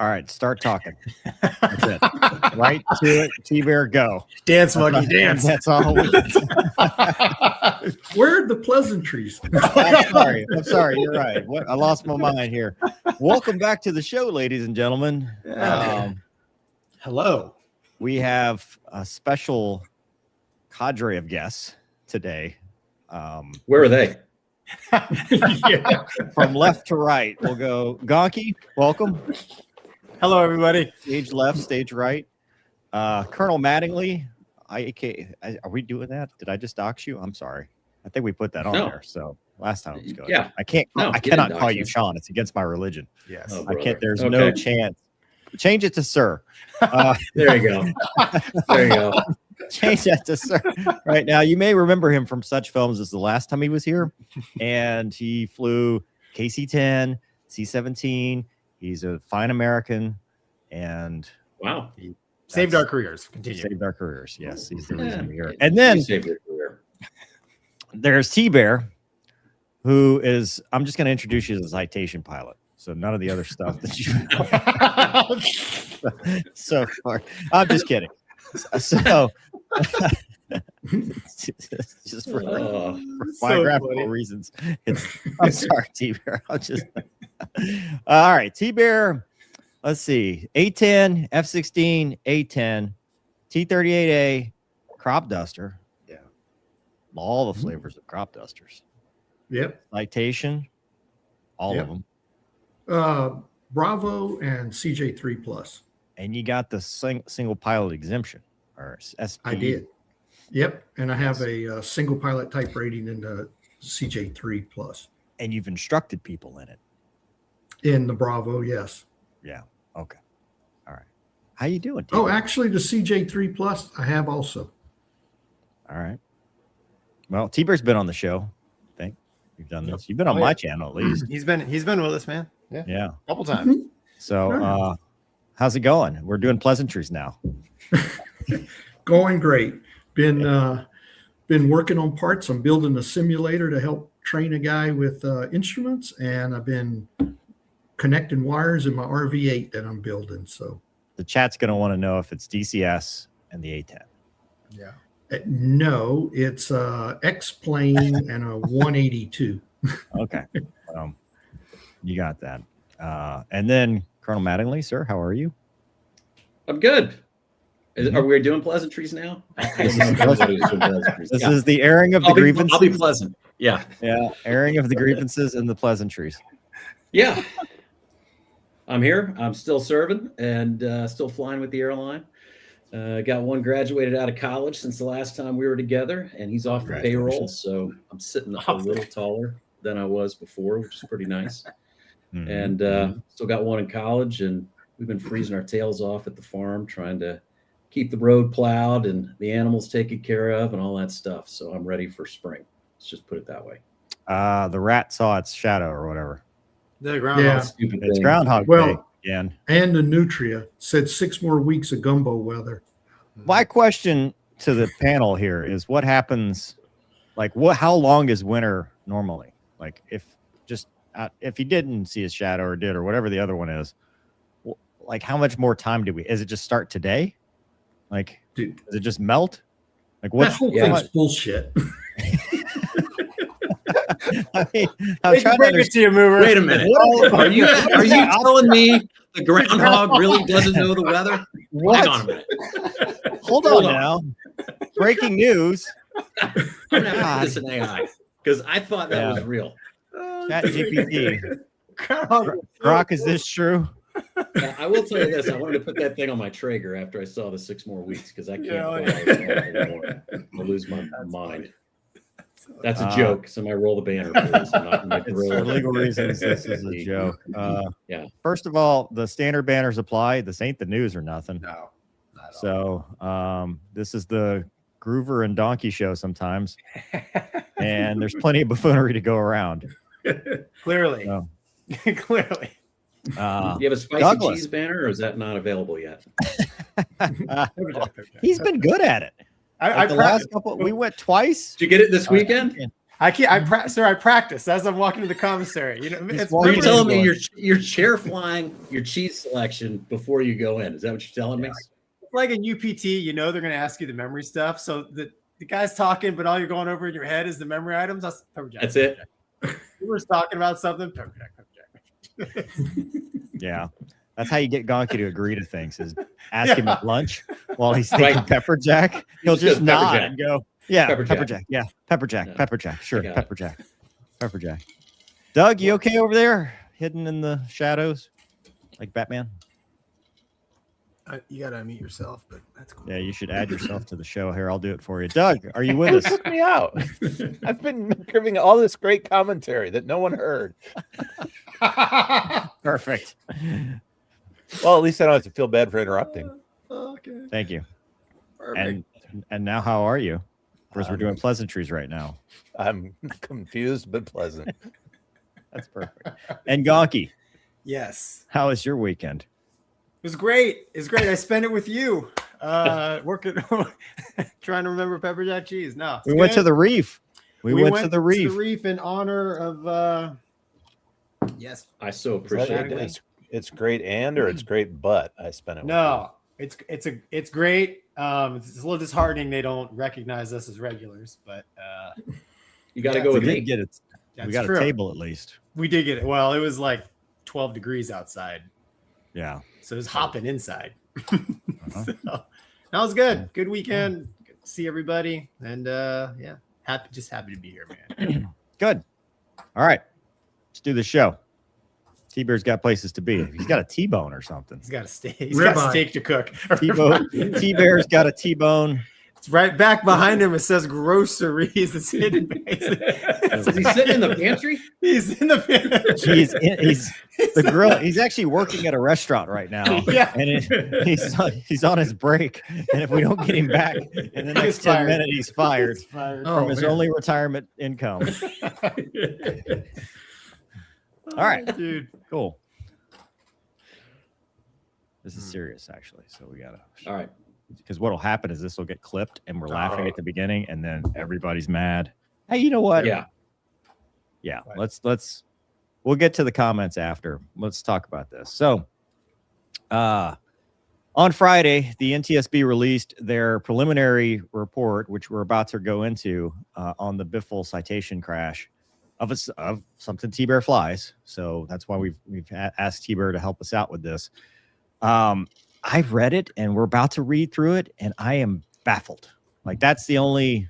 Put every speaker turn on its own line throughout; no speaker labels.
All right, start talking. That's it. Right to it. T-Bear, go.
Dance, monkey, dance.
That's all.
Where are the pleasantries?
I'm sorry. You're right. I lost my mind here. Welcome back to the show, ladies and gentlemen.
Hello.
We have a special cadre of guests today.
Where are they?
Yeah.
From left to right, we'll go. Gonky, welcome.
Hello, everybody.
Stage left, stage right. Colonel Mattingly. Are we doing that? Did I just dox you? I'm sorry. I think we put that on there. So last time it was good.
Yeah.
I cannot call you Sean. It's against my religion.
Yes.
Oh,
I can't. There's
okay.
no chance. Change it to sir.
There you go. There you go.
Change that to sir. Right now, you may remember him from such films as the last time he was here, and he flew KC-10, C-17. He's a fine American, and
Wow.
He saved our careers. Continue.
Saved our careers. Yes, he's the reason we're here. And then
You saved your career.
there's T-Bear, who is, I'm just going to introduce you as a citation pilot. So none of the other stuff that you so far. I'm just kidding. So just for biographical reasons. I'm sorry, T-Bear. I'll just all right, T-Bear. Let's see. A-10, F-16, A-10, T-38A, crop duster. Yeah. All the flavors of crop dusters.
Yep.
Citation. All of them.
Bravo and CJ3 Plus.
And you got the single pilot exemption, or SP.
I did. Yep. And I have a single pilot type rating in the CJ3 Plus.
And you've instructed people in it.
In the Bravo, yes.
Yeah. Okay. All right. How you doing,
Oh,
T-Bear?
actually, the CJ3 Plus I have also.
All right. Well, T-Bear's been on the show. I think you've done this. You've been on my channel at least.
He's been with us, man.
Yeah.
A couple times.
So how's it going? We're doing pleasantries now.
Going great. Been working on parts. I'm building a simulator to help train a guy with instruments, and I've been connecting wires in my RV8 that I'm building. So
The chat's going to want to know if it's DCS and the A-10.
Yeah.
No, it's X-plane and a 182.
Okay. You got that. And then Colonel Mattingly, sir, how are you?
I'm good. Are we doing pleasantries now?
This is the airing of the grievances.
I'll be pleasant. Yeah.
Yeah. Airing of the grievances and the pleasantries.
Yeah. I'm here. I'm still serving and still flying with the airline. Got one graduated out of college since the last time we were together, and he's off the payroll. So I'm sitting a little taller than I was before, which is pretty nice. And still got one in college, and we've been freezing our tails off at the farm, trying to keep the road plowed and the animals taken care of and all that stuff. So I'm ready for spring. Let's just put it that way.
The rat saw its shadow or whatever.
The groundhog.
Yeah.
Stupid
It's
thing.
Groundhog Day again.
And the Nutria said 6 more weeks of gumbo weather.
My question to the panel here is what happens, like how long is winter normally? Like if you didn't see a shadow or did, or whatever the other one is, like how much more time do we, is it just start today? Like,
Dude,
does it just melt? Like
that
what's
whole thing's bullshit.
I mean, I'm trying to understand.
Wait a minute. Are you telling me the groundhog really doesn't know the weather?
What?
Hang on a minute.
Hold on now. Breaking news.
I'm going to have this in AI because I thought that was real.
Chat GPT. Grok, is this true?
I will tell you this. I wanted to put that thing on my Traeger after I saw the 6 more weeks because I can't anymore. I'll lose my mind. That's a joke. Somebody roll the banner, please. I'm not gonna
For legal reasons, this is a joke.
Yeah.
First of all, the standard banners apply. This ain't the news or nothing.
No. Not
So this is the Groover and Donkey show sometimes. And there's plenty of buffoonery to go around.
Clearly. Clearly.
Do you have a spicy
Douglas.
cheese banner, or is that not available yet?
He's been good at it.
I
the last couple, we went twice.
Did you get it this weekend?
I can't. Sir, I practice as I'm walking to the commissary. You know, it's
Are you
perfect.
telling me you're chair flying your cheese selection before you go in? Is that what you're telling me?
It's like a UPT. You know they're going to ask you the memory stuff. So the guy's talking, but all you're going over in your head is the memory items.
That's it.
We were talking about something. Pepper jack.
Yeah. That's how you get Gonky to agree to things is ask him at lunch while he's thinking pepper jack. He'll just nod and go, yeah, pepper jack. Yeah, pepper jack. Sure, pepper jack. Doug, you okay over there? Hidden in the shadows like Batman?
You got to unmute yourself, but that's cool.
Yeah, you should add yourself to the show here. I'll do it for you. Doug, are you with us?
Took me out. I've been giving all this great commentary that no one heard.
Perfect.
Well, at least I don't have to feel bad for interrupting.
Okay.
Thank you.
Perfect.
And now how are you? Of course, we're doing pleasantries right now.
I'm confused but pleasant.
That's perfect. And Gonky,
Yes.
how was your weekend?
It was great. It's great. I spent it with you. Working, trying to remember pepper jack cheese. No,
We went to the reef. We went to the reef.
in honor of. Yes.
I so appreciate it.
It's great or it's great, but I spent it.
No, it's great. It's a little disheartening they don't recognize us as regulars, but
You got to go with me.
Get it. We got
true.
a table at least.
We did get it. Well, it was like 12 degrees outside,
Yeah.
so it was hopping inside. So, that was good. Good weekend. Good to see everybody, and yeah, happy to be here, man.
Good. All right. Let's do the show. T-Bear's got places to be. He's got a T-bone or something.
He's got a steak. He's got a steak to cook.
T-Bear's got a T-bone.
It's right back behind him. It says groceries. It's hidden.
Is he sitting in the pantry?
He's in the pantry.
He's the grill. He's actually working at a restaurant right now.
Yeah.
And he's on his break. And if we don't get him back in the next 10 minutes, he's fired from his only retirement income. All right,
dude.
Cool. This is serious, actually. So we gotta.
All right.
Because what'll happen is this will get clipped, and we're laughing at the beginning, and then everybody's mad. Hey, you know what?
Yeah.
Let's. We'll get to the comments after. Let's talk about this. So, on Friday, the NTSB released their preliminary report, which we're about to go into on the Biffle citation crash of something T-Bear flies. So that's why we've asked T-Bear to help us out with this. I've read it and we're about to read through it and I am baffled. Like that's the only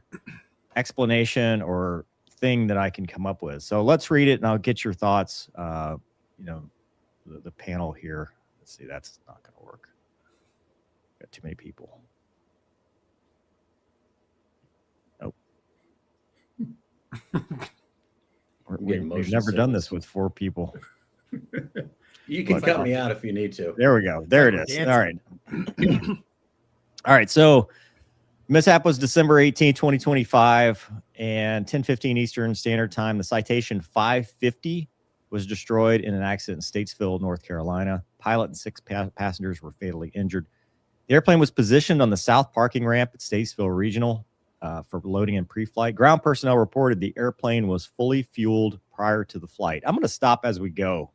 explanation or thing that I can come up with. So let's read it and I'll get your thoughts. The panel here. Let's see, that's not going to work. Got too many people. Nope. We've never done this with 4 people.
You can cut me out if you need to.
There we go. There it is. All right. All right. So mishap was December 18, 2025 and 10:15 Eastern Standard Time. The citation 550 was destroyed in an accident in Statesville, North Carolina. Pilot and 6 passengers were fatally injured. The airplane was positioned on the south parking ramp at Statesville Regional for loading and pre-flight. Ground personnel reported the airplane was fully fueled prior to the flight. I'm going to stop as we go,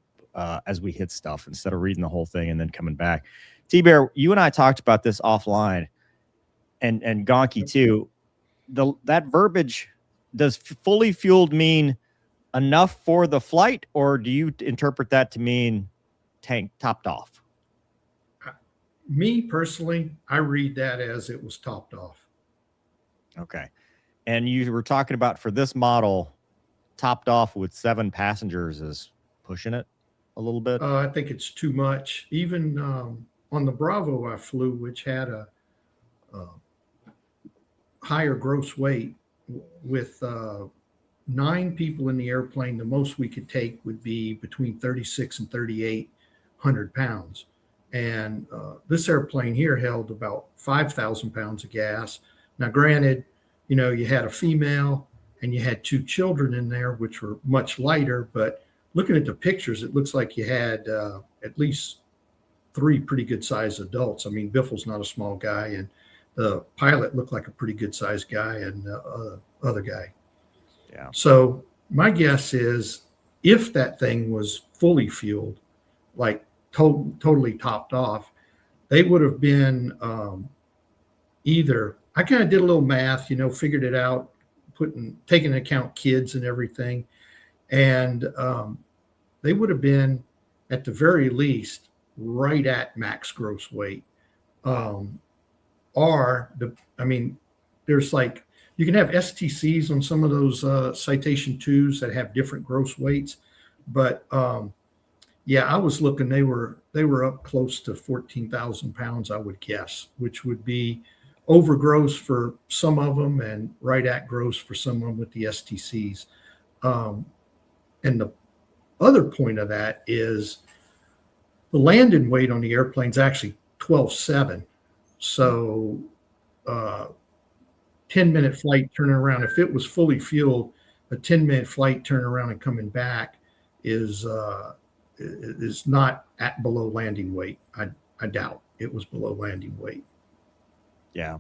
as we hit stuff instead of reading the whole thing and then coming back. T-Bear, you and I talked about this offline, and Gonky too. That verbiage, does fully fueled mean enough for the flight, or do you interpret that to mean tank topped off?
Me personally, I read that as it was topped off.
Okay. And you were talking about for this model, topped off with 7 passengers is pushing it a little bit.
I think it's too much. Even on the Bravo I flew, which had a higher gross weight, with 9 people in the airplane, the most we could take would be between 36 and 3,800 pounds. And this airplane here held about 5,000 pounds of gas. Now, granted, you had a female and you had 2 children in there, which were much lighter. But looking at the pictures, it looks like you had at least 3 pretty good sized adults. I mean, Biffle's not a small guy, and the pilot looked like a pretty good sized guy, and the other guy.
Yeah.
So my guess is if that thing was fully fueled, like totally topped off, they would have been either, I kind of did a little math, figured it out, taking into account kids and everything. And they would have been at the very least right at max gross weight. There's like, you can have STCs on some of those Citation 2s that have different gross weights, but I was looking, they were up close to 14,000 pounds, I would guess, which would be over gross for some of them and right at gross for some of them with the STCs. And the other point of that is the landing weight on the airplane is actually 12.7. So 10-minute flight turning around, if it was fully fueled, a 10-minute flight turning around and coming back is not at below landing weight. I doubt it was below landing weight.
Yeah.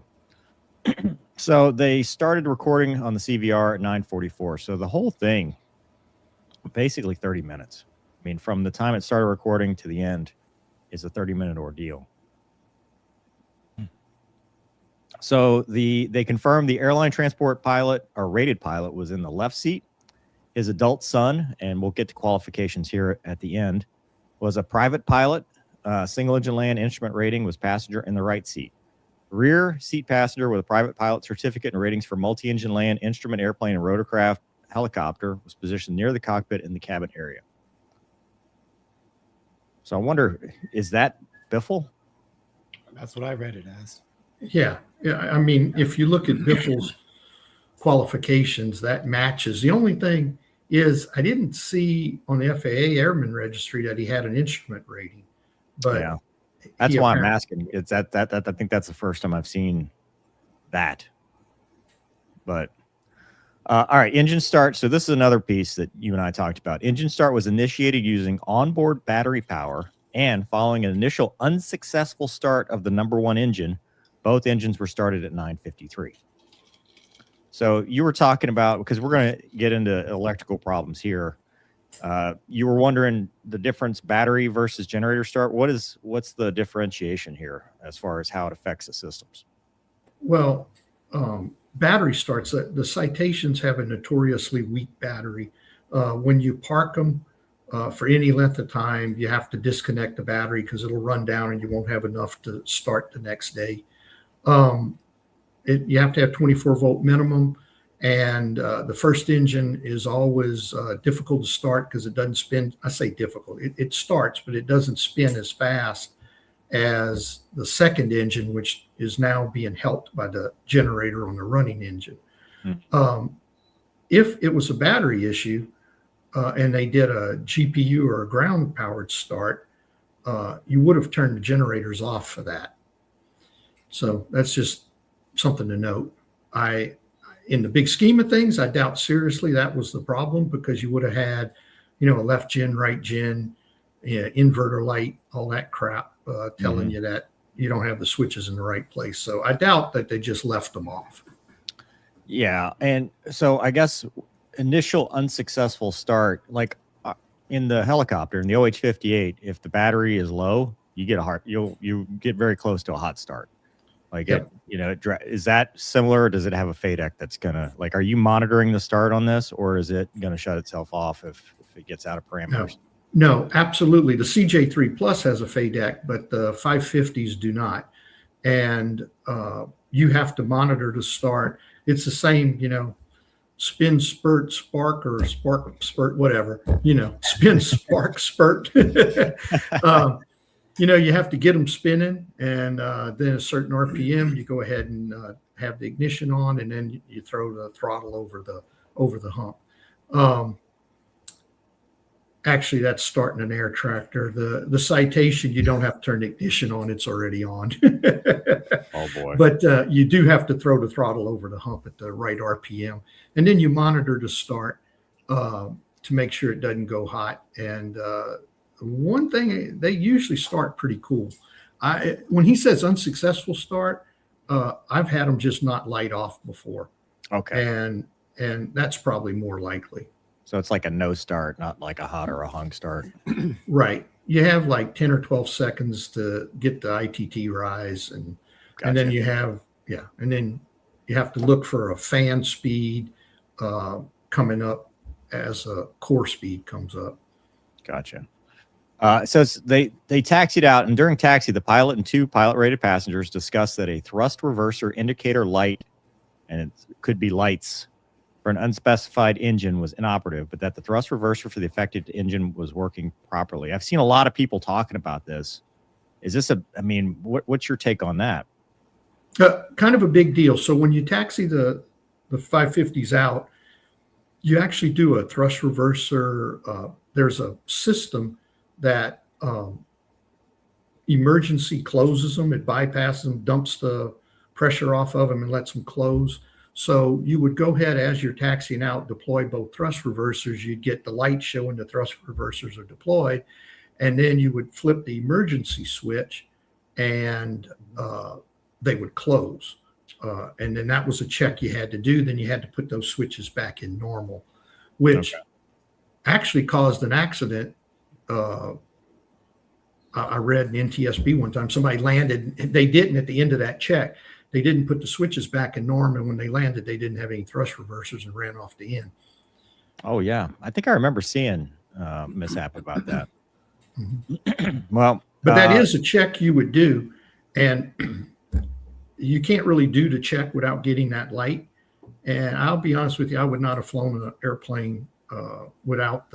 So they started recording on the CVR at 9:44. So the whole thing, basically 30 minutes. I mean, from the time it started recording to the end is a 30-minute ordeal. So they confirmed the airline transport pilot or rated pilot was in the left seat. His adult son, and we'll get to qualifications here at the end, was a private pilot. Single engine land instrument rating was passenger in the right seat. Rear seat passenger with a private pilot certificate and ratings for multi-engine land, instrument, airplane, and rotorcraft helicopter was positioned near the cockpit in the cabin area. So I wonder, is that Biffle?
That's what I read it as.
Yeah. I mean, if you look at Biffle's qualifications, that matches. The only thing is I didn't see on the FAA Airman Registry that he had an instrument rating. But
yeah, that's why I'm asking. It's that I think that's the first time I've seen that. But all right, engine start. So this is another piece that you and I talked about. Engine start was initiated using onboard battery power, and following an initial unsuccessful start of the number one engine, both engines were started at 9:53. So you were talking about, because we're going to get into electrical problems here. You were wondering the difference battery versus generator start. What's the differentiation here as far as how it affects the systems?
Well, battery starts, the Citations have a notoriously weak battery. When you park them for any length of time, you have to disconnect the battery because it'll run down and you won't have enough to start the next day. You have to have 24 volt minimum, and the first engine is always difficult to start because it doesn't spin. I say difficult. It starts, but it doesn't spin as fast as the second engine, which is now being helped by the generator on the running engine. If it was a battery issue and they did a GPU or a ground powered start, you would have turned the generators off for that. So that's just something to note. In the big scheme of things, I doubt seriously that was the problem, because you would have had, a left gen, right gen, inverter light, all that crap telling you that you don't have the switches in the right place. So I doubt that they just left them off.
Yeah. And so I guess initial unsuccessful start, like in the helicopter, in the OH-58, if the battery is low, you get you get very close to a hot start. Like,
Yep.
Is that similar? Or does it have a FADEC that's gonna, like, are you monitoring the start on this, or is it gonna shut itself off if it gets out of parameters?
No, absolutely. The CJ3 Plus has a FADEC, but the 550s do not. And you have to monitor the start. It's the same, spin, spurt, spark, or spark, spurt, whatever, spin, spark, spurt. You have to get them spinning, and then a certain RPM, you go ahead and have the ignition on, and then you throw the throttle over the hump. Actually, that's starting an air tractor. The Citation, you don't have to turn the ignition on; it's already on.
Oh boy!
But you do have to throw the throttle over the hump at the right RPM, and then you monitor the start to make sure it doesn't go hot. And one thing, they usually start pretty cool. When he says unsuccessful start, I've had them just not light off before.
Okay.
And and that's probably more likely.
So it's like a no start, not like a hot or a hung start.
Right. You have like 10 or 12 seconds to get the ITT rise, and then you have, and then you have to look for a fan speed coming up as a core speed comes up.
Gotcha. So they taxied out, and during taxi, the pilot and 2 pilot-rated passengers discussed that a thrust reverser indicator light, and it could be lights, for an unspecified engine was inoperative, but that the thrust reverser for the affected engine was working properly. I've seen a lot of people talking about this. Is this what's your take on that?
Kind of a big deal. So when you taxi the 550s out, you actually do a thrust reverser. There's a system that emergency closes them. It bypasses them, dumps the pressure off of them, and lets them close. So you would go ahead as you're taxiing out, deploy both thrust reversers. You'd get the light showing the thrust reversers are deployed, and then you would flip the emergency switch, and they would close. And then that was a check you had to do. Then you had to put those switches back in normal, which actually caused an accident. I read in NTSB one time, somebody landed, they didn't at the end of that check. They didn't put the switches back in norm, and when they landed, they didn't have any thrust reversers and ran off the end.
Oh, yeah. I think I remember seeing mishap about that.
Mm-hmm.
Well,
but that is a check you would do, and you can't really do the check without getting that light. And I'll be honest with you, I would not have flown an airplane without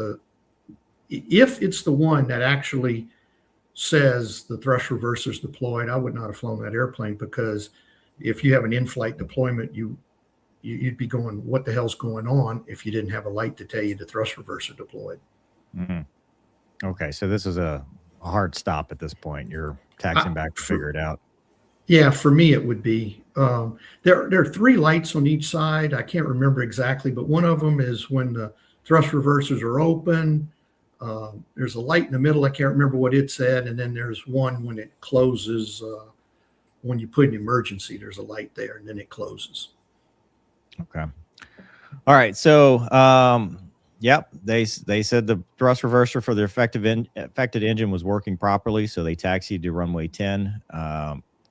if it's the one that actually says the thrust reverser is deployed, I would not have flown that airplane, because if you have an in-flight deployment, you'd be going, what the hell's going on, if you didn't have a light to tell you the thrust reverser deployed.
Mm-hmm. Okay, so this is a hard stop at this point. You're taxiing back to figure it out.
Yeah, for me it would be. There are 3 lights on each side. I can't remember exactly, but one of them is when the thrust reversers are open. There's a light in the middle. I can't remember what it said. And then there's one when it closes. When you put an emergency, there's a light there, and then it closes.
Okay. All right. So, they said the thrust reverser for the affected engine was working properly. So they taxied to runway 10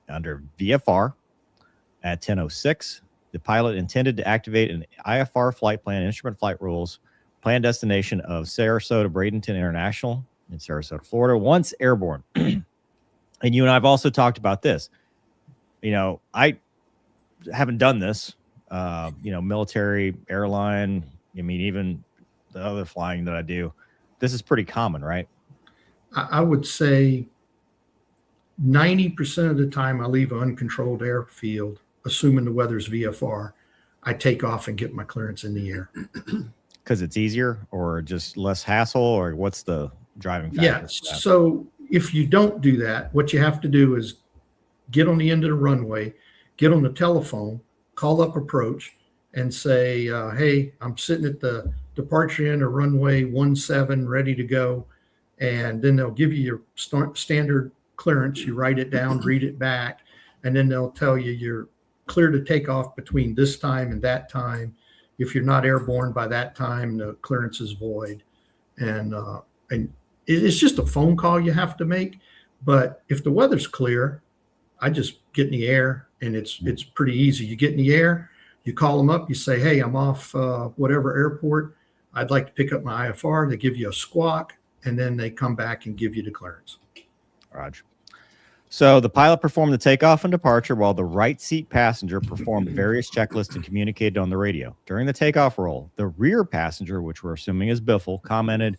under VFR at 10:06. The pilot intended to activate an IFR flight plan, instrument flight rules, planned destination of Sarasota Bradenton International in Sarasota, Florida, once airborne. And you and I have also talked about this. I haven't done this, military, airline. Even the other flying that I do, this is pretty common, right?
I would say 90% of the time I leave an uncontrolled airfield, assuming the weather's VFR, I take off and get my clearance in the air.
Because it's easier, or just less hassle, or what's the driving factor?
Yeah. So if you don't do that, what you have to do is get on the end of the runway, get on the telephone, call up approach, and say, hey, I'm sitting at the departure end of runway 17, ready to go. And then they'll give you your standard clearance. You write it down, read it back, and then they'll tell you you're clear to take off between this time and that time. If you're not airborne by that time, the clearance is void. And it's just a phone call you have to make. But if the weather's clear, I just get in the air, and it's pretty easy. You get in the air, you call them up, you say, hey, I'm off whatever airport. I'd like to pick up my IFR. They give you a squawk, and then they come back and give you the clearance.
Roger. So the pilot performed the takeoff and departure, while the right seat passenger performed various checklists and communicated on the radio. During the takeoff roll, the rear passenger, which we're assuming is Biffle, commented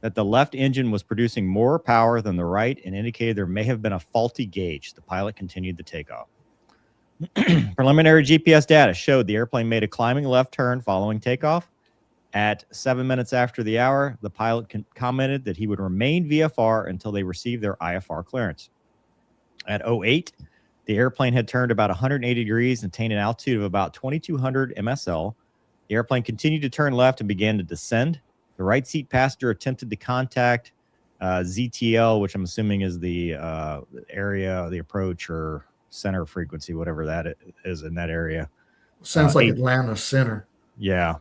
that the left engine was producing more power than the right and indicated there may have been a faulty gauge. The pilot continued the takeoff. Preliminary GPS data showed the airplane made a climbing left turn following takeoff. At 7 minutes after the hour, the pilot commented that he would remain VFR until they received their IFR clearance. At 08, the airplane had turned about 180 degrees and attained an altitude of about 2,200 MSL. The airplane continued to turn left and began to descend. The right seat passenger attempted to contact ZTL, which I'm assuming is the area, the approach or center frequency, whatever that is in that area.
Sounds like Atlanta Center.
Yeah.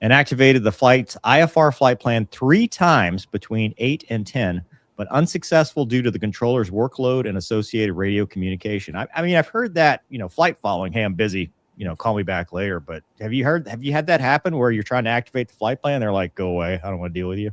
And activated the flight's IFR flight plan 3 times between 8 and 10, but unsuccessful due to the controller's workload and associated radio communication. I mean, I've heard that, flight following, hey, I'm busy, call me back later. But have you had that happen where you're trying to activate the flight plan? They're like, go away. I don't want to deal with you.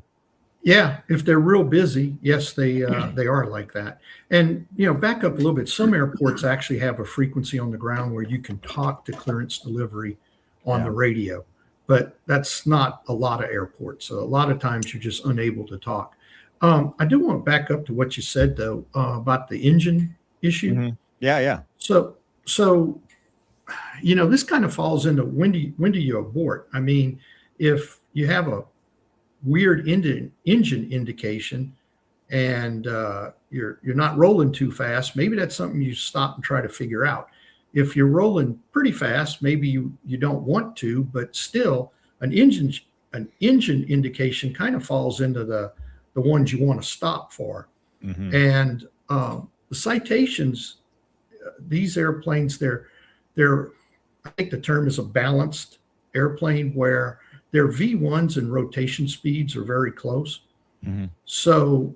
Yeah, if they're real busy, yes, they are like that. And back up a little bit. Some airports actually have a frequency on the ground where you can talk to clearance delivery on the radio, but that's not a lot of airports. So a lot of times you're just unable to talk. I do want to back up to what you said though about the engine issue.
Mm-hmm. Yeah.
So this kind of falls into when do you abort? I mean, if you have a weird engine indication and you're not rolling too fast, maybe that's something you stop and try to figure out. If you're rolling pretty fast, maybe you don't want to, but still an engine indication kind of falls into the ones you want to stop for.
Mm-hmm.
And the citations, these airplanes, they're I think the term is a balanced airplane where their V1s and rotation speeds are very close.
Mm-hmm.
So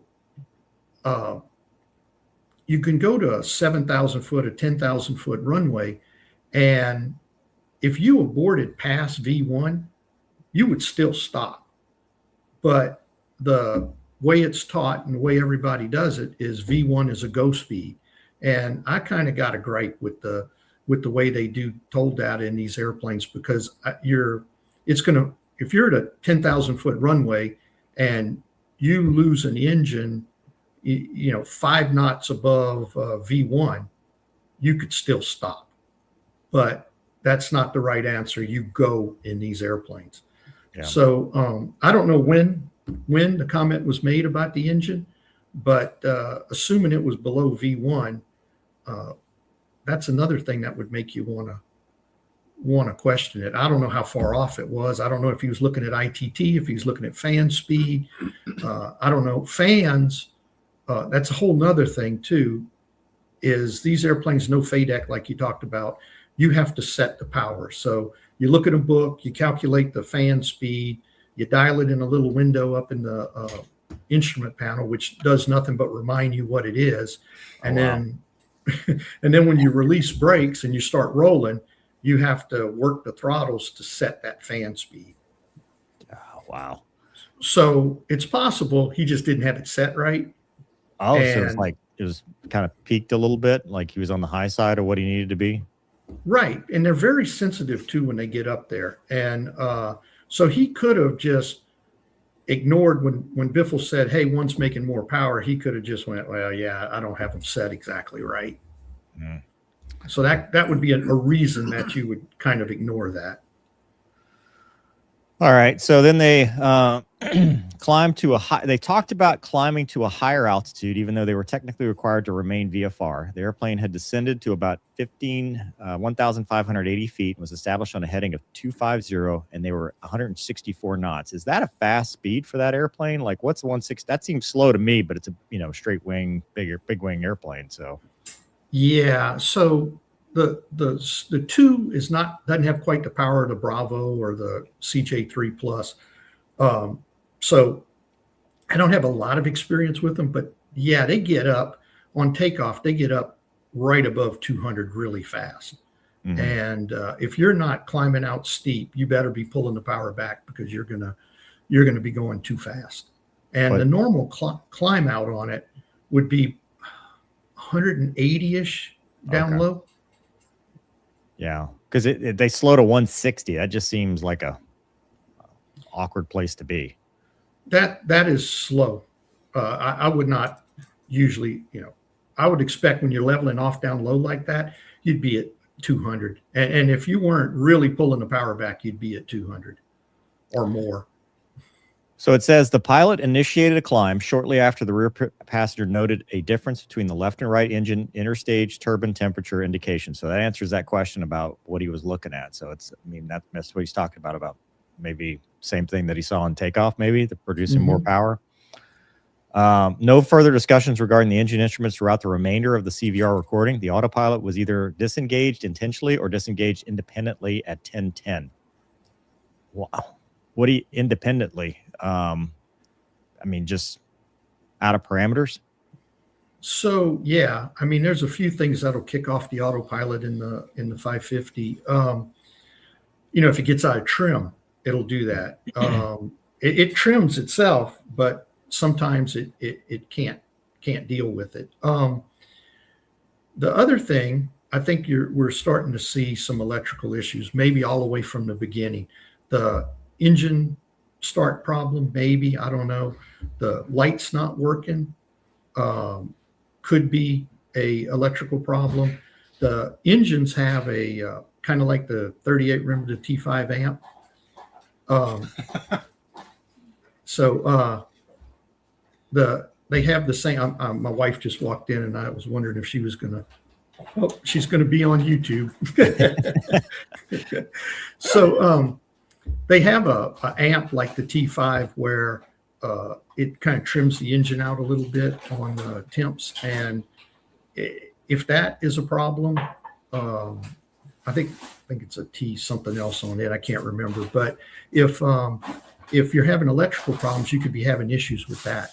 you can go to a 7,000 foot, a 10,000 foot runway. And if you aborted past V1, you would still stop. But the way it's taught and the way everybody does it is V1 is a go speed. And I kind of got a gripe with the way they do toll data in these airplanes, because if you're at a 10,000 foot runway and you lose an engine, 5 knots above V1, you could still stop. But that's not the right answer. You go in these airplanes. Yeah. So I don't know when the comment was made about the engine, but assuming it was below V1, that's another thing that would make you want to question it. I don't know how far off it was. I don't know if he was looking at ITT, if he was looking at fan speed. I don't know. Fans, that's a whole nother thing too, is these airplanes, no FADEC like you talked about, you have to set the power. So you look at a book, you calculate the fan speed, you dial it in a little window up in the instrument panel, which does nothing but remind you what it is. And then when you release brakes and you start rolling, you have to work the throttles to set that fan speed.
Oh, wow.
So it's possible he just didn't have it set right.
Oh, so it was kind of peaked a little bit, like he was on the high side of what he needed to be.
Right. And they're very sensitive too when they get up there. And so he could have just ignored when Biffle said, hey, one's making more power. He could have just went, well, yeah, I don't have them set exactly right.
Mm.
So that would be a reason that you would kind of ignore that.
All right. So then they they talked about climbing to a higher altitude, even though they were technically required to remain VFR. The airplane had descended to about 1,580 feet and was established on a heading of 250, and they were 164 knots. Is that a fast speed for that airplane? Like, what's 160? That seems slow to me, but it's a straight wing, big wing airplane. So
yeah. So the 2 doesn't have quite the power of the Bravo or the CJ3 Plus. So I don't have a lot of experience with them, but yeah, they get up on takeoff. They get up right above 200 really fast. Mm-hmm. And if you're not climbing out steep, you better be pulling the power back, because you're gonna be going too fast. And the normal climb out on it would be 180-ish down low.
Yeah, because they slow to 160. That just seems like a awkward place to be.
That is slow. I would not usually, I would expect when you're leveling off down low like that, you'd be at 200. And if you weren't really pulling the power back, you'd be at 200 or more.
So it says the pilot initiated a climb shortly after the rear passenger noted a difference between the left and right engine interstage turbine temperature indication. So that answers that question about what he was looking at. So that's what he's talking about maybe same thing that he saw on takeoff, maybe the producing more power. No further discussions regarding the engine instruments throughout the remainder of the CVR recording. The autopilot was either disengaged intentionally or disengaged independently at 10:10. Wow. What do you independently? Just out of parameters.
So yeah, there's a few things that'll kick off the autopilot in the 550. If it gets out of trim, it'll do that. It trims itself, but sometimes it can't deal with it. The other thing, I think we're starting to see some electrical issues, maybe all the way from the beginning. The engine start problem, maybe, I don't know. The light's not working, could be a electrical problem. The engines have a kind of like the 38, remember the T5 amp? They have the same. My wife just walked in, and I was wondering if she was going to. Oh, she's going to be on YouTube. So they have a amp like the T5 where it kind of trims the engine out a little bit on the temps, and if that is a problem, I think it's a T something else on it. I can't remember, but if you're having electrical problems, you could be having issues with that.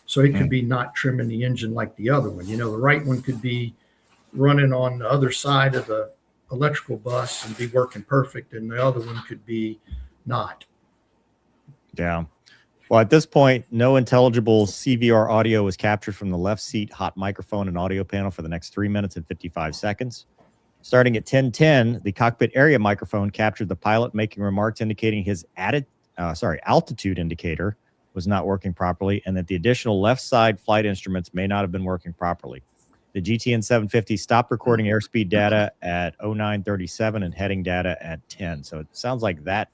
So it could be not trimming the engine like the other one. The right one could be running on the other side of the electrical bus and be working perfect, and the other one could be not.
Yeah. Well, at this point, no intelligible CVR audio was captured from the left seat hot microphone and audio panel for the next 3 minutes and 55 seconds. Starting at 10:10, the cockpit area microphone captured the pilot making remarks indicating his altitude indicator was not working properly, and that the additional left side flight instruments may not have been working properly. The GTN 750 stopped recording airspeed data at 09:37 and heading data at 10. So it sounds like that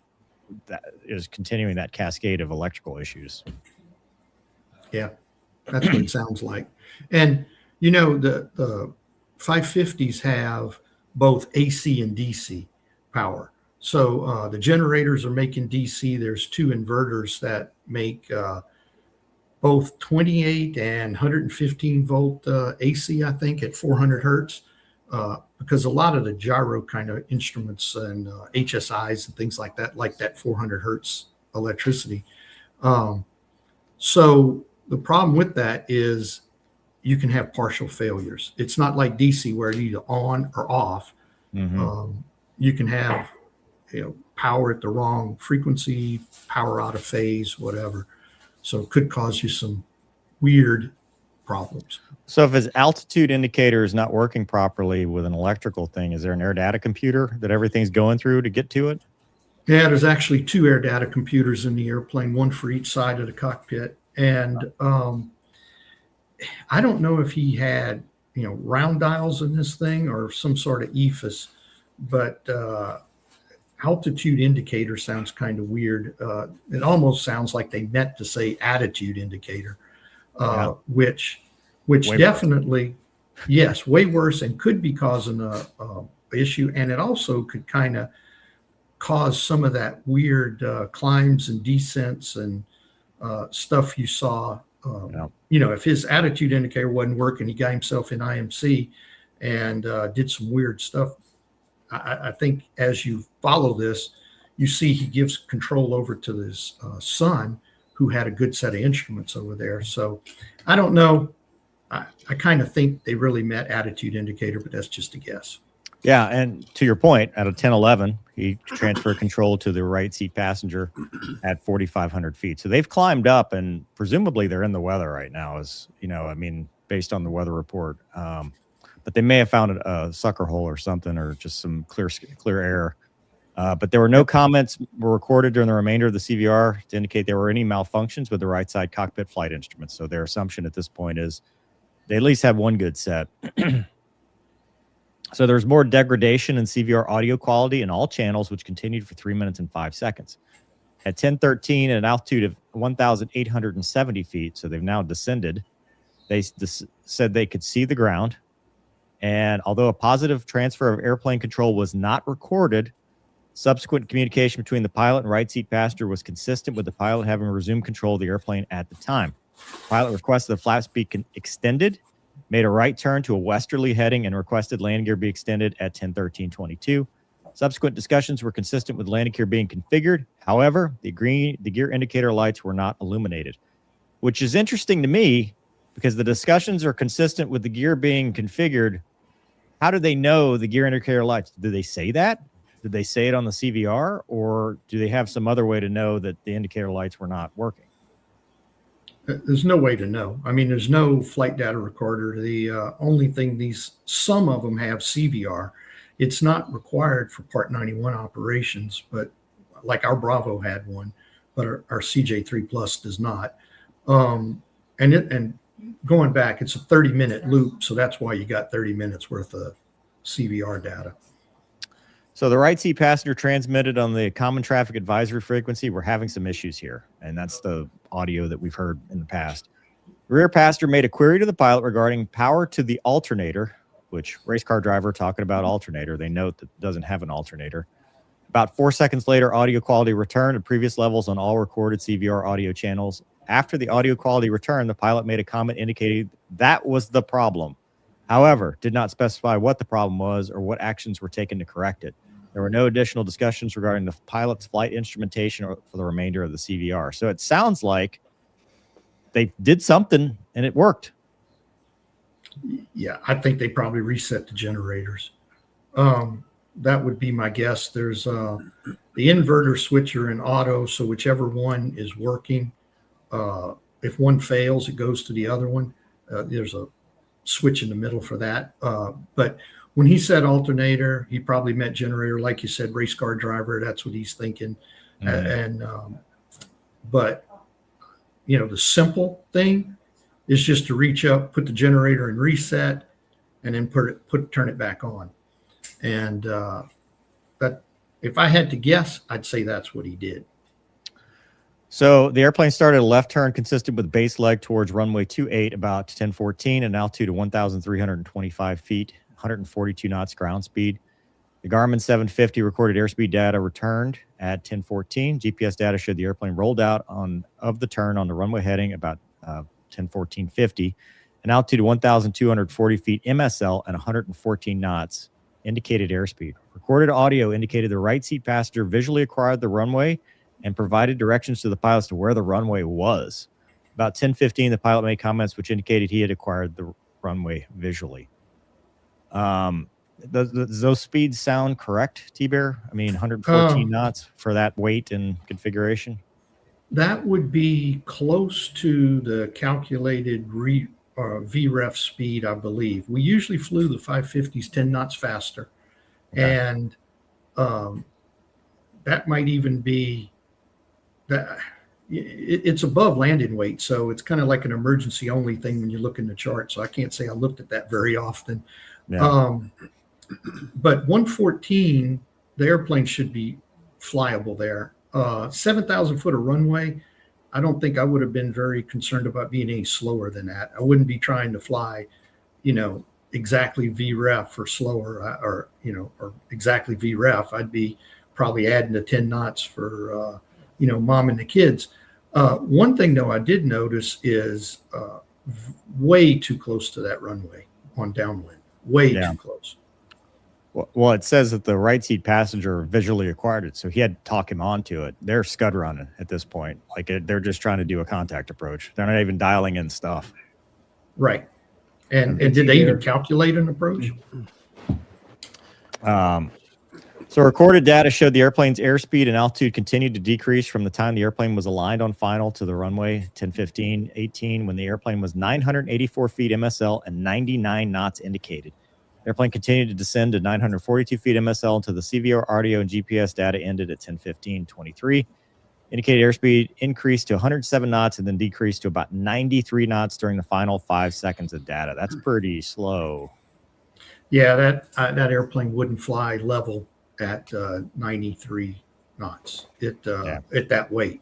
is continuing that cascade of electrical issues.
Yeah, that's what it sounds like. And the 550s have both AC and DC power. So the generators are making DC. There's two inverters that make both 28 and 115 volt AC, I think, at 400 hertz, because a lot of the gyro kind of instruments and HSIs and things like that 400 hertz electricity. So the problem with that is you can have partial failures. It's not like DC where it's either on or off.
Mm-hmm.
You can have power at the wrong frequency, power out of phase, whatever. So it could cause you some weird problems.
So if his altitude indicator is not working properly with an electrical thing, is there an air data computer that everything's going through to get to it?
Yeah, there's actually two air data computers in the airplane, one for each side of the cockpit. And I don't know if he had, round dials in this thing or some sort of EFIS, but altitude indicator sounds kind of weird. It almost sounds like they meant to say attitude indicator, which way definitely, worse. Yes, way worse, and could be causing a issue. And it also could kind of cause some of that weird climbs and descents and stuff you saw. If his attitude indicator wasn't working, he got himself in IMC and did some weird stuff. I think as you follow this, you see he gives control over to his son, who had a good set of instruments over there. So I don't know. I kind of think they really meant attitude indicator, but that's just a guess.
Yeah, and to your point, at a 1011, he transferred control to the right seat passenger at 4,500 feet. So they've climbed up, and presumably they're in the weather right now, based on the weather report. But they may have found a sucker hole or something, or just some clear air. But there were no comments were recorded during the remainder of the CVR to indicate there were any malfunctions with the right side cockpit flight instruments. So their assumption at this point is they at least have one good set. So there's more degradation in CVR audio quality in all channels, which continued for 3 minutes and 5 seconds. At 10:13, at an altitude of 1,870 feet, so they've now descended, they said they could see the ground. And although a positive transfer of airplane control was not recorded, subsequent communication between the pilot and right seat passenger was consistent with the pilot having resumed control of the airplane at the time. The pilot requested the flap speed extended, made a right turn to a westerly heading, and requested landing gear be extended at 10:13:22. Subsequent discussions were consistent with landing gear being configured. However, the gear indicator lights were not illuminated, which is interesting to me because the discussions are consistent with the gear being configured. How do they know the gear indicator lights? Do they say that? Did they say it on the CVR, or do they have some other way to know that the indicator lights were not working?
There's no way to know. I mean, there's no flight data recorder. The only thing some of them have CVR. It's not required for Part 91 operations, but like our Bravo had one, but our CJ3 Plus does not. And going back, it's a 30-minute loop, so that's why you got 30 minutes worth of CVR data.
So the right seat passenger transmitted on the common traffic advisory frequency. We're having some issues here, and that's the audio that we've heard in the past. Rear passenger made a query to the pilot regarding power to the alternator, which race car driver talking about alternator. They note that it doesn't have an alternator. About 4 seconds later, audio quality returned to previous levels on all recorded CVR audio channels. After the audio quality returned, the pilot made a comment indicating that was the problem. However, did not specify what the problem was or what actions were taken to correct it. There were no additional discussions regarding the pilot's flight instrumentation for the remainder of the CVR. So it sounds like they did something and it worked.
Yeah, I think they probably reset the generators. That would be my guess. There's the inverter switcher in auto, so whichever one is working, if one fails, it goes to the other one. There's a switch in the middle for that. But when he said alternator, he probably meant generator, like you said, race car driver. That's what he's thinking. But you know, the simple thing is just to reach up, put the generator in reset, and then turn it back on. And that, if I had to guess, I'd say that's what he did.
So the airplane started a left turn consistent with base leg towards runway 28, about 1014, and altitude of 1,325 feet, 142 knots ground speed. The Garmin 750 recorded airspeed data returned at 1014. GPS data showed the airplane rolled out of the turn on the runway heading about 1014.50, an altitude of 1,240 feet MSL and 114 knots indicated airspeed. Recorded audio indicated the right seat passenger visually acquired the runway and provided directions to the pilots to where the runway was. About 10:15, the pilot made comments which indicated he had acquired the runway visually. Does those speeds sound correct, T-Bear? I mean, 114 knots for that weight and configuration?
That would be close to the calculated VREF speed, I believe. We usually flew the 550s 10 knots faster. Okay. And that might even be that it's above landing weight. So it's kind of like an emergency only thing when you look in the chart. So I can't say I looked at that very often. Yeah. But 114, the airplane should be flyable there. 7,000 foot of runway, I don't think I would have been very concerned about being any slower than that. I wouldn't be trying to fly, exactly VREF or slower, or exactly VREF. I'd be probably adding to 10 knots for, mom and the kids. One thing, though, I did notice is way too close to that runway on downwind. Way too close.
Well, it says that the right seat passenger visually acquired it, so he had to talk him onto it. They're scud running at this point. They're just trying to do a contact approach. They're not even dialing in stuff.
Right. And did they even calculate an approach?
So recorded data showed the airplane's airspeed and altitude continued to decrease from the time the airplane was aligned on final to the runway 10:15:18 when the airplane was 984 feet MSL and 99 knots indicated. The airplane continued to descend to 942 feet MSL until the CVR audio and GPS data ended at 10:15:23. Indicated airspeed increased to 107 knots and then decreased to about 93 knots during the final 5 seconds of data. That's pretty slow. Yeah,
that airplane wouldn't fly level at 93 knots at that weight.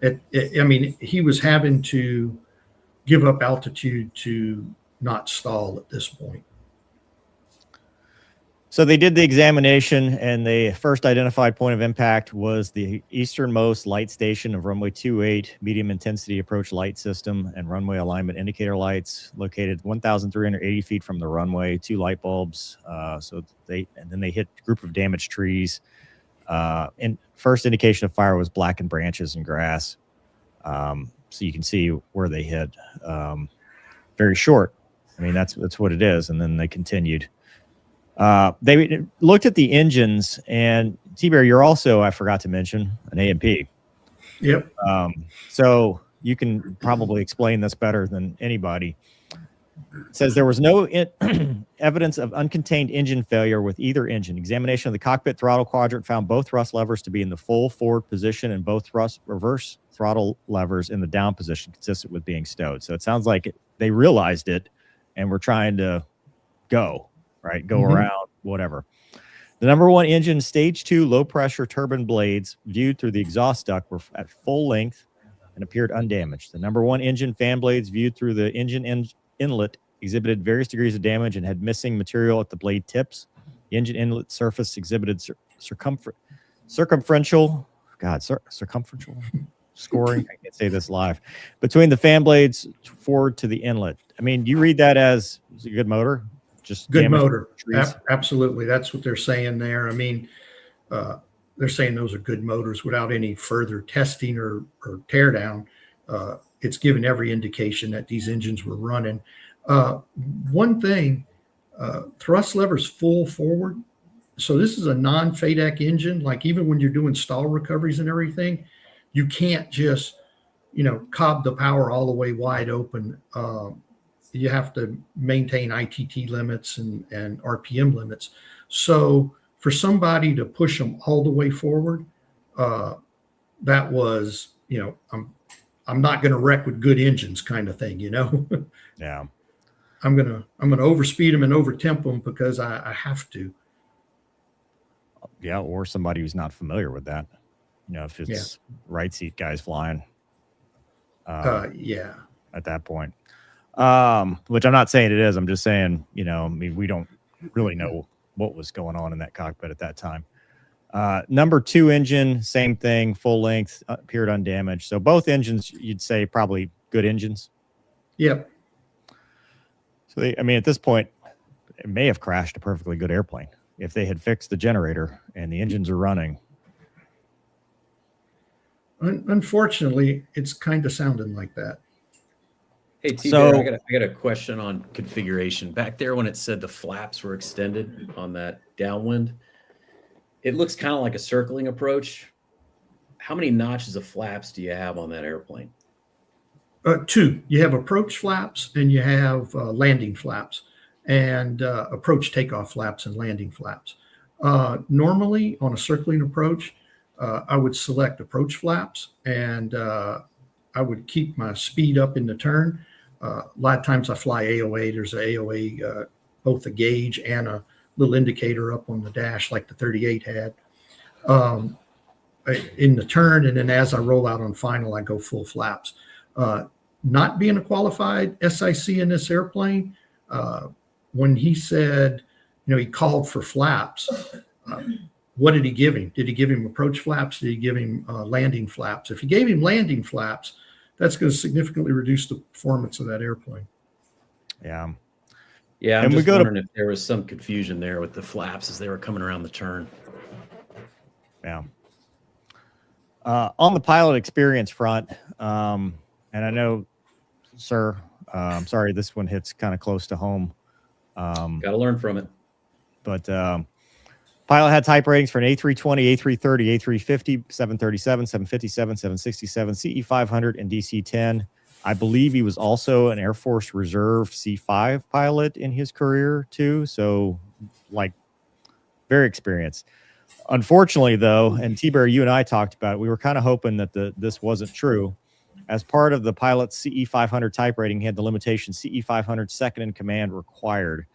I mean, he was having to give up altitude to not stall at this point.
So they did the examination, and the first identified point of impact was the easternmost light station of runway 28 medium intensity approach light system and runway alignment indicator lights, located 1,380 feet from the runway. 2 light bulbs. And then they hit a group of damaged trees. And first indication of fire was blackened branches and grass. So you can see where they hit. Very short. I mean, that's what it is. And then they continued. They looked at the engines, and T-Bear, you're also, I forgot to mention, an A&P.
Yep.
So you can probably explain this better than anybody. It says there was no evidence of uncontained engine failure with either engine. Examination of the cockpit throttle quadrant found both thrust levers to be in the full forward position and both reverse throttle levers in the down position, consistent with being stowed. So it sounds like they realized it and were trying to go around, whatever. The number 1 engine stage 2 low pressure turbine blades viewed through the exhaust duct were at full length and appeared undamaged. The number 1 engine fan blades viewed through the engine inlet exhibited various degrees of damage and had missing material at the blade tips. The engine inlet surface exhibited circumferential scoring. I can't say this live. Between the fan blades forward to the inlet. I mean, do you read that as a good motor? Just
good motor. Absolutely. That's what they're saying there. I mean, they're saying those are good motors without any further testing or tear down. It's given every indication that these engines were running. One thing, thrust levers full forward. So this is a non-FADEC engine. Like even when you're doing stall recoveries and everything, you can't just, cob the power all the way wide open. You have to maintain ITT limits and RPM limits. So for somebody to push them all the way forward, that was, I'm not going to wreck with good engines kind of thing,
Yeah.
I'm gonna overspeed them and overtemp them because I have to.
Yeah, or somebody who's not familiar with that. If it's right seat guys flying.
Yeah.
At that point. Which I'm not saying it is. I'm just saying, we don't really know what was going on in that cockpit at that time. Number 2 engine, same thing, full length, appeared undamaged. So both engines, you'd say probably good engines.
Yep.
So at this point, it may have crashed a perfectly good airplane if they had fixed the generator and the engines are running.
Unfortunately, it's kind of sounding like that.
Hey, T-Bear, I got a question on configuration. Back there when it said the flaps were extended on that downwind, it looks kind of like a circling approach. How many notches of flaps do you have on that airplane?
2. You have approach flaps and you have landing flaps, and approach takeoff flaps and landing flaps. Normally on a circling approach, I would select approach flaps, and I would keep my speed up in the turn. A lot of times I fly AOA. There's an AOA, both a gauge and a little indicator up on the dash like the 38 had in the turn. And then as I roll out on final, I go full flaps. Not being a qualified SIC in this airplane, when he said, he called for flaps, what did he give him? Did he give him approach flaps? Did he give him landing flaps? If he gave him landing flaps, that's going to significantly reduce the performance of that airplane.
Yeah.
Yeah, I'm just wondering if there was some confusion there with the flaps as they were coming around the turn.
Yeah. On the pilot experience front, and I know, sir, I'm sorry, this one hits kind of close to home.
Got to learn from it.
But pilot had type ratings for an A320, A330, A350, 737, 757, 767, CE500, and DC-10. I believe he was also an Air Force Reserve C5 pilot in his career too. So very experienced. Unfortunately though, and T-Bear, you and I talked about it, we were kind of hoping that this wasn't true. As part of the pilot's CE500 type rating, he had the limitation CE500 second in command required.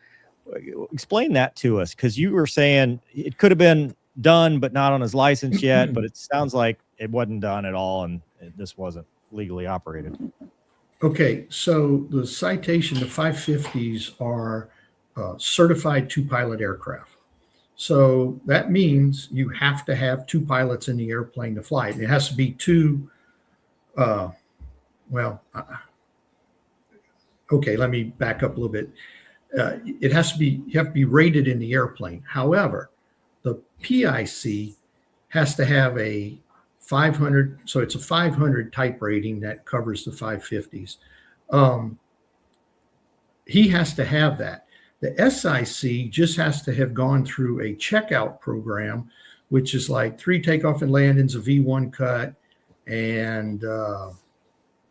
Explain that to us, because you were saying it could have been done, but not on his license yet. But it sounds like it wasn't done at all, and this wasn't legally operated.
Okay, so the citation, the 550s are certified 2-pilot aircraft. So that means you have to have 2 pilots in the airplane to fly it. And it has to be 2, okay, let me back up a little bit. It has to be, you have to be rated in the airplane. However, the PIC has to have a 500, so it's a 500 type rating that covers the 550s. He has to have that. The SIC just has to have gone through a checkout program, which is like 3 takeoff and landings, a V1 cut, and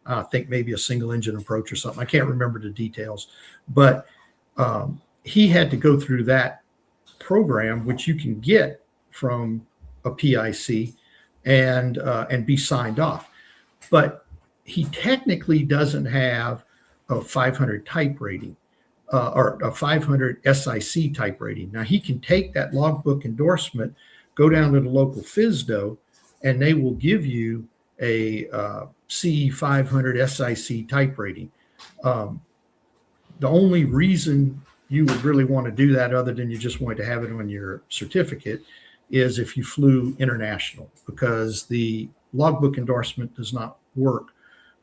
I think maybe a single engine approach or something. I can't remember the details, but he had to go through that program, which you can get from a PIC and be signed off. But he technically doesn't have a 500 type rating or a 500 SIC type rating. Now he can take that logbook endorsement, go down to the local FSDO, and they will give you a CE 500 SIC type rating. The only reason you would really want to do that, other than you just want to have it on your certificate, is if you flew international, because the logbook endorsement does not work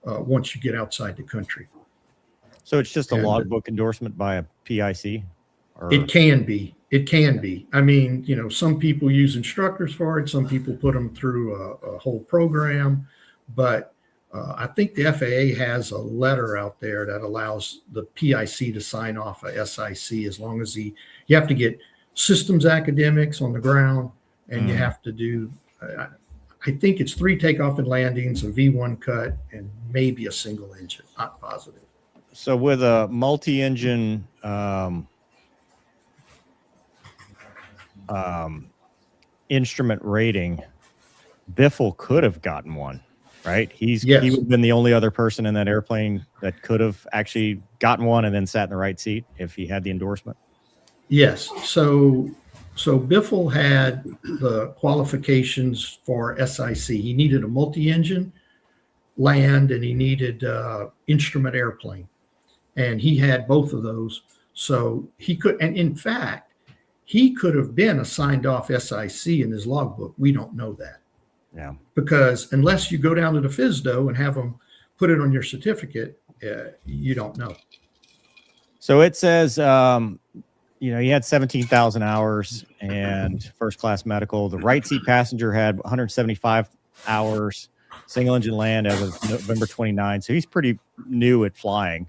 once you get outside the country.
So it's just a logbook endorsement by a PIC? Or?
It can be. It can be. I mean, you know, some people use instructors for it. Some people put them through a whole program. But I think the FAA has a letter out there that allows the PIC to sign off a SIC, as long as you have to get systems academics on the ground, and you have to do, I think it's 3 takeoff and landings, a V1 cut, and maybe a single engine. Not positive.
So with a multi-engine instrument rating, Biffle could have gotten one, right? He would have been the only other person in that airplane that could have actually gotten one and then sat in the right seat if he had the endorsement.
Yes. So Biffle had the qualifications for SIC. He needed a multi-engine land, and he needed instrument airplane. And he had both of those. So he could, and in fact, he could have been a signed off SIC in his logbook. We don't know that.
Yeah. Because
unless you go down to the FSDO and have them put it on your certificate, you don't know.
So it says, you know, he had 17,000 hours and first class medical. The right seat passenger had 175 hours, single engine land as of November 29. So he's pretty new at flying.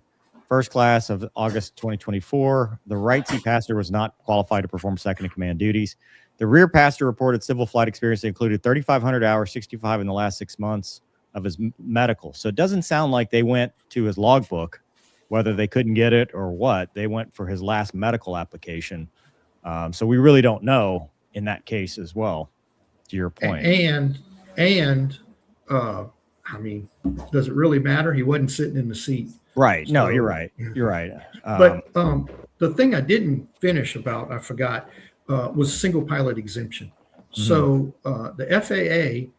First class of August 2024. The right seat passenger was not qualified to perform second in command duties. The rear passenger reported civil flight experience that included 3,500 hours, 65 in the last 6 months of his medical. So it doesn't sound like they went to his logbook, whether they couldn't get it or what. They went for his last medical application. So we really don't know in that case as well, to your point.
And I mean, does it really matter? He wasn't sitting in the seat.
Right. No, you're right. You're right.
But the thing I didn't finish about, I forgot, was single pilot exemption. So the FAA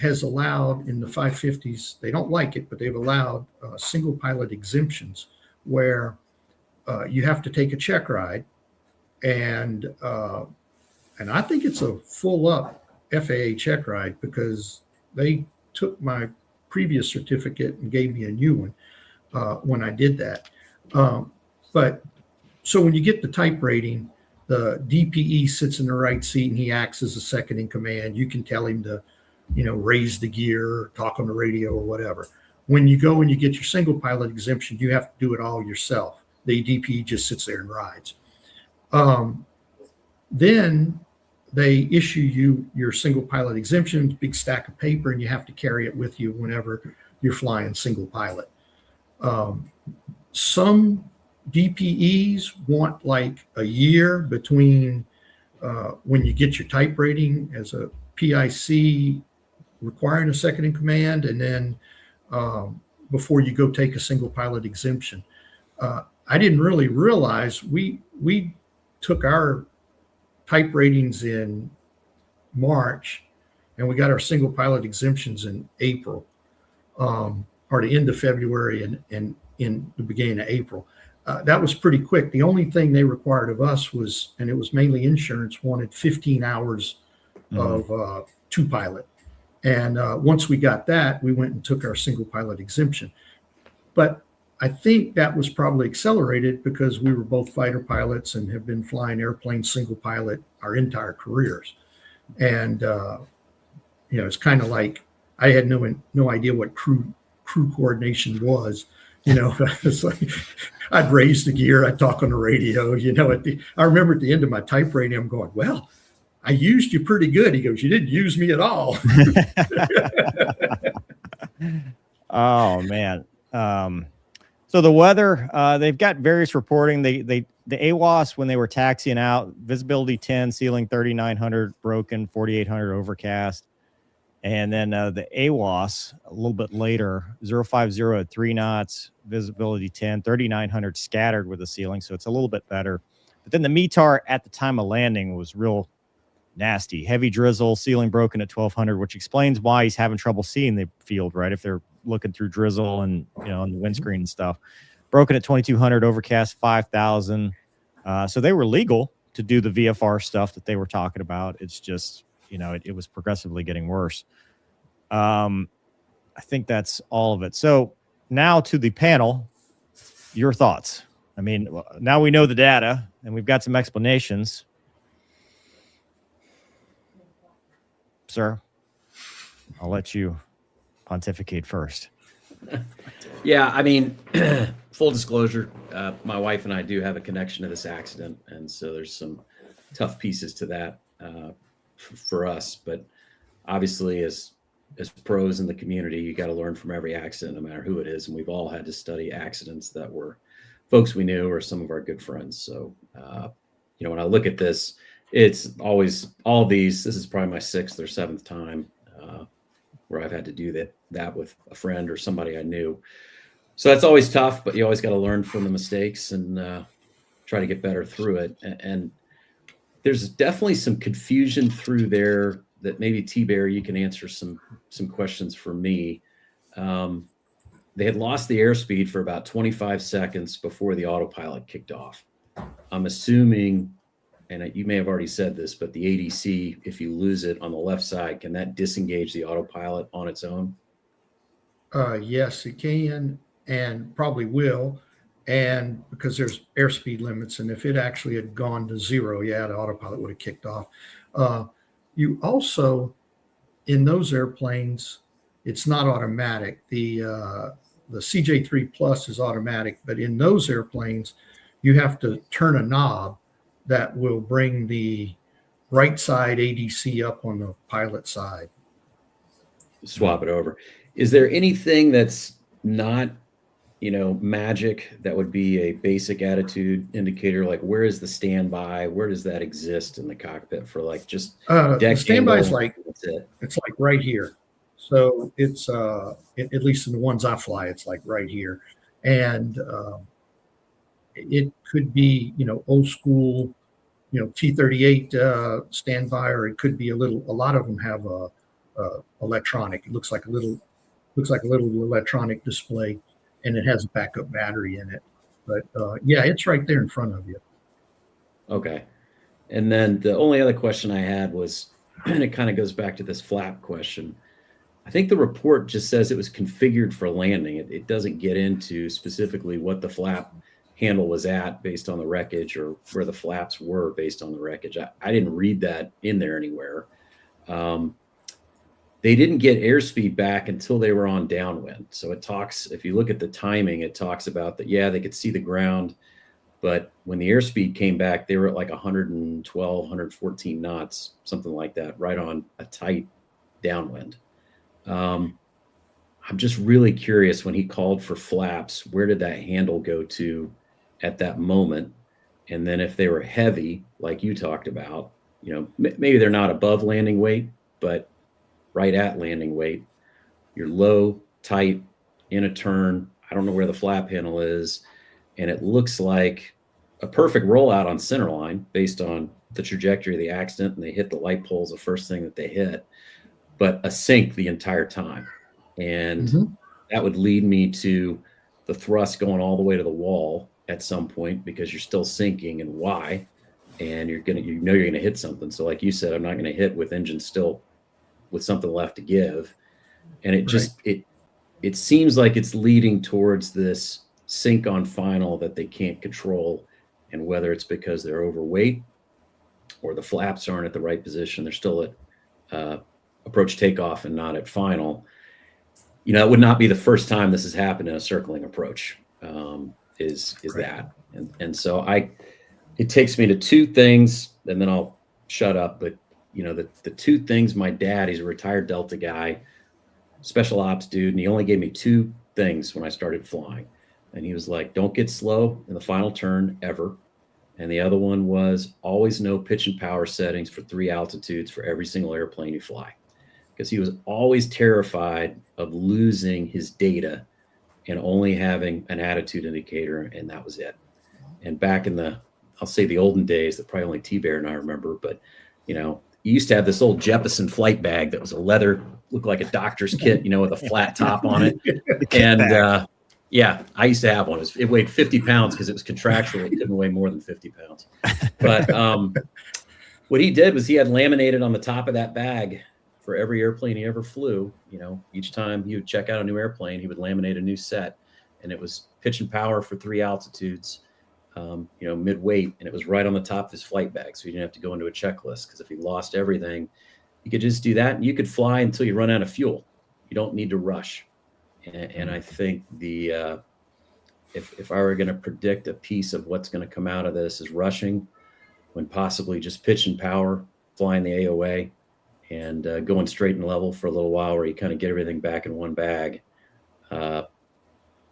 has allowed in the 550s, they don't like it, but they've allowed single pilot exemptions where you have to take a check ride. And I think it's a full up FAA check ride, because they took my previous certificate and gave me a new one when I did that. But so when you get the type rating, the DPE sits in the right seat and he acts as a second in command. You can tell him to, you know, raise the gear, talk on the radio or whatever. When you go and you get your single pilot exemption, you have to do it all yourself. The DPE just sits there and rides. Then they issue you your single pilot exemption, big stack of paper, and you have to carry it with you whenever you're flying single pilot. Some DPEs want like a year between when you get your type rating as a PIC requiring a second in command, and then before you go take a single pilot exemption. I didn't really realize we took our type ratings in March, and we got our single pilot exemptions in April, or the end of February and in the beginning of April. that was pretty quick. The only thing they required of us was, and it was mainly insurance, wanted 15 hours of two pilot. And once we got that, we went and took our single pilot exemption. But I think that was probably accelerated because we were both fighter pilots and have been flying airplanes single pilot our entire careers. And, it's kind of like I had no idea what crew coordination was. It's like I'd raise the gear, I'd talk on the radio, I remember at the end of my type rating, I'm going, well, I used you pretty good. He goes, you didn't use me at all.
Oh man. So the weather, they've got various reporting. The AWOS, when they were taxiing out, visibility 10, ceiling 3,900 broken, 4,800 overcast. And then the AWOS a little bit later, 050 at 3 knots, visibility 10, 3,900 scattered with the ceiling. So it's a little bit better. But then the METAR at the time of landing was real nasty. Heavy drizzle, ceiling broken at 1,200, which explains why he's having trouble seeing the field, right? If they're looking through drizzle and, on the windscreen and stuff. Broken at 2,200, overcast 5,000. So they were legal to do the VFR stuff that they were talking about. It's just, it was progressively getting worse. I think that's all of it. So now to the panel, your thoughts. I mean, now we know the data and we've got some explanations. Sir, I'll let you pontificate first.
Yeah, I mean, full disclosure, my wife and I do have a connection to this accident, and so there's some tough pieces to that for us. But obviously, as pros in the community, you got to learn from every accident, no matter who it is. And we've all had to study accidents that were folks we knew or some of our good friends. So, when I look at this, it's always all these. This is probably my 6th or 7th time where I've had to do that with a friend or somebody I knew. So that's always tough, but you always got to learn from the mistakes and try to get better through it. And there's definitely some confusion through there that maybe T-Bear, you can answer some questions for me. They had lost the airspeed for about 25 seconds before the autopilot kicked off. I'm assuming, and you may have already said this, but the ADC, if you lose it on the left side, can that disengage the autopilot on its own?
Yes, it can and probably will. And because there's airspeed limits, and if it actually had gone to 0, the autopilot would have kicked off. You also, in those airplanes, it's not automatic. The CJ3 Plus is automatic, but in those airplanes, you have to turn a knob that will bring the right side ADC up on the pilot side.
Swap it over. Is there anything that's not, magic that would be a basic attitude indicator? Like, where is the standby? Where does that exist in the cockpit for just
the standby is it's like right here. So it's at least in the ones I fly, it's like right here. And it could be, old school, T-38 standby, or it could be a lot of them have a electronic. It looks like a little electronic display, and it has a backup battery in it. But it's right there in front of you.
Okay. And then the only other question I had was, and it kind of goes back to this flap question. I think the report just says it was configured for landing. It doesn't get into specifically what the flap handle was at based on the wreckage or where the flaps were based on the wreckage. I didn't read that in there anywhere. They didn't get airspeed back until they were on downwind. So it talks, if you look at the timing, it talks about that, they could see the ground, but when the airspeed came back, they were at like 112, 114 knots, something like that, right on a tight downwind. I'm just really curious, when he called for flaps, where did that handle go to at that moment? And then if they were heavy, like you talked about, maybe they're not above landing weight, but right at landing weight, you're low, tight, in a turn. I don't know where the flap handle is. And it looks like a perfect rollout on centerline based on the trajectory of the accident. And they hit the light poles the first thing that they hit, but a sink the entire time. And that would lead me to the thrust going all the way to the wall at some point because you're still sinking, and why, and you're gonna hit something. So like you said, I'm not gonna hit with engine still with something left to give. And it just it seems like it's leading towards this sink on final that they can't control. And whether it's because they're overweight or the flaps aren't at the right position, they're still at approach takeoff and not at final. It would not be the first time this has happened in a circling approach. Is that. And so it takes me to two things, and then I'll shut up. But the two things, my dad, he's a retired Delta guy, special ops dude, and he only gave me two things when I started flying. And he was like, don't get slow in the final turn ever. And the other one was always know pitch and power settings for 3 altitudes for every single airplane you fly. Because he was always terrified of losing his data and only having an attitude indicator, and that was it. And back in I'll say the olden days that probably only T-Bear and I remember, but you used to have this old Jeppesen flight bag that was a leather, looked like a doctor's kit, with a flat top on it. And yeah, I used to have one. It weighed 50 pounds because it was contractual. It couldn't weigh more than 50 pounds. But what he did was he had laminated on the top of that bag for every airplane he ever flew. Each time he would check out a new airplane, he would laminate a new set. And it was pitch and power for 3 altitudes, mid-weight. And it was right on the top of his flight bag. So he didn't have to go into a checklist, because if he lost everything, you could just do that. And you could fly until you run out of fuel. You don't need to rush. And I think if I were going to predict a piece of what's going to come out of this is rushing, when possibly just pitch and power, flying the AOA, and going straight and level for a little while where you kind of get everything back in one bag. I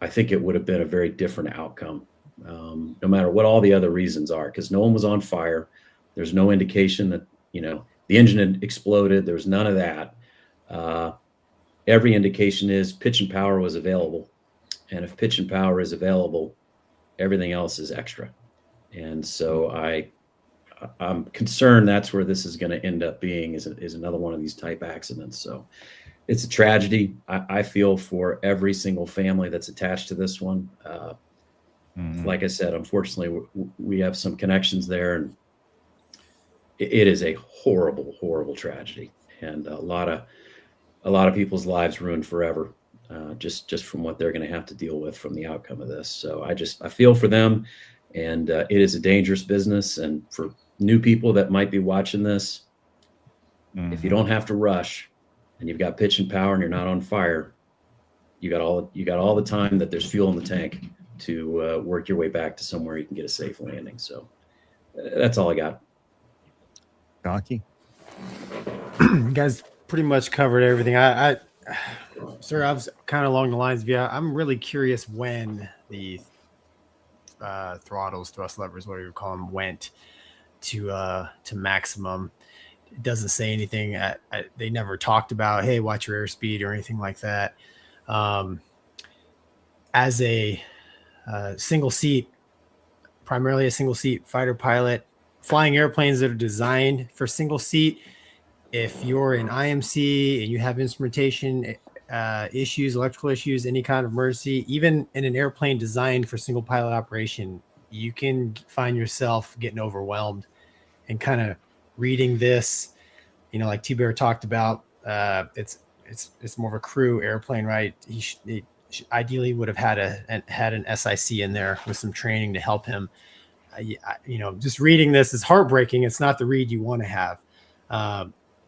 think it would have been a very different outcome, no matter what all the other reasons are, because no one was on fire. There's no indication that, the engine had exploded. There was none of that. Every indication is pitch and power was available. And if pitch and power is available, everything else is extra. And so I'm concerned that's where this is going to end up being, is another one of these type accidents. So it's a tragedy. I feel for every single family that's attached to this one. Like I said, unfortunately, we have some connections there, and it is a horrible, horrible tragedy. And a lot of people's lives ruined forever, just from what they're going to have to deal with from the outcome of this. So I feel for them, and it is a dangerous business. And for new people that might be watching this, if you don't have to rush, and you've got pitch and power, and you're not on fire, you got all the time that there's fuel in the tank to work your way back to somewhere you can get a safe landing. So that's all I got.
Gonky?
You guys pretty much covered everything. Sir, I was kind of along the lines of, I'm really curious when the throttles, thrust levers, whatever you call them, went to maximum. It doesn't say anything. They never talked about, hey, watch your airspeed or anything like that. As a single seat, primarily a single seat fighter pilot, flying airplanes that are designed for single seat, if you're in IMC and you have instrumentation issues, electrical issues, any kind of emergency, even in an airplane designed for single pilot operation, you can find yourself getting overwhelmed and kind of reading this, like T-Bear talked about. It's more of a crew airplane, right? He ideally would have had an SIC in there with some training to help him. Just reading this is heartbreaking. It's not the read you want to have.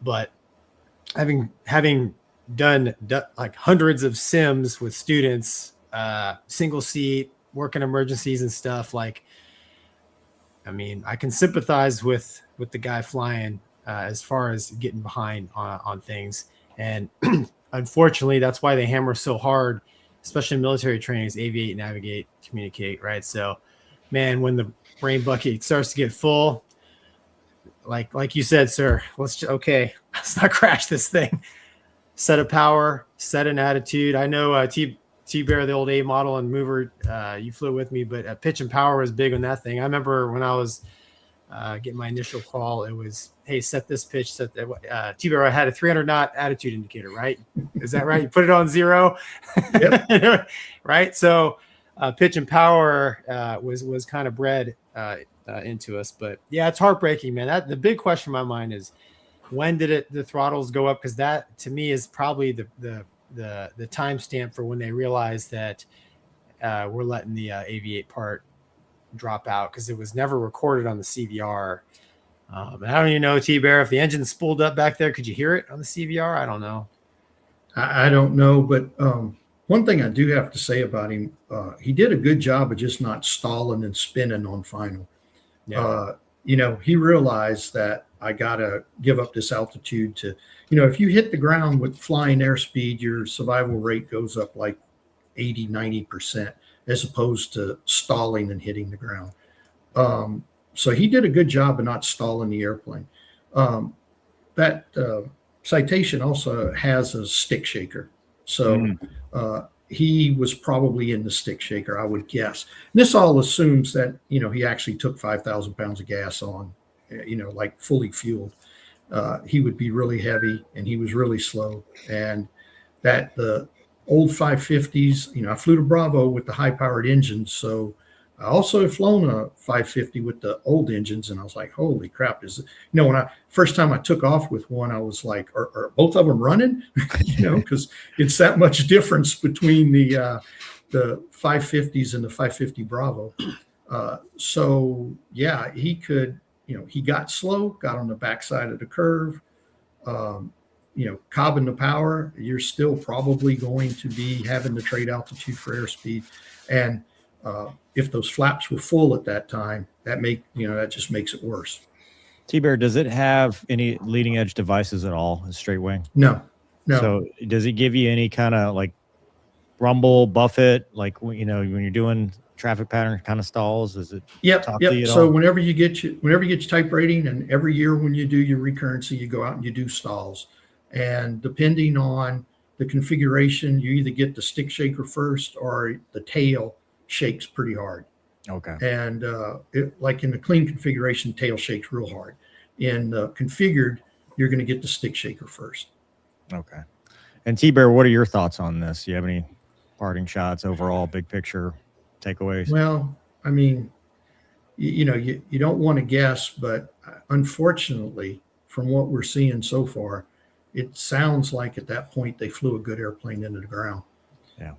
But having done like hundreds of sims with students, single seat, working emergencies and stuff, I can sympathize with the guy flying as far as getting behind on things. And unfortunately, that's why they hammer so hard, especially in military training, is aviate, navigate, communicate, right? So, man, when the brain bucket starts to get full, like you said, sir, let's not crash this thing. Set a power, set an attitude. I know T-Bear, the old A model and mover, you flew with me, but pitch and power was big on that thing. I remember when I was getting my initial call, it was, hey, set this pitch, set that. T-Bear, I had a 300 knot attitude indicator, right? Is that right? You put it on 0.
Yep.
Right? So pitch and power was kind of bred into us. But yeah, it's heartbreaking, man. The big question in my mind is, when did the throttles go up? Because that to me is probably the timestamp for when they realized that we're letting the Aviate part drop out, because it was never recorded on the CVR. And I don't even know, T-Bear, if the engine spooled up back there. Could you hear it on the CVR? I don't know.
I don't know, but one thing I do have to say about him, he did a good job of just not stalling and spinning on final.
Yeah.
He realized that I got to give up this altitude to, if you hit the ground with flying airspeed, your survival rate goes up like 80, 90%, as opposed to stalling and hitting the ground. So he did a good job of not stalling the airplane. That Citation also has a stick shaker. So he was probably in the stick shaker, I would guess. And this all assumes that, he actually took 5,000 pounds of gas on, like fully fueled. He would be really heavy, and he was really slow. And that the old 550s, I flew to Bravo with the high powered engines. So I also have flown a 550 with the old engines, and I was like, holy crap. When first time I took off with one, I was like, are both of them running? Because it's that much difference between the 550s and the 550 Bravo. So yeah, he could, he got slow, got on the backside of the curve, cobbing the power. You're still probably going to be having to trade altitude for airspeed. And if those flaps were full at that time, that just makes it worse.
T-Bear, does it have any leading edge devices at all? A straight wing?
No.
So does it give you any kind of like rumble, buffet, like when you're doing traffic pattern kind of stalls? Is it?
Yep. So
all?
whenever you get your type rating, and every year when you do your recurrency, you go out and you do stalls, and depending on the configuration, you either get the stick shaker first or the tail shakes pretty hard.
Okay.
And like in the clean configuration, tail shakes real hard. In configured, you're going to get the stick shaker first.
Okay. And T-Bear, what are your thoughts on this? Do you have any parting shots, overall, big picture takeaways?
Well, I mean, you don't want to guess, but unfortunately, from what we're seeing so far, it sounds like at that point they flew a good airplane into the ground.
Yeah.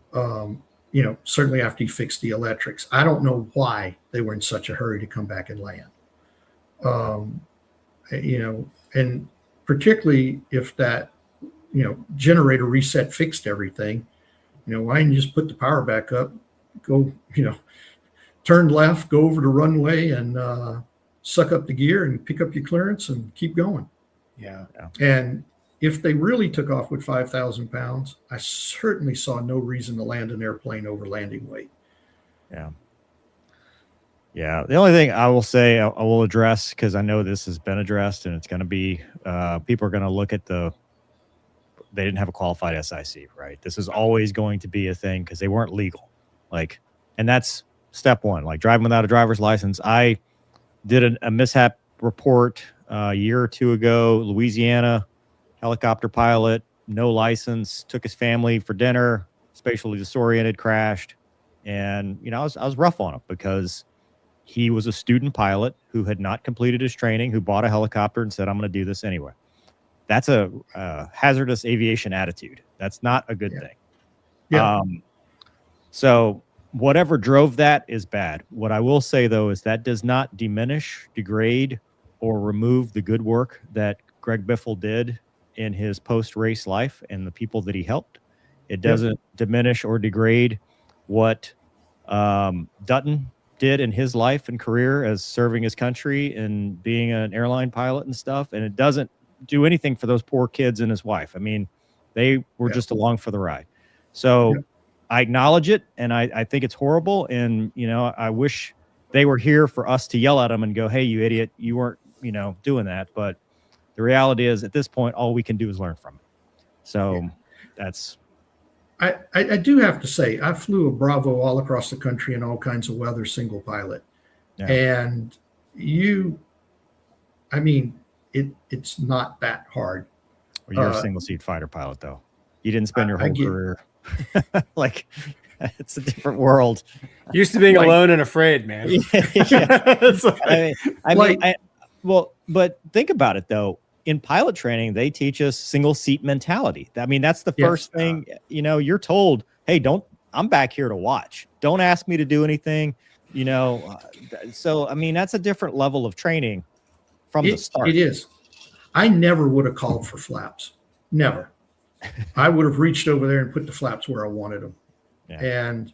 Certainly after he fixed the electrics. I don't know why they were in such a hurry to come back and land. And particularly if that, generator reset fixed everything, why didn't you just put the power back up, go, turn left, go over the runway and suck up the gear and pick up your clearance and keep going.
Yeah.
And if they really took off with 5,000 pounds, I certainly saw no reason to land an airplane over landing weight.
Yeah. Yeah. The only thing I will say, I will address, because I know this has been addressed, and it's going to be, people are going to look at they didn't have a qualified SIC, right? This is always going to be a thing because they weren't legal. And that's step one, like driving without a driver's license. I did a mishap report a year or two ago, Louisiana, helicopter pilot, no license, took his family for dinner, spatially disoriented, crashed. And, I was rough on him because he was a student pilot who had not completed his training, who bought a helicopter and said, I'm going to do this anyway. That's a hazardous aviation attitude. That's not a good thing.
Yeah.
So whatever drove that is bad. What I will say, though, is that does not diminish, degrade, or remove the good work that Greg Biffle did in his post-race life and the people that he helped. It doesn't diminish or degrade what Dutton did in his life and career as serving his country and being an airline pilot and stuff. And it doesn't do anything for those poor kids and his wife. I mean, they were just along for the ride. So I acknowledge it, and I think it's horrible. And, I wish they were here for us to yell at them and go, hey, you idiot, you weren't, doing that. But the reality is, at this point, all we can do is learn from it. So that's...
I do have to say, I flew a Bravo all across the country in all kinds of weather, single pilot. Yeah. And it's not that hard.
Well, you're a single seat fighter pilot, though. You didn't spend your whole career. it's a different world.
Used to being
Like-
alone and afraid, man.
Yeah.
It's like-
But think about it though. In pilot training, they teach us single seat mentality. I mean, that's the
Yes.
first thing, you're told, hey, I'm back here to watch. Don't ask me to do anything, so, I mean, that's a different level of training from the start.
It is. I never would have called for flaps. Never. I would have reached over there and put the flaps where I wanted them.
Yeah.
And,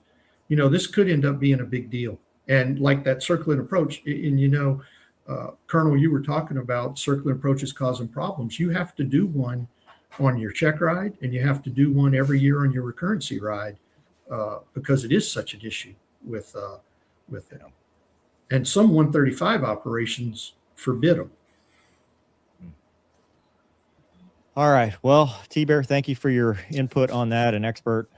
this could end up being a big deal. And like that circling approach, and Colonel, you were talking about circling approaches causing problems. You have to do one on your check ride, and you have to do one every year on your recurrency ride because it is such an issue with it. And some 135 operations forbid them.
All right. Well, T-Bear, thank you for your input on that and expert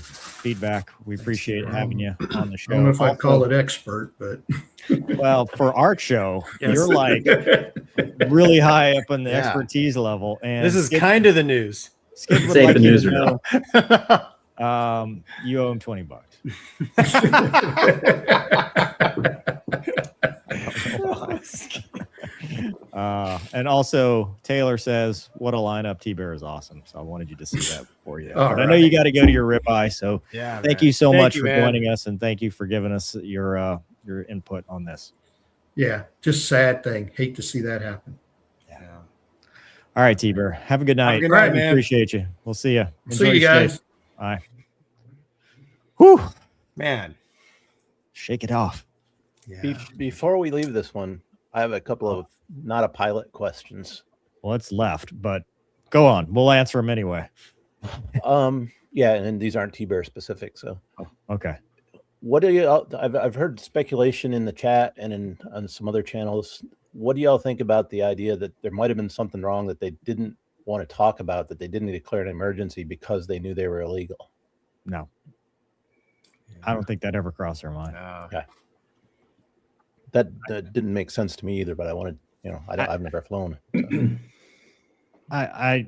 feedback. We appreciate having you on the show.
I don't know if I'd call it expert, but
Well, for our show,
Yes.
you're like really high up on the
Yeah.
expertise level. And
This is
Skip-
kind of the news.
Skip would
Say if
like
the
you
news
to
or
know,
not.
you owe him $20. And also Taylor says, what a lineup. T-Bear is awesome. So I wanted you to see that before you.
All
But I know
right.
you got to go to your ribeye. So
Yeah.
thank
man.
you so
Thank
much
you,
for
man.
joining us. And thank you for giving us your input on this.
yeah, just sad thing. Hate to see that happen.
All right, T-Bear. Have a good night.
Have a good night,
We
man.
Appreciate you. We'll see you.
See you guys.
Bye. Whew.
Man.
Shake it off.
Yeah.
Before we leave this one, I have a couple of not a pilot questions.
Well, it's left, but go on. We'll answer them anyway.
Yeah, and these aren't T-Bear specific. So,
Okay.
what do you? I've heard speculation in the chat and on some other channels. What do y'all think about the idea that there might have been something wrong that they didn't want to talk about, that they didn't declare an emergency because they knew they were illegal?
No, I don't think that ever crossed our mind.
That didn't make sense to me either. But I wanted, I've never flown. So.
I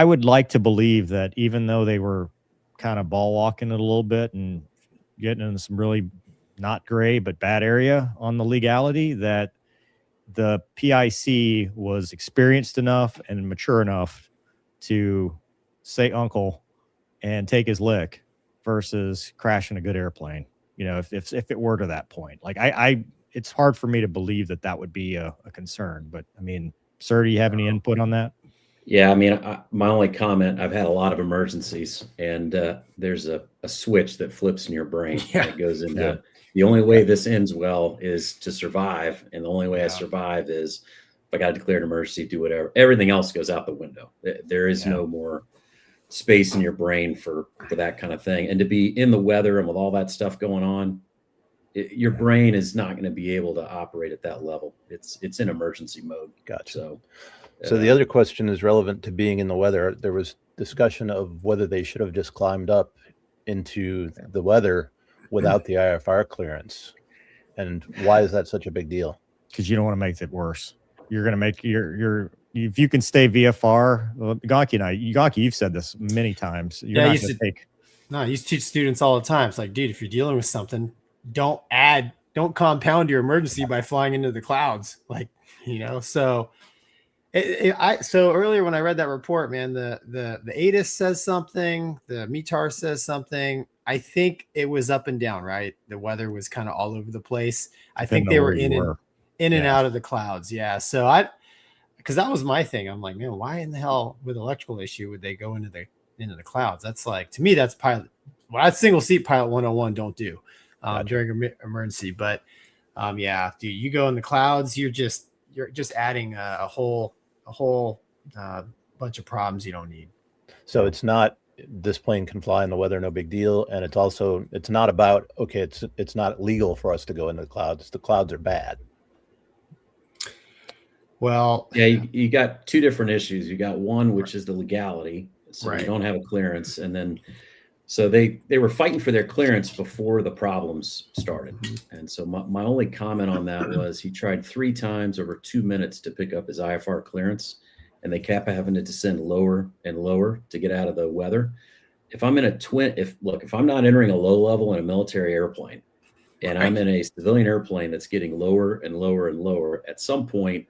would like to believe that even though they were kind of ball walking it a little bit and getting into some really not gray but bad area on the legality, that the PIC was experienced enough and mature enough to say uncle and take his lick versus crashing a good airplane. If it were to that point, like it's hard for me to believe that would be a concern. But I mean, sir, do you have any input on that?
Yeah, I mean, my only comment, I've had a lot of emergencies, and there's a switch that flips in your brain.
Yeah.
That goes into
Yeah.
the only way this ends well is to survive. And the only way I survive is if I got to declare an emergency, do whatever. Everything else goes out the window. There is no more space in your brain for that kind of thing. And to be in the weather and with all that stuff going on, your brain is not going to be able to operate at that level. It's in emergency mode.
Gotcha.
So
The other question is relevant to being in the weather. There was discussion of whether they should have just climbed up into the weather without the IFR clearance. And why is that such a big deal?
Because you don't want to make it worse. You're going to make your if you can stay VFR. Well, Gonky, you've said this many times. You're
Yeah, I
not
used
going to take.
No, I used to teach students all the time. It's like, dude, if you're dealing with something, don't compound your emergency by flying into the clouds. Like, so so earlier when I read that report, man, the ATIS says something, the METAR says something. I think it was up and down, right? The weather was kind of all over the place. I think they were in and out of the clouds. Yeah. So because that was my thing. I'm like, man, why in the hell with electrical issue would they go into the clouds? That's like, to me, that's pilot. Well, that's single seat pilot 101. Don't do during emergency. But yeah, dude, you go in the clouds, you're just adding a whole bunch of problems you don't need.
So it's not, this plane can fly in the weather, no big deal. And it's not about, okay, it's not legal for us to go into the clouds. The clouds are bad.
Well,
yeah, you got two different issues. You got one, which is the legality. So
Right.
you don't have a clearance. And then, so they were fighting for their clearance before the problems started. And so my only comment on that was he tried 3 times over 2 minutes to pick up his IFR clearance, and they kept having to descend lower and lower to get out of the weather. if I'm in a twin, if I'm not entering a low level in a military airplane and I'm in a civilian airplane that's getting lower and lower and lower, at some point,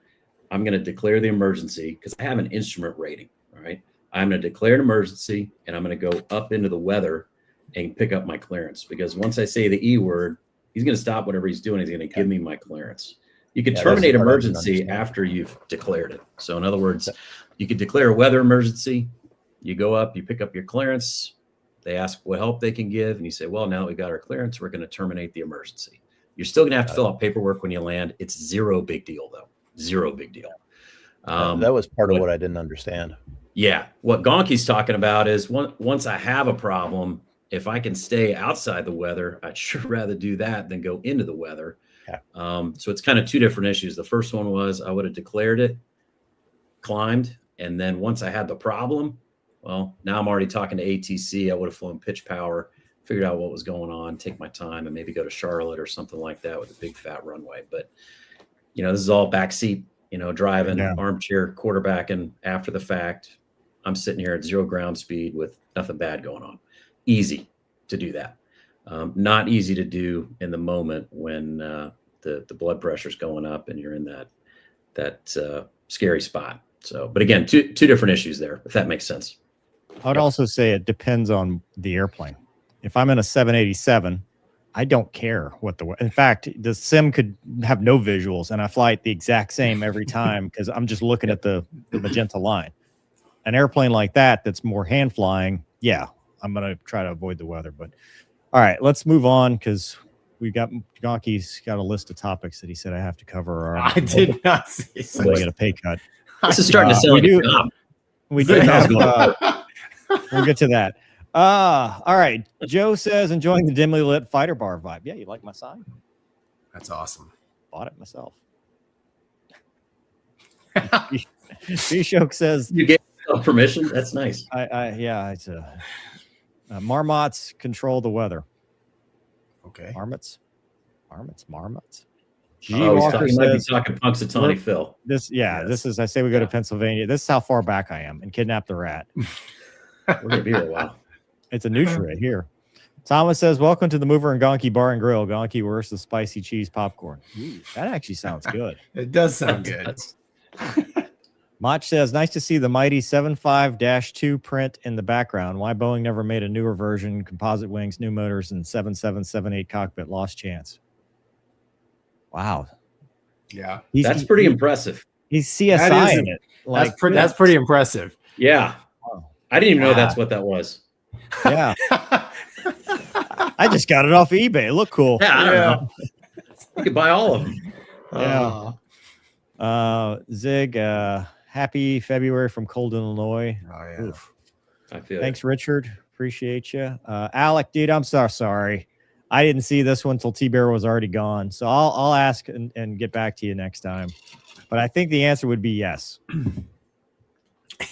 I'm going to declare the emergency because I have an instrument rating. All right. I'm going to declare an emergency and I'm going to go up into the weather and pick up my clearance, because once I say the E word, he's going to stop whatever he's doing. He's going to give me my clearance. You can terminate emergency after you've declared it. So in other words, you could declare a weather emergency. You go up, you pick up your clearance. They ask what help they can give. And you say, well, now that we got our clearance, we're going to terminate the emergency. You're still going to have to fill out paperwork when you land. It's zero big deal, though. Zero big deal.
That was part of what I didn't understand.
Yeah. What Gonky's talking about is once I have a problem, if I can stay outside the weather, I'd sure rather do that than go into the weather. Yeah. So it's kind of two different issues. The first one was I would have declared it, climbed, and then once I had the problem, well, now I'm already talking to ATC. I would have flown pitch power, figured out what was going on, take my time, and maybe go to Charlotte or something like that with a big fat runway. But, this is all backseat, driving, armchair quarterbacking after the fact. I'm sitting here at 0 ground speed with nothing bad going on. Easy to do that. Not easy to do in the moment when the blood pressure's going up and you're in that scary spot. So, but again, two different issues there, if that makes sense.
I would also say it depends on the airplane. If I'm in a 787, I don't care what in fact, the sim could have no visuals and I fly it the exact same every time because I'm just looking at the magenta line. An airplane like that's more hand flying. Yeah, I'm going to try to avoid the weather. But all right, let's move on because Gonky's got a list of topics that he said I have to cover.
I did not see.
So we get a pay cut.
This is starting to sound like a job.
We do have, we'll get to that. All right. Joe says, enjoying the dimly lit fighter bar vibe. Yeah, you like my sign?
That's awesome.
Bought it myself. B-Shoke says,
you get permission? That's nice.
Yeah, it's marmots control the weather.
Okay.
Marmots.
He might be talking Punxsutawney Phil.
This is, I say we go to Pennsylvania. This is how far back I am and kidnap the rat.
We're going to be here a while.
It's a neutral right here. Thomas says, welcome to the Mover and Gonky Bar and Grill. Gonky versus spicy cheese popcorn. Ooh, that actually sounds good.
It does sound good.
Mach says, nice to see the mighty 75-2 print in the background. Why Boeing never made a newer version, composite wings, new motors, and 7778 cockpit, lost chance. Wow.
Yeah.
That's pretty impressive.
He's CSI in it.
That's pretty impressive.
Yeah. I didn't even know that's what that was.
Yeah. I just got it off of eBay. It looked cool.
Yeah. I don't know. You could buy all of them.
Yeah. Zig, happy February from Cold, Illinois.
Oh, yeah.
Oof.
I feel
Thanks, Richard. Appreciate you. Alec, dude, I'm so sorry. I didn't see this one till T-Bear was already gone. So I'll ask and get back to you next time. But I think the answer would be yes.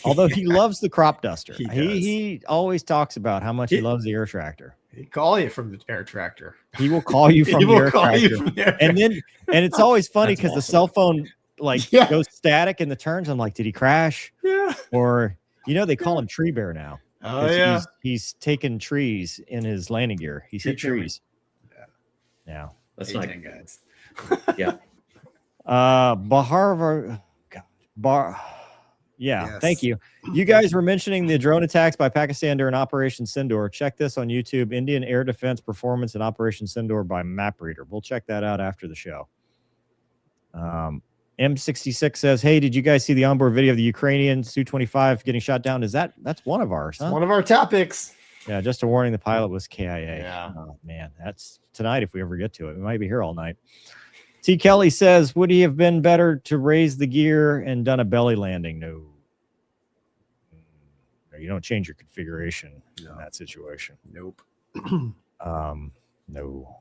Although he loves the crop duster. He always talks about how much he loves the air tractor.
He call you from the air tractor.
He will call you from the air tractor. And it's always funny because the cell phone goes static in the turns. I'm like, did he crash?
Yeah.
Or they call him Tree Bear now.
Oh yeah.
He's taken trees in his landing gear. He's hit trees. Yeah.
That's not
guys.
Yeah.
Yeah,
yes.
Thank you. You guys were mentioning the drone attacks by Pakistan during Operation Sindoor. Check this on YouTube, Indian Air Defense Performance in Operation Sindoor by MapReader. We'll check that out after the show. M66 says, hey, did you guys see the onboard video of the Ukrainian Su-25 getting shot down? That's one of ours, huh?
It's one of our topics.
Yeah, just a warning, the pilot was KIA.
Yeah.
Oh, man, that's tonight if we ever get to it. We might be here all night. T. Kelly says, would he have been better to raise the gear and done a belly landing? No. You don't change your configuration in that situation.
Nope.
No.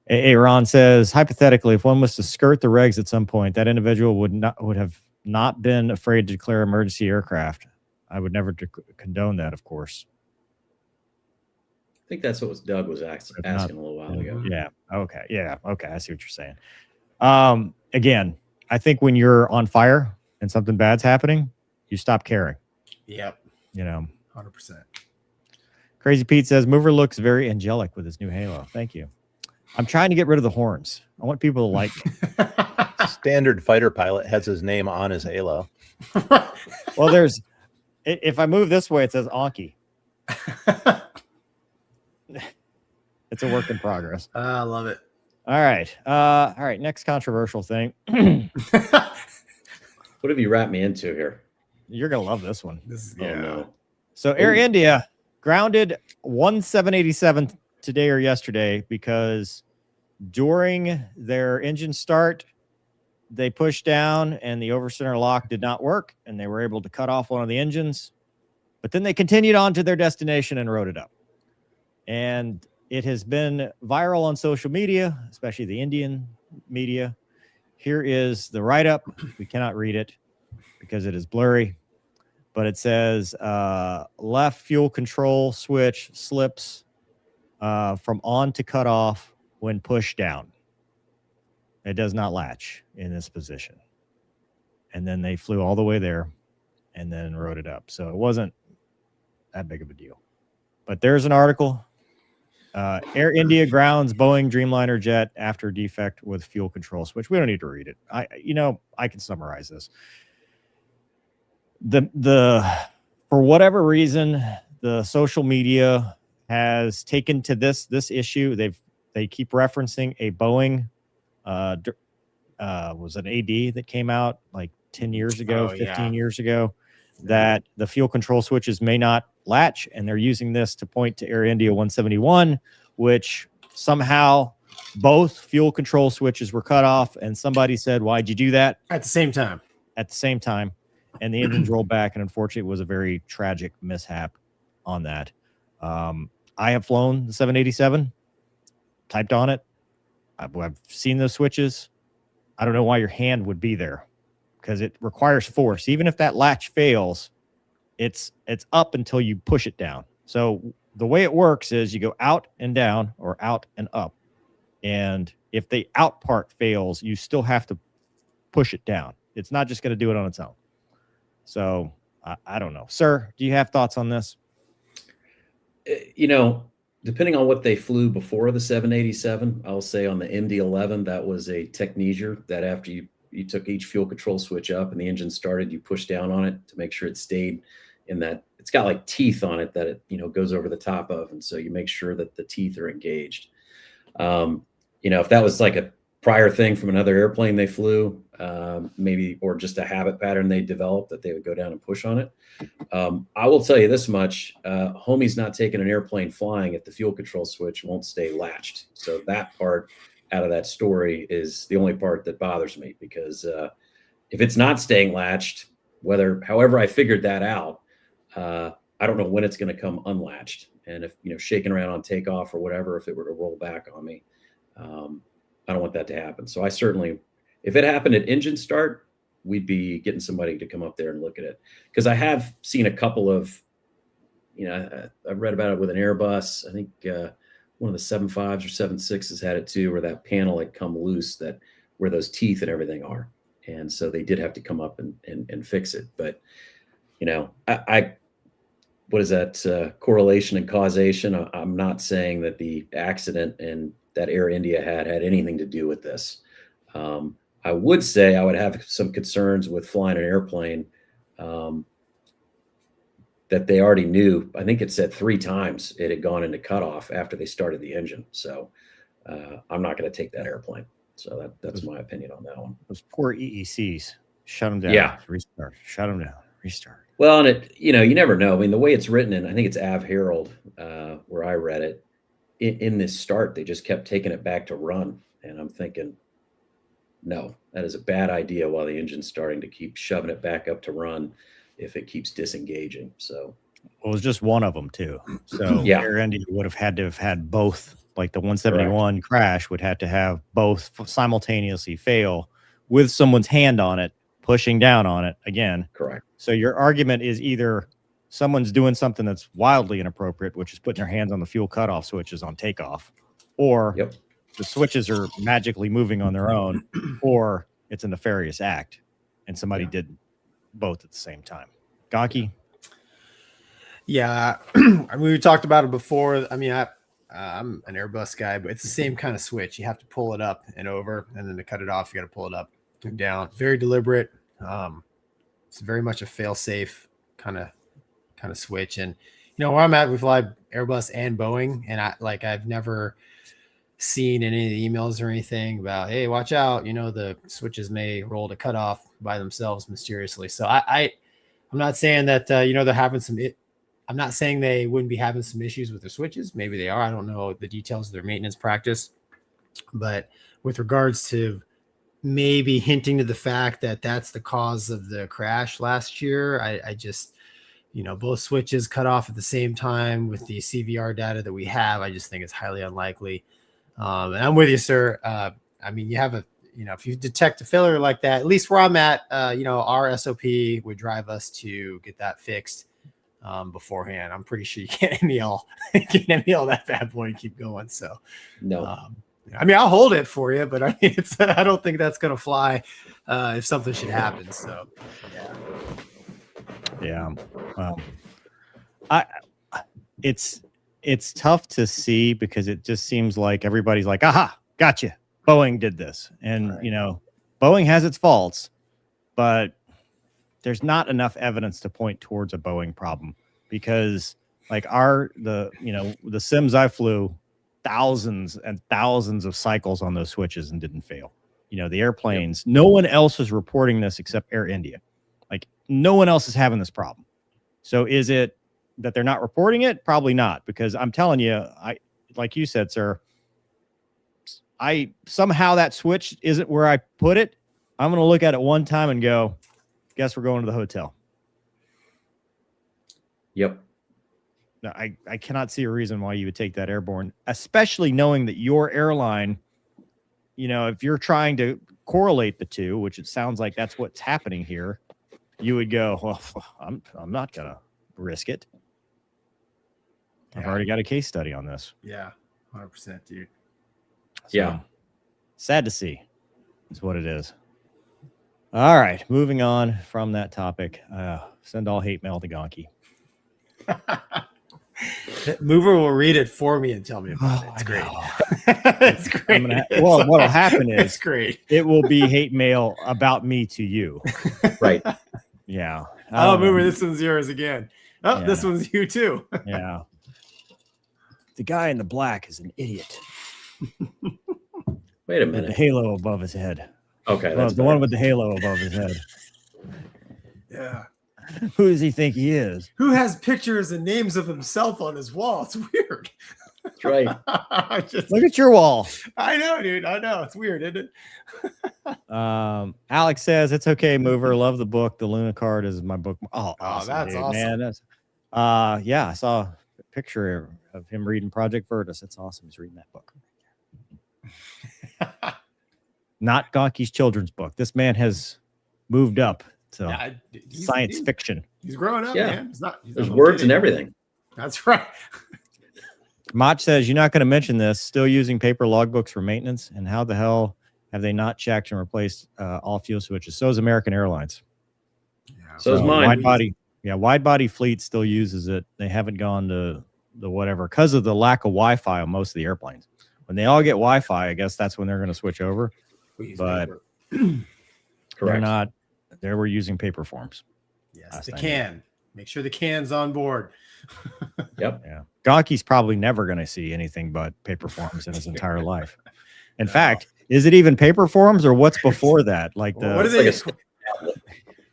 Ron says, hypothetically, if one was to skirt the regs at some point, that individual would have not been afraid to declare emergency aircraft. I would never condone that, of course.
I think that's what Doug was asking a little while ago.
Yeah. Okay. Yeah. Okay. I see what you're saying. Again, I think when you're on fire and something bad's happening, you stop caring.
Yep.
100%. Crazy Pete says mover looks very angelic with his new halo. Thank you. I'm trying to get rid of the horns. I want people to like me.
Standard fighter pilot has his name on his halo.
Well, there's if I move this way, it says Anki. It's a work in progress.
I love it.
All right. All right. Next controversial thing.
What have you wrapped me into here?
You're gonna love this one.
This is,
Oh, no.
So Air India grounded 1787 today or yesterday because during their engine start, they pushed down and the overcenter lock did not work, and they were able to cut off one of the engines. But then they continued on to their destination and wrote it up. And it has been viral on social media, especially the Indian media. Here is the write-up. We cannot read it because it is blurry, but it says left fuel control switch slips from on to cut off when pushed down. It does not latch in this position. And then they flew all the way there and then wrote it up. So it wasn't that big of a deal. But there's an article. Air India grounds Boeing Dreamliner jet after defect with fuel control switch. We don't need to read it. I can summarize this. For whatever reason, the social media has taken to this issue. They keep referencing a Boeing was an AD that came out like 10 years ago, 15 years ago, that the fuel control switches may not latch, and they're using this to point to Air India 171, which somehow both fuel control switches were cut off, and somebody said, "Why'd you do that?"
At the same time.
And the engines rolled back, and unfortunately, it was a very tragic mishap on that. I have flown the 787, typed on it. I've seen those switches. I don't know why your hand would be there, because it requires force. Even if that latch fails, it's up until you push it down. So the way it works is you go out and down or out and up. And if the out part fails, you still have to push it down. It's not just going to do it on its own. So I don't know. Sir, do you have thoughts on this?
Depending on what they flew before the 787, I'll say on the MD-11, that was a technique that after you took each fuel control switch up and the engine started, you push down on it to make sure it stayed in that. It's got like teeth on it that it goes over the top of. And so you make sure that the teeth are engaged. If that was like a prior thing from another airplane they flew, maybe, or just a habit pattern they developed that they would go down and push on it. I will tell you this much, homie's not taking an airplane flying if the fuel control switch won't stay latched. So that part out of that story is the only part that bothers me, because if it's not staying latched, however I figured that out, I don't know when it's going to come unlatched. And if, shaking around on takeoff or whatever, if it were to roll back on me, I don't want that to happen. So I certainly, if it happened at engine start, we'd be getting somebody to come up there and look at it. Because I have seen a couple of, I've read about it with an Airbus. I think one of the 7.5s or 7.6s had it too, where that panel had come loose, where those teeth and everything are. And so they did have to come up and fix it. But, what is that correlation and causation? I'm not saying that the accident and that Air India had anything to do with this. I would say I would have some concerns with flying an airplane that they already knew. I think it said 3 times it had gone into cutoff after they started the engine. So I'm not going to take that airplane. So that's my opinion on that one.
Those poor EECs. Shut them down.
Yeah.
Restart. Shut them down. Restart.
Well, and you never know. I mean, the way it's written in, I think it's Av Herald, where I read it, in this start, they just kept taking it back to run. And I'm thinking, no, that is a bad idea while the engine's starting to keep shoving it back up to run if it keeps disengaging. So
it was just one of them too. So
yeah.
Air India would have had to have had both, like the 171 crash would have to have both simultaneously fail with someone's hand on it, pushing down on it again.
Correct.
So your argument is either someone's doing something that's wildly inappropriate, which is putting their hands on the fuel cutoff switches on takeoff, or the switches are magically moving on their own, or it's a nefarious act and somebody did both at the same time. Gonky?
Yeah, I mean, we talked about it before. I mean, I'm an Airbus guy, but it's the same kind of switch. You have to pull it up and over, and then to cut it off, you got to pull it up and down. Very deliberate. It's very much a fail-safe kind of switch. And where I'm at, we fly Airbus and Boeing, and I've never seen any of the emails or anything about, hey, watch out, the switches may roll to cut off by themselves mysteriously. So I'm not saying that they're having some. I'm not saying they wouldn't be having some issues with their switches. Maybe they are. I don't know the details of their maintenance practice, but with regards to maybe hinting to the fact that that's the cause of the crash last year, I just, both switches cut off at the same time with the CVR data that we have. I just think it's highly unlikely. And I'm with you, sir. I mean, you have if you detect a failure like that, at least where I'm at, our SOP would drive us to get that fixed beforehand. I'm pretty sure you can't MEL that bad boy and keep going. So,
No.
I mean, I'll hold it for you, but I mean, I don't think that's going to fly if something should happen. So,
yeah. Well, it's tough to see because it just seems like everybody's like, aha, gotcha. Boeing did this. And,
right.
Boeing has its faults, but there's not enough evidence to point towards a Boeing problem because like the sims I flew thousands and thousands of cycles on those switches and didn't fail. The airplanes, no one else is reporting this except Air India. Like no one else is having this problem. So is it that they're not reporting it? Probably not, because I'm telling you, like you said, sir, somehow that switch isn't where I put it. I'm going to look at it one time and go, guess we're going to the hotel.
Yep.
No, I cannot see a reason why you would take that airborne, especially knowing that your airline, if you're trying to correlate the two, which it sounds like that's what's happening here, you would go, well, I'm not going to risk it. I've already got a case study on this.
Yeah, 100%, dude.
So,
yeah.
Sad to see is what it is. All right. Moving on from that topic. Send all hate mail to Gonky.
Mover will read it for me and tell me about it. It's great. It's great.
What'll happen is
it's great.
It will be hate mail about me to you.
Right.
Yeah.
Oh, Mover, this one's yours again. Oh,
Yeah.
This one's you too.
Yeah. The guy in the black is an idiot.
Wait a
With the
minute.
halo above his head.
Okay.
Well,
That's
the one with the halo above his head.
Yeah.
Who does he think he is?
Who has pictures and names of himself on his wall? It's weird.
That's right.
Look at your wall.
I know, dude. I know. It's weird, isn't it?
Alex says it's okay, Mover. Love the book. The Luna card is my book. Oh, awesome,
that's
dude,
awesome.
man. That's yeah, I saw a picture of him reading Project Virtus. It's awesome. He's reading that book. Not Gonky's children's book. This man has moved up to science fiction.
He's growing up,
Yeah.
man.
There's words and everything.
That's right.
Mach says, you're not going to mention this. Still using paper logbooks for maintenance. And how the hell have they not checked and replaced all fuel switches? So is American Airlines.
Yeah.
So is mine.
Wide body fleet still uses it. They haven't gone to the whatever because of the lack of Wi-Fi on most of the airplanes. When they all get Wi-Fi, I guess that's when they're going to switch over. But they're
Correct.
not. They were using paper forms.
Yes, the can. Make sure the can's on board.
Yep.
Yeah. Gonky's probably never going to see anything but paper forms in his entire life. In fact, is it even paper forms or what's before that? Like the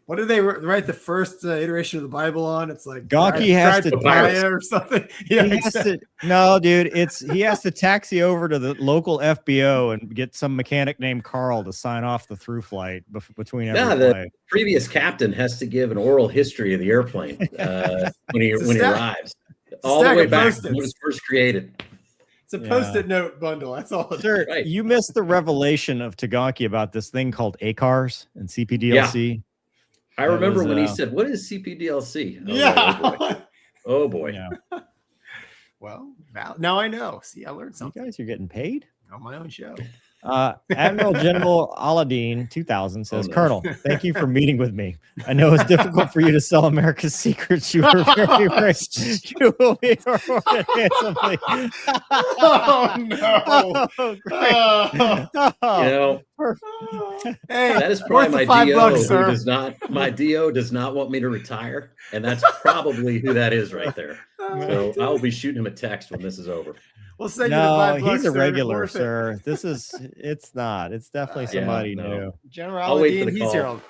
what did they write the first iteration of the Bible on? It's like
Gonky has to
or something. Yeah,
no, dude. He has to taxi over to the local FBO and get some mechanic named Carl to sign off the through flight between every
the
flight.
previous captain has to give an oral history of the airplane when he arrives, all the way back when it was first created.
It's a post-it note bundle. That's all.
Sir,
Right.
You missed the revelation of Gonky about this thing called ACARS and CPDLC.
Yeah. I remember when he said, "What is CPDLC?"
Yeah.
Oh boy.
Yeah.
Well, now I know. See, I learned something.
You guys are getting paid?
On my own show.
Admiral General Aladdin 2000 says,
Oh, no.
Colonel, thank you for meeting with me. I know it's difficult for you to sell America's secrets. You were very rich. You will be rewarded handsomely.
Oh, no.
Oh, great.
You know,
Hey,
that is probably
worth
my
the
DO
$5,
who
sir.
does not. My DO does not want me to retire, and that's probably who that is right there. So I will be shooting him a text when this is over.
We'll send you the
No,
$5,
he's a
sir.
regular,
Worth it.
sir. It's not. It's definitely
Yeah,
somebody
no.
new.
General
I'll wait for
Aladdin,
the
he's here.
call.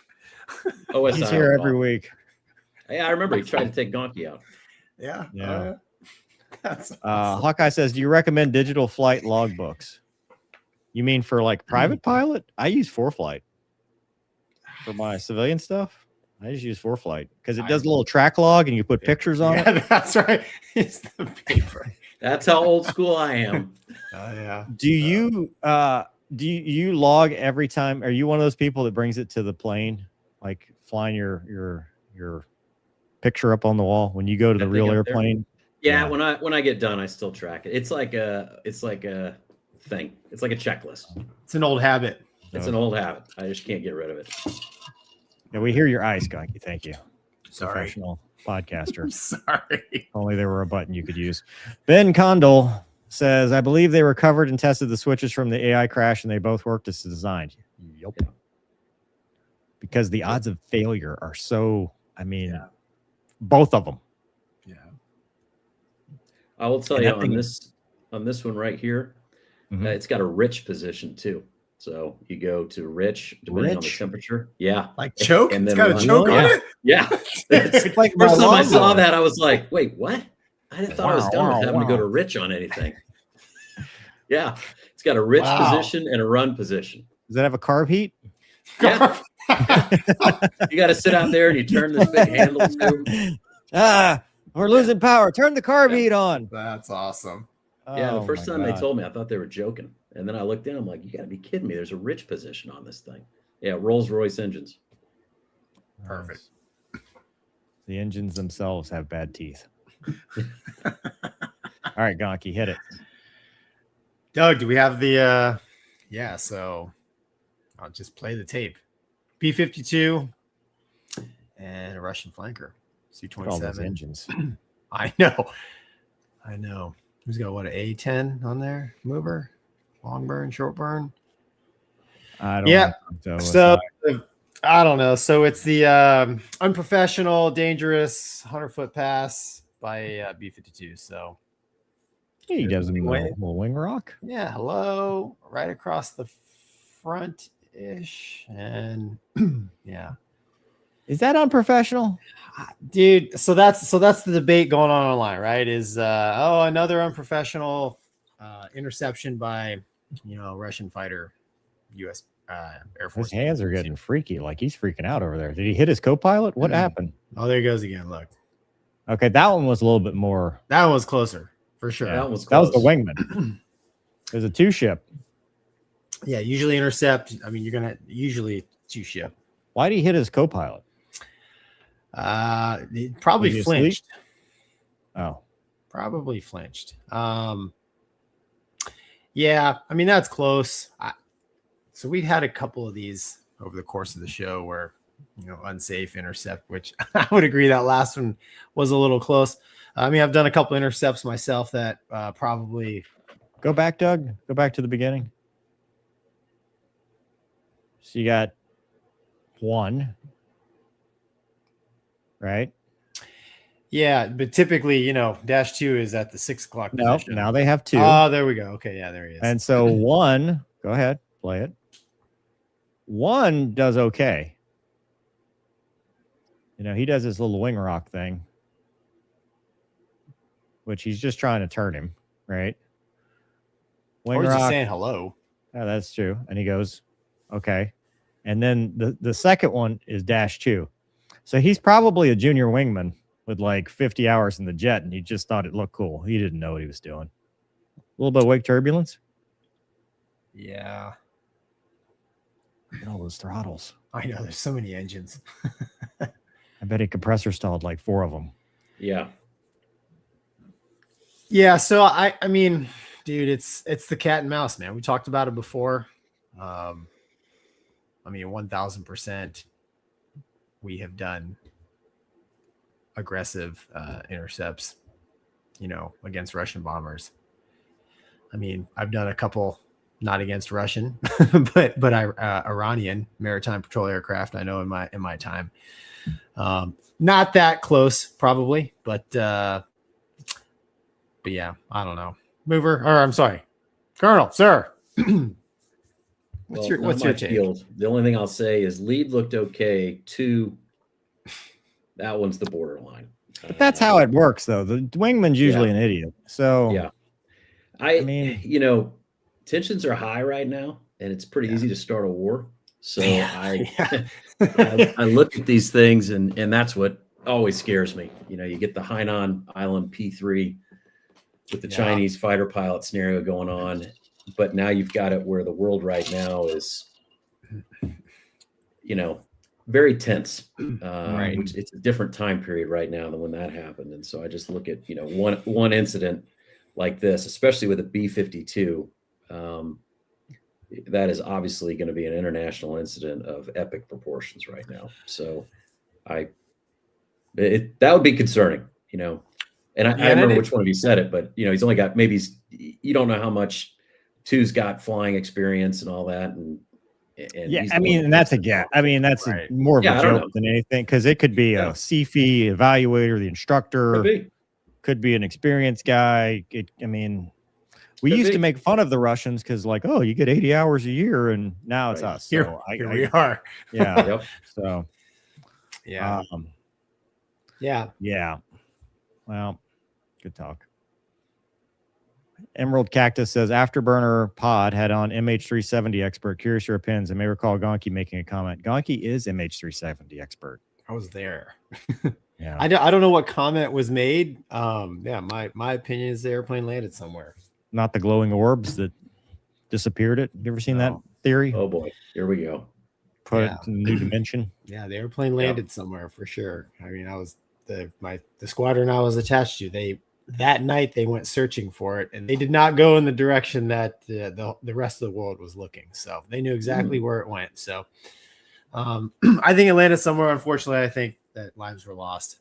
OSI
He's here
will
every
call.
week.
Yeah, I remember he tried to take Gonky out.
Yeah.
Yeah.
That's awesome.
Hawkeye says, do you recommend digital flight logbooks? You mean for like private pilot? I use ForeFlight for my civilian stuff. I just use ForeFlight because it does a little track log and you put pictures on it.
Yeah, that's right. It's the paper.
That's how old school I am.
Oh, yeah.
Do you log every time? Are you one of those people that brings it to the plane, like flying your picture up on the wall when you go to the
That
real
thing up there?
airplane?
Yeah, when I get done, I still track it. It's like a thing. It's like a checklist.
It's an old habit.
It's an old habit. I just can't get rid of it.
Yeah, we hear your ice, Gonky. Thank you.
Sorry.
Professional podcaster.
Sorry.
If only there were a button you could use. Ben Condell says, I believe they recovered and tested the switches from the AI crash and they both worked as designed. Yep.
Yeah.
Because the odds of failure are so, both of them.
Yeah.
I will tell
And
you
that thing
on this one right here,
Mhm.
it's got a rich position too. So you go to rich depending on the
Rich?
temperature. Yeah.
Like choke?
And
It's
then
got a
run.
choke on
Yeah.
it?
Yeah. It's-
Like my
First time I saw
lawnmower.
that, I was like, wait, what? I thought I was done with
Wow,
having to go
wow.
to rich on anything. Yeah. It's got a rich
Wow.
position and a run position.
Does that have a carb heat?
Yeah. You got to sit out there and you turn this big handle too.
We're losing power. Turn the carb heat on.
That's awesome.
Yeah, the
Oh,
first
my
time they
God.
told me, I thought they were joking. And then I looked in, I'm like, you got to be kidding me. There's a rich position on this thing. Yeah, Rolls-Royce engines.
Perfect.
The engines themselves have bad teeth. All right, Gonky, hit it.
Doug, do we have the yeah, so I'll just play the tape. P-52 and a Russian flanker.
Look at all those
C-27.
engines.
I know. Who's got what, an A-10 on there? Mover? Long burn, short burn?
I don't
Yeah.
know.
So I don't know. So it's the unprofessional, dangerous 100-foot pass by B-52. So
he does a
Wing.
little wing rock.
yeah, hello, right across the front ish, and yeah,
Is that unprofessional?
dude. So that's the debate going on online, right? Is another unprofessional interception by Russian fighter, U.S. Air Force.
His hands are getting freaky. Like he's freaking out over there. Did he hit his co-pilot? What happened?
Oh, there he goes again. Look,
Okay, that one was a little bit more.
that was closer for sure.
That was
That was the
close.
wingman. There's a two ship.
Yeah, usually intercept. I mean, you're gonna usually two ship.
Why did he hit his co-pilot?
He probably
Was he asleep?
flinched.
Oh,
Probably flinched. Yeah, I mean that's close. So we've had a couple of these over the course of the show where unsafe intercept, which I would agree that last one was a little close. I mean, I've done a couple intercepts myself that probably.
go back, Doug. Go back to the beginning. So you got one, right?
Yeah, but typically, -2 is at the 6 o'clock.
No,
position.
now they have two.
Oh, there we go. Okay, yeah, there he is.
And so one, go ahead, play it. One does okay. He does his little wing rock thing, which he's just trying to turn him, right? Wing
or he's just
rock.
saying hello.
Yeah, that's true. And he goes, okay. And then the second one is -2. So he's probably a junior wingman with like 50 hours in the jet, and he just thought it looked cool. He didn't know what he was doing. A little bit of wake turbulence.
Yeah,
Look at all those throttles.
I know. There's so many engines.
I bet he compressor stalled like 4 of them.
Yeah.
Yeah, so I mean, dude, it's the cat and mouse, man. We talked about it before. I mean, 1000%, we have done aggressive intercepts, against Russian bombers. I mean, I've done a couple, not against Russian, but Iranian maritime patrol aircraft. I know in my time, not that close probably, but yeah, I don't know. I'm sorry, Colonel, sir. What's your take?
Field. The only thing I'll say is lead looked okay. 2, that one's the borderline.
But that's how it works, though. The wingman's usually an idiot. So
yeah, I mean, tensions are high right now, and it's pretty easy to start a war. So I look at these things, and that's what always scares me. You get the Hainan Island P3 with the Chinese fighter pilot scenario going on, but now you've got it where the world right now is, very tense.
Right.
Which it's a different time period right now than when that happened. And so I just look at, one incident like this, especially with a B-52, that is obviously going to be an international incident of epic proportions right now. So that would be concerning, and I remember which one of you said it, but he's only got, you don't know how much 2's got flying experience and all that. And
I mean, that's a gap. I mean, that's more of a joke than anything, because it could be a CFI evaluator, the instructor, could be an experienced guy. We used to make fun of the Russians because, you get 80 hours a year, and now it's us. So
here we are.
Yeah.
Yep.
So,
yeah.
Yeah. Well, good talk. Emerald Cactus says Afterburner Pod had on MH370 expert. Curious your opinions. I may recall Gonky making a comment. Gonky is MH370 expert.
I was there.
Yeah.
I don't know what comment was made. My opinion is the airplane landed somewhere.
Not the glowing orbs that disappeared it. You ever seen that theory?
Oh boy, here we go.
Put it in a new dimension.
Yeah, the airplane landed somewhere for sure. I mean, I was the squadron I was attached to. That night they went searching for it, and they did not go in the direction that the rest of the world was looking. So they knew exactly where it went. So I think it landed somewhere. Unfortunately, I think that lives were lost.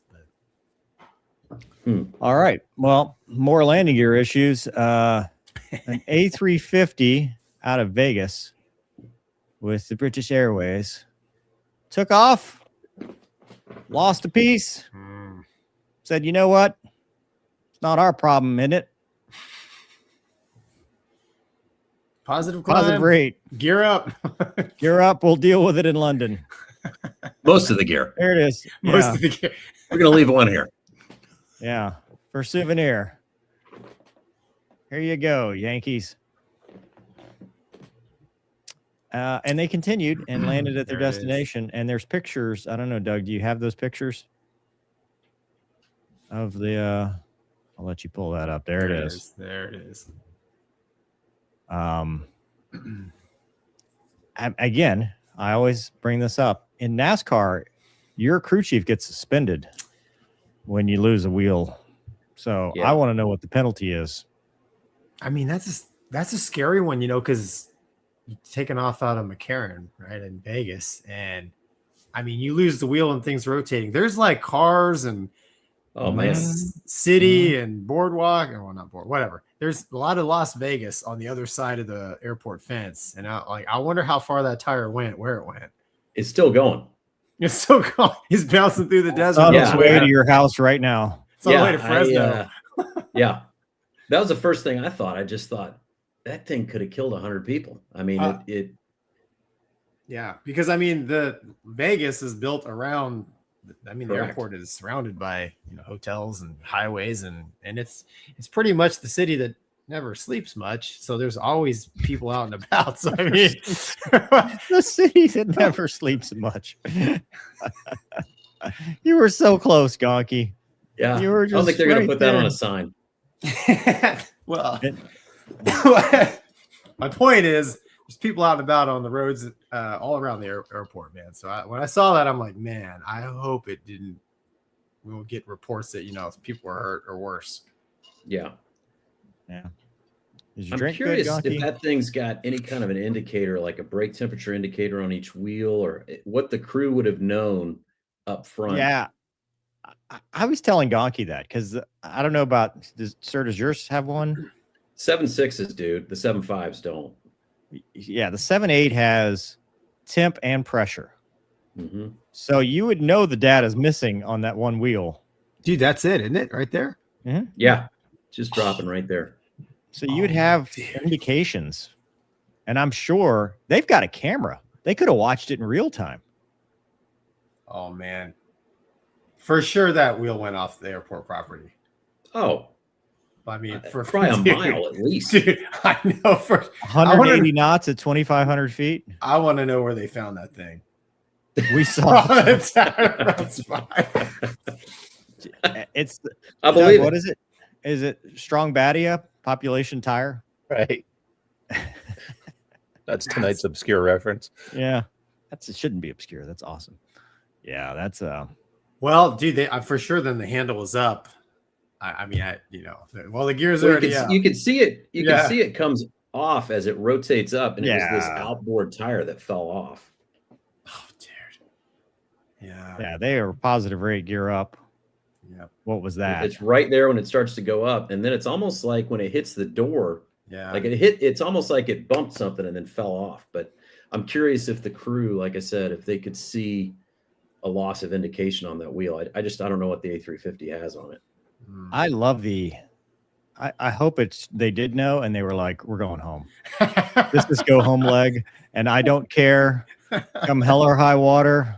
All right. Well, more landing gear issues. An A350 out of Vegas with the British Airways took off, lost a piece, said, you know what? It's not our problem, isn't it?
Positive
rate.
Gear up.
Gear up. We'll deal with it in London.
Most of the gear.
There it is.
Most of the gear.
We're going to leave one here.
Yeah. For souvenir. Here you go, Yankees. And they continued and landed at their destination. And there's pictures. I don't know, Doug, do you have those pictures of the I'll let you pull that up. There it is.
There it is.
Again, I always bring this up. In NASCAR, your crew chief gets suspended when you lose a wheel. So I want to know what the penalty is.
I mean, that's a scary one, because you're taking off out of McCarran, right, in Vegas. And, I mean, you lose the wheel and things rotating. There's cars and city and boardwalk, whatever. There's a lot of Las Vegas on the other side of the airport fence, and I wonder how far that tire went, where it went.
It's still going.
It's still going. He's bouncing through the desert.
On its way to your house right now.
It's on the way to Fresno.
Yeah, that was the first thing I thought. I just thought that thing could have killed 100 people. I mean, it.
Yeah, because I mean, the Vegas is built around. I mean,
Correct.
The airport is surrounded by hotels and highways, and it's pretty much the city that never sleeps much. So there's always people out and about. So I mean,
the city that never sleeps much. You were so close, Gonky.
Yeah,
you were
I don't think they're going to put that on a sign.
Well, my point is, there's people out and about on the roads all around the airport, man. So when I saw that, I'm like, man, I hope it didn't. We will get reports that people were hurt or worse.
Yeah.
Is your
I'm
drink
curious
good,
if
Gonky?
that thing's got any kind of an indicator, like a brake temperature indicator on each wheel, or what the crew would have known up front.
Yeah. I was telling Gonky that because I don't know about, does yours have one?
7.6s, dude. The 7.5s don't.
Yeah, the 7.8 has temp and pressure.
Mm-hmm.
So you would know the data's missing on that one wheel.
Dude, that's it, isn't it? Right there.
Mm-hmm.
Yeah, just dropping right there.
So you'd have indications. And I'm sure they've got a camera. They could have watched it in real time.
Oh, man. For sure that wheel went off the airport property.
Oh,
I mean, for
probably a mile at least.
Dude, I know.
180 knots at 2,500 feet.
I want to know where they found that thing.
We saw
It's
I believe
what is it? Is it Strong Badia population tire?
Right. That's tonight's obscure reference.
Yeah. It shouldn't be obscure. That's awesome. Yeah, that's
well, dude, they for sure then the handle was up. I mean, the gears are already up.
You can see it. You can see it comes off as it rotates up, and it was this outboard tire that fell off.
Oh, dude. Yeah.
Yeah, they are positive rate gear up.
Yeah.
What was that?
It's right there when it starts to go up, and then it's almost like when it hits the door.
Yeah.
Like it's almost like it bumped something and then fell off. But I'm curious if the crew, like I said, if they could see a loss of indication on that wheel. I don't know what the A350 has on it.
I love I hope they did know and they were like, we're going home. This is go home leg. And I don't care. Come hell or high water,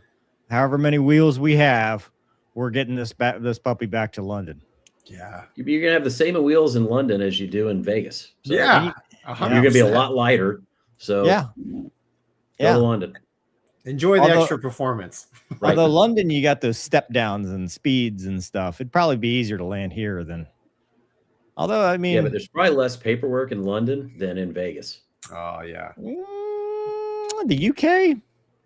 however many wheels we have, we're getting this puppy back to London.
Yeah.
You're gonna have the same wheels in London as you do in Vegas. So
yeah.
You're gonna be a lot lighter. So go to London.
Enjoy the extra performance.
Right.
Although London, you got those step downs and speeds and stuff. It'd probably be easier to land here than. Although I mean,
but there's probably less paperwork in London than in Vegas.
Oh yeah.
The UK,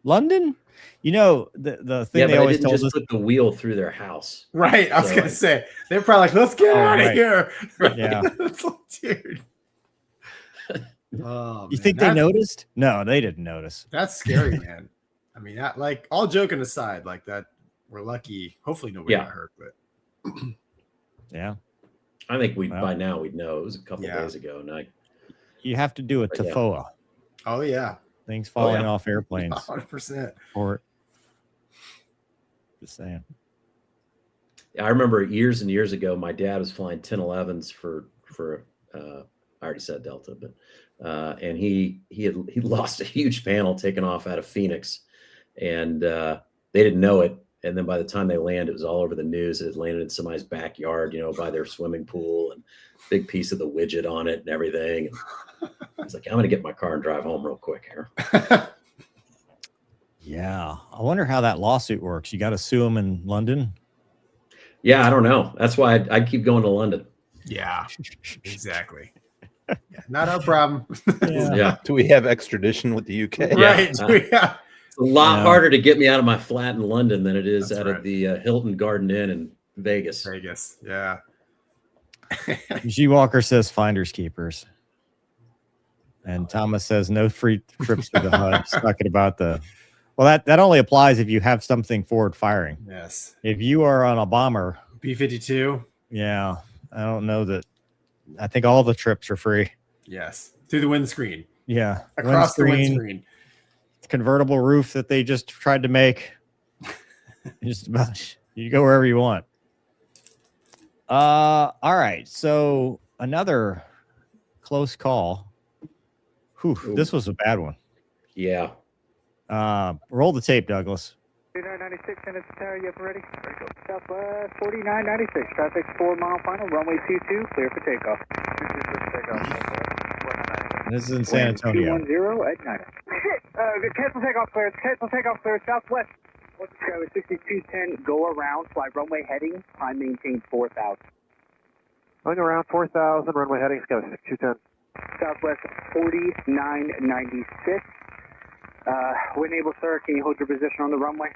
London. You know the thing they always told us.
Put the wheel through their house.
Right. I was gonna say they're probably like, let's get out of here. Right?
Yeah.
Dude. Oh,
you think they noticed? No, they didn't notice.
That's scary, man. I mean, like all joking aside, like that, we're lucky. Hopefully nobody got hurt, but
yeah.
I think by now we'd know. It was a couple days ago. And
you have to do a TFOA.
Oh yeah.
Things falling off airplanes.
100%.
Or just saying.
I remember years and years ago, my dad was flying 1011s for I already said Delta, but and he lost a huge panel taken off out of Phoenix, and they didn't know it. And then by the time they landed, it was all over the news. It had landed in somebody's backyard, by their swimming pool, and big piece of the widget on it and everything. And I was like, I'm going to get my car and drive home real quick here.
Yeah. I wonder how that lawsuit works. You got to sue them in London?
Yeah, I don't know. That's why I keep going to London.
Yeah, exactly. Yeah, not our problem.
Yeah.
Do we have extradition with the UK?
Right.
It's a lot harder to get me out of my flat in London than it is out of the Hilton Garden Inn in Vegas.
Yeah.
G Walker says finders keepers. And Thomas says no free trips to the HUD. He's talking about that only applies if you have something forward firing.
Yes.
If you are on a bomber.
B-52.
Yeah. I don't know that. I think all the trips are free.
Yes. Through the windscreen.
Yeah.
Across the windscreen.
Convertible roof that they just tried to make. Just about you go wherever you want. All right. So another close call. Whew, this was a bad one.
Yeah.
Roll the tape, Douglas.
4996, and it's tower, you have ready? Southwest 4996, traffic 4 mile final, runway 22, clear for takeoff.
This is in San Antonio.
210 at 9. Cancel takeoff clearance, southwest. Skyway 6210, go around, fly runway heading, time maintain 4,000.
Going around 4,000, runway heading, Skyway 6210.
Southwest 4996. When able, sir, can you hold your position on the runway?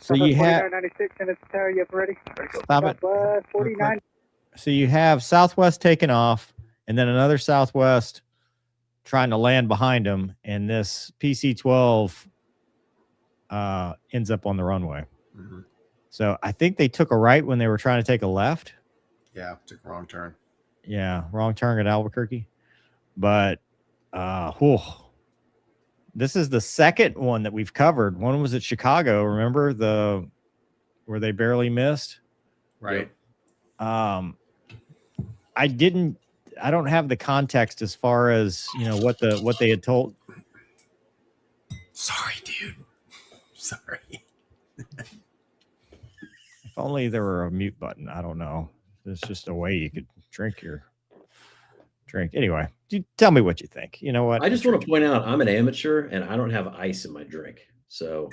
So you have
4996, and it's tower, you have ready?
Stop it.
Southwest 49.
So you have Southwest taking off, and then another Southwest trying to land behind them, and this PC-12 ends up on the runway.
Mm-hmm.
So I think they took a right when they were trying to take a left.
Yeah, took a wrong turn.
Yeah, wrong turn at Albuquerque. But this is the second one that we've covered. One was at Chicago, remember where they barely missed?
Right.
I don't have the context as far as, what they had told.
Sorry, dude. Sorry.
If only there were a mute button. I don't know. There's just a way you could drink your drink. Anyway, tell me what you think. You know what?
I just want to point out I'm an amateur and I don't have ice in my drink. So,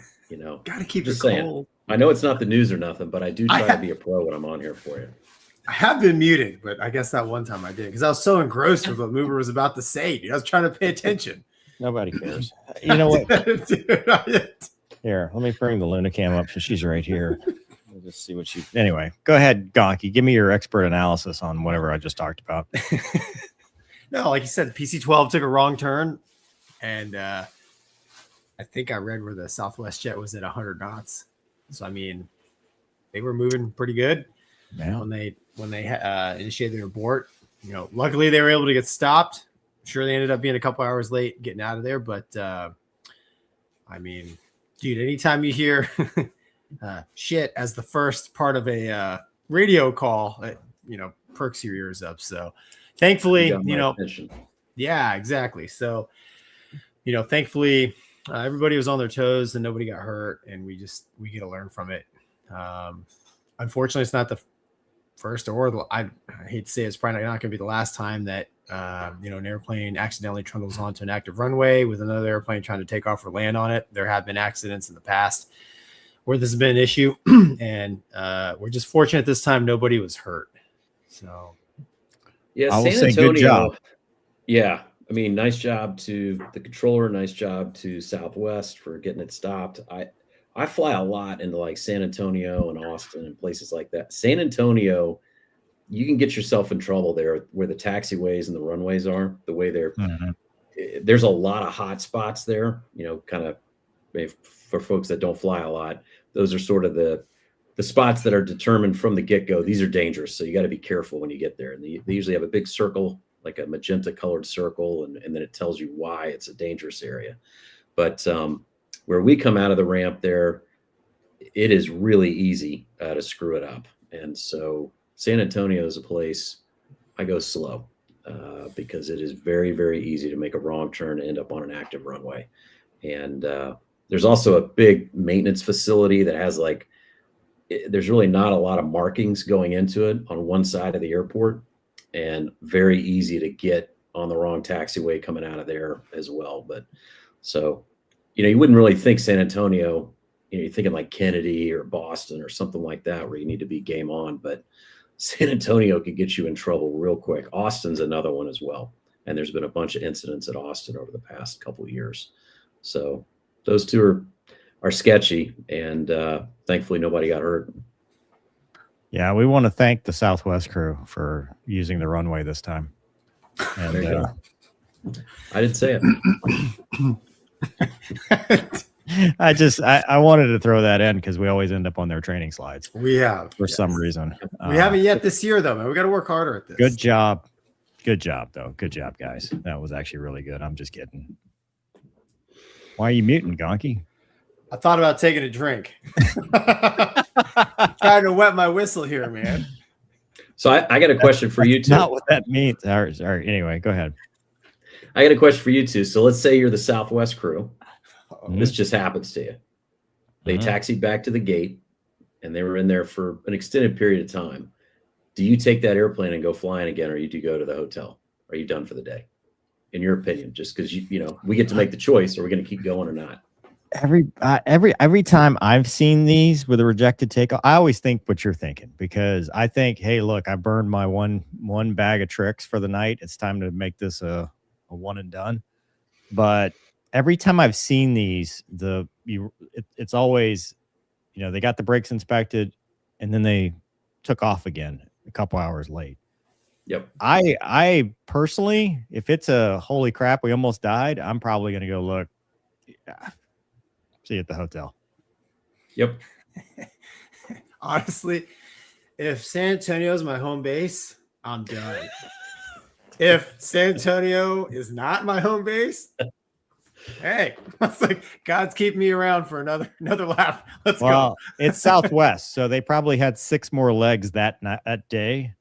gotta keep
just
it
saying.
cold.
I know it's not the news or nothing, but I do try to be a pro when I'm on here for you.
I have been muted, but I guess that one time I did because I was so engrossed with what Mover was about to say. Dude. I was trying to pay attention.
Nobody cares. You know what?
Dude,
Here, let me bring the Lunacam up. So she's right here. We'll just see what anyway, go ahead, Gonky. Give me your expert analysis on whatever I just talked about.
No, like you said, the PC-12 took a wrong turn, and I think I read where the Southwest jet was at 100 knots. So I mean, they were moving pretty good when they initiated their abort. Luckily they were able to get stopped. I'm sure they ended up being a couple hours late getting out of there, but I mean, dude, anytime you hear shit as the first part of a radio call, it perks your ears up. So thankfully, yeah, exactly. So, thankfully, everybody was on their toes and nobody got hurt, and we get to learn from it. Unfortunately, it's not the first I hate to say it's probably not going to be the last time that an airplane accidentally trundles onto an active runway with another airplane trying to take off or land on it. There have been accidents in the past where this has been an issue, and we're just fortunate this time nobody was hurt. So,
yeah,
I will
San
say
Antonio.
good job.
Yeah, I mean, nice job to the controller. Nice job to Southwest for getting it stopped. I fly a lot into like San Antonio and Austin and places like that. San Antonio, you can get yourself in trouble there where the taxiways and the runways are. The way there's a lot of hot spots there. Kind of for folks that don't fly a lot. Those are sort of the spots that are determined from the get-go. These are dangerous, so you got to be careful when you get there. And they usually have a big circle, like a magenta colored circle, and then it tells you why it's a dangerous area. But where we come out of the ramp there, it is really easy to screw it up. And so San Antonio is a place I go slow because it is very, very easy to make a wrong turn and end up on an active runway. And there's also a big maintenance facility that has there's really not a lot of markings going into it on one side of the airport, and very easy to get on the wrong taxiway coming out of there as well. But so, you wouldn't really think San Antonio, you're thinking like Kennedy or Boston or something like that where you need to be game on, but San Antonio could get you in trouble real quick. Austin's another one as well. And there's been a bunch of incidents at Austin over the past couple of years. So those two are sketchy, and thankfully nobody got hurt.
Yeah, we want to thank the Southwest crew for using the runway this time. And
I didn't say
it. I wanted to throw that in because we always end up on their training slides.
We have
for some reason.
We haven't yet this year though, man. We got to work harder at this.
Good job. Good job though. Good job, guys. That was actually really good. I'm just kidding. Why are you muting, Gonky?
I thought about taking a drink. Trying to wet my whistle here, man.
So I got a question for you too.
Not what that means. All right. Anyway, go ahead.
I got a question for you too. So let's say you're the Southwest crew. This just happens to you. They taxied back to the gate, and they were in there for an extended period of time. Do you take that airplane and go flying again, or do you go to the hotel? Are you done for the day? In your opinion, just because we get to make the choice, are we going to keep going or not?
Every time I've seen these with a rejected takeoff, I always think what you're thinking, because I think, hey, look, I burned my one bag of tricks for the night. It's time to make this a one and done. But every time I've seen these, it's always, they got the brakes inspected and then they took off again. a couple hours late.
Yep.
I personally, if it's a holy crap, we almost died, I'm probably going to go look. Yeah. See you at the hotel.
Yep.
Honestly, if San Antonio is my home base, I'm done. If San Antonio is not my home base, hey, it's like God's keeping me around for another lap. Let's go.
It's Southwest, so they probably had 6 more legs that day.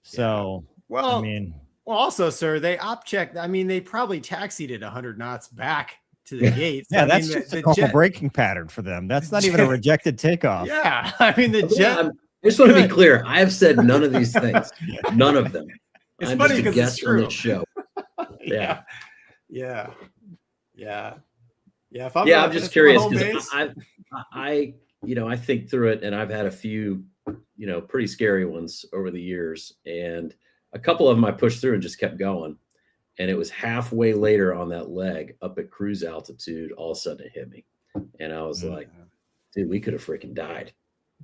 So,
well,
I mean,
also, sir, they op checked. I mean, they probably taxied it 100 knots back to the gates.
Yeah,
I
that's
mean,
just a normal braking pattern for them. That's not even a rejected takeoff.
Yeah, I mean the jet.
I just want to be clear. I have said none of these things. None of them.
It's
I'm
funny
just a
because
guest
it's true.
on this show. Yeah.
If
I'm just curious because I think through it, and I've had a few, pretty scary ones over the years, and a couple of them I pushed through and just kept going, and it was halfway later on that leg up at cruise altitude, all of a sudden it hit me, and I was like, dude, we could have freaking died,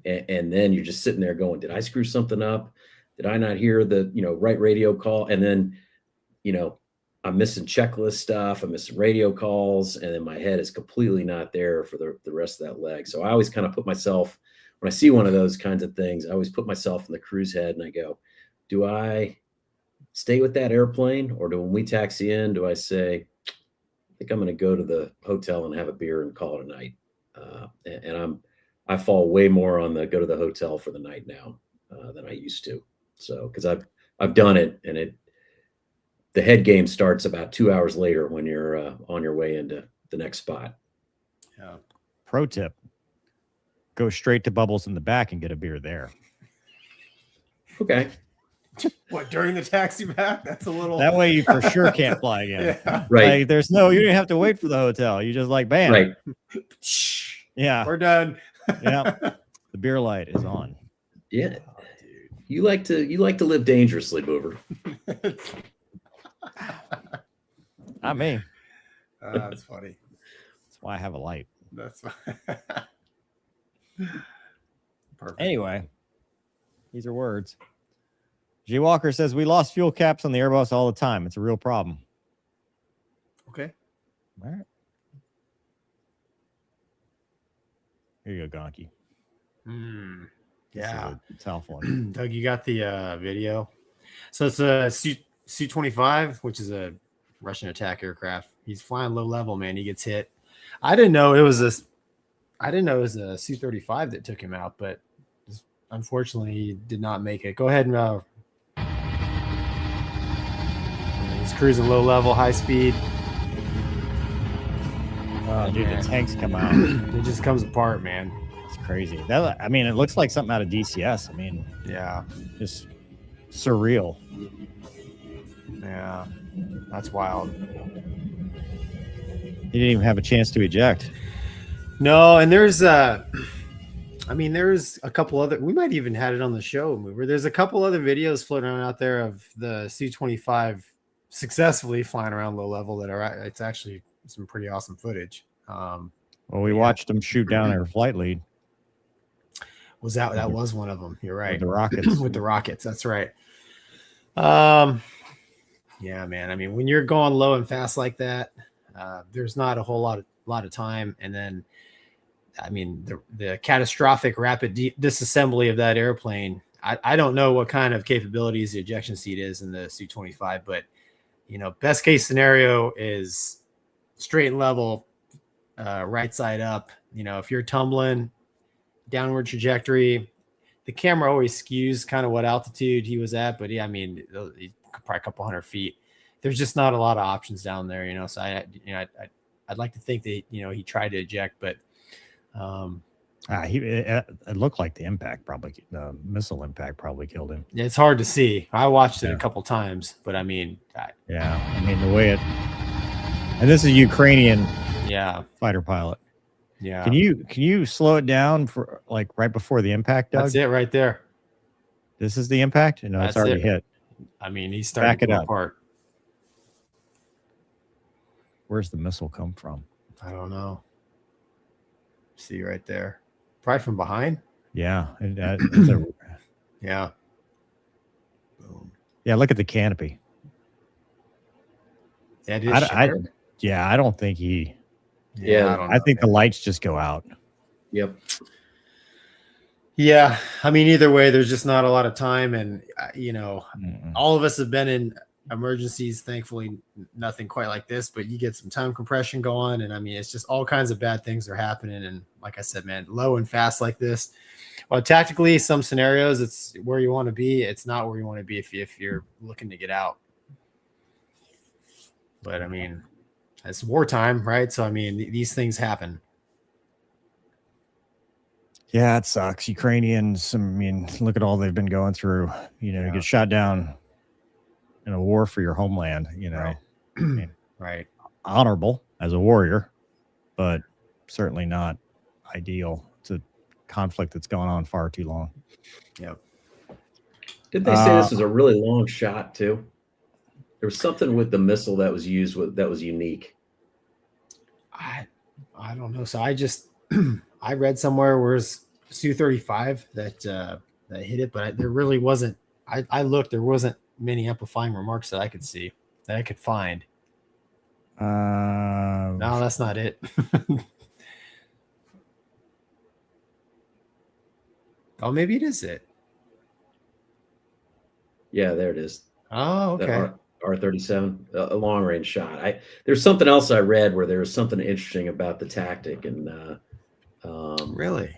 and then you're just sitting there going, did I screw something up? Did I not hear the right radio call? And then I'm missing checklist stuff. I'm missing radio calls. And then my head is completely not there for the rest of that leg. So I always kind of put myself, when I see one of those kinds of things, I always put myself in the cruise head and I go, do I stay with that airplane? Or when we taxi in, do I say, I think I'm going to go to the hotel and have a beer and call it a night? I fall way more on the go to the hotel for the night now than I used to. So, because I've done it, and the head game starts about 2 hours later when you're on your way into the next spot.
Yeah.
Pro tip: go straight to Bubbles in the back and get a beer there.
Okay.
What, during the taxi back? That's a little.
That way you for sure can't fly again.
Yeah.
Right.
Like, you didn't have to wait for the hotel. You just bam.
Right.
Yeah.
We're done.
Yeah. The beer light is on.
Yeah. You like to live dangerously, Boover.
Not me.
That's funny.
That's why I have a light.
That's perfect.
Anyway, these are words. G Walker says we lost fuel caps on the Airbus all the time. It's a real problem.
Okay.
All right. Here you go, Gonky.
Yeah.
Tough one.
Doug, you got the video. So it's a Su-25, which is a Russian attack aircraft. He's flying low level, man. He gets hit. I didn't know it was a Su-35 that took him out, but unfortunately he did not make it. Go ahead and he's cruising low level, high speed.
Oh, dude, the tanks come out.
It just comes apart, man.
It's crazy. It looks like something out of DCS.
Yeah,
just surreal.
Yeah, that's wild.
He didn't even have a chance to eject.
No, and there's a couple other. We might even had it on the show, Mover. There's a couple other videos floating around out there of the Su-25 successfully flying around low level that are. It's actually some pretty awesome footage.
We watched them shoot down their flight lead.
That was one of them? You're right.
With the rockets.
With the rockets, that's right. Yeah, man. When you're going low and fast like that, there's not a whole lot of time, and then, the catastrophic rapid disassembly of that airplane. I don't know what kind of capabilities the ejection seat is in the Su-25, but best case scenario is straight and level, right side up. If you're tumbling, downward trajectory, the camera always skews kind of what altitude he was at, but probably a couple hundred feet. There's just not a lot of options down there, so I'd like to think that he tried to eject, but
it looked like the missile impact probably killed him.
It's hard to see. I watched it a couple times, but the
way it, and this is a Ukrainian fighter pilot.
Yeah.
Can you slow it down for right before the impact, Doug?
That's it right there.
This is the impact? No, it's already hit.
He's starting to go apart.
Where's the missile come from?
I don't know. See right there. Probably from behind.
Yeah.
Yeah.
Yeah, look at the canopy.
That is
I don't think he.
Yeah,
I think the lights just go out.
Yep.
Yeah, I mean, either way, there's just not a lot of time, and
Mm-mm.
all of us have been in emergencies. Thankfully, nothing quite like this, but you get some time compression going, and I mean, it's just all kinds of bad things are happening. And like I said, man, low and fast like this. Well, tactically, some scenarios, it's where you want to be. It's not where you want to be if you're looking to get out. But I mean, it's wartime, right? So I mean, these things happen.
Yeah, it sucks. Ukrainians, I mean, look at all they've been going through. To get shot down in a war for your homeland,
Right.
I mean,
Right.
honorable as a warrior, but certainly not ideal. It's a conflict that's gone on far too long.
Yep.
Did they say this was a really long shot too? There was something with the missile that was used that was unique.
I don't know. So I just I read somewhere where it's Su-35 that hit it, but there really wasn't. I looked. There wasn't many amplifying remarks that I could see that I could find. No, that's not it. Oh, maybe it is it.
Yeah, there it is.
Oh, okay.
R-37, a long range shot. There's something else I read where there was something interesting about the tactic, and
Really?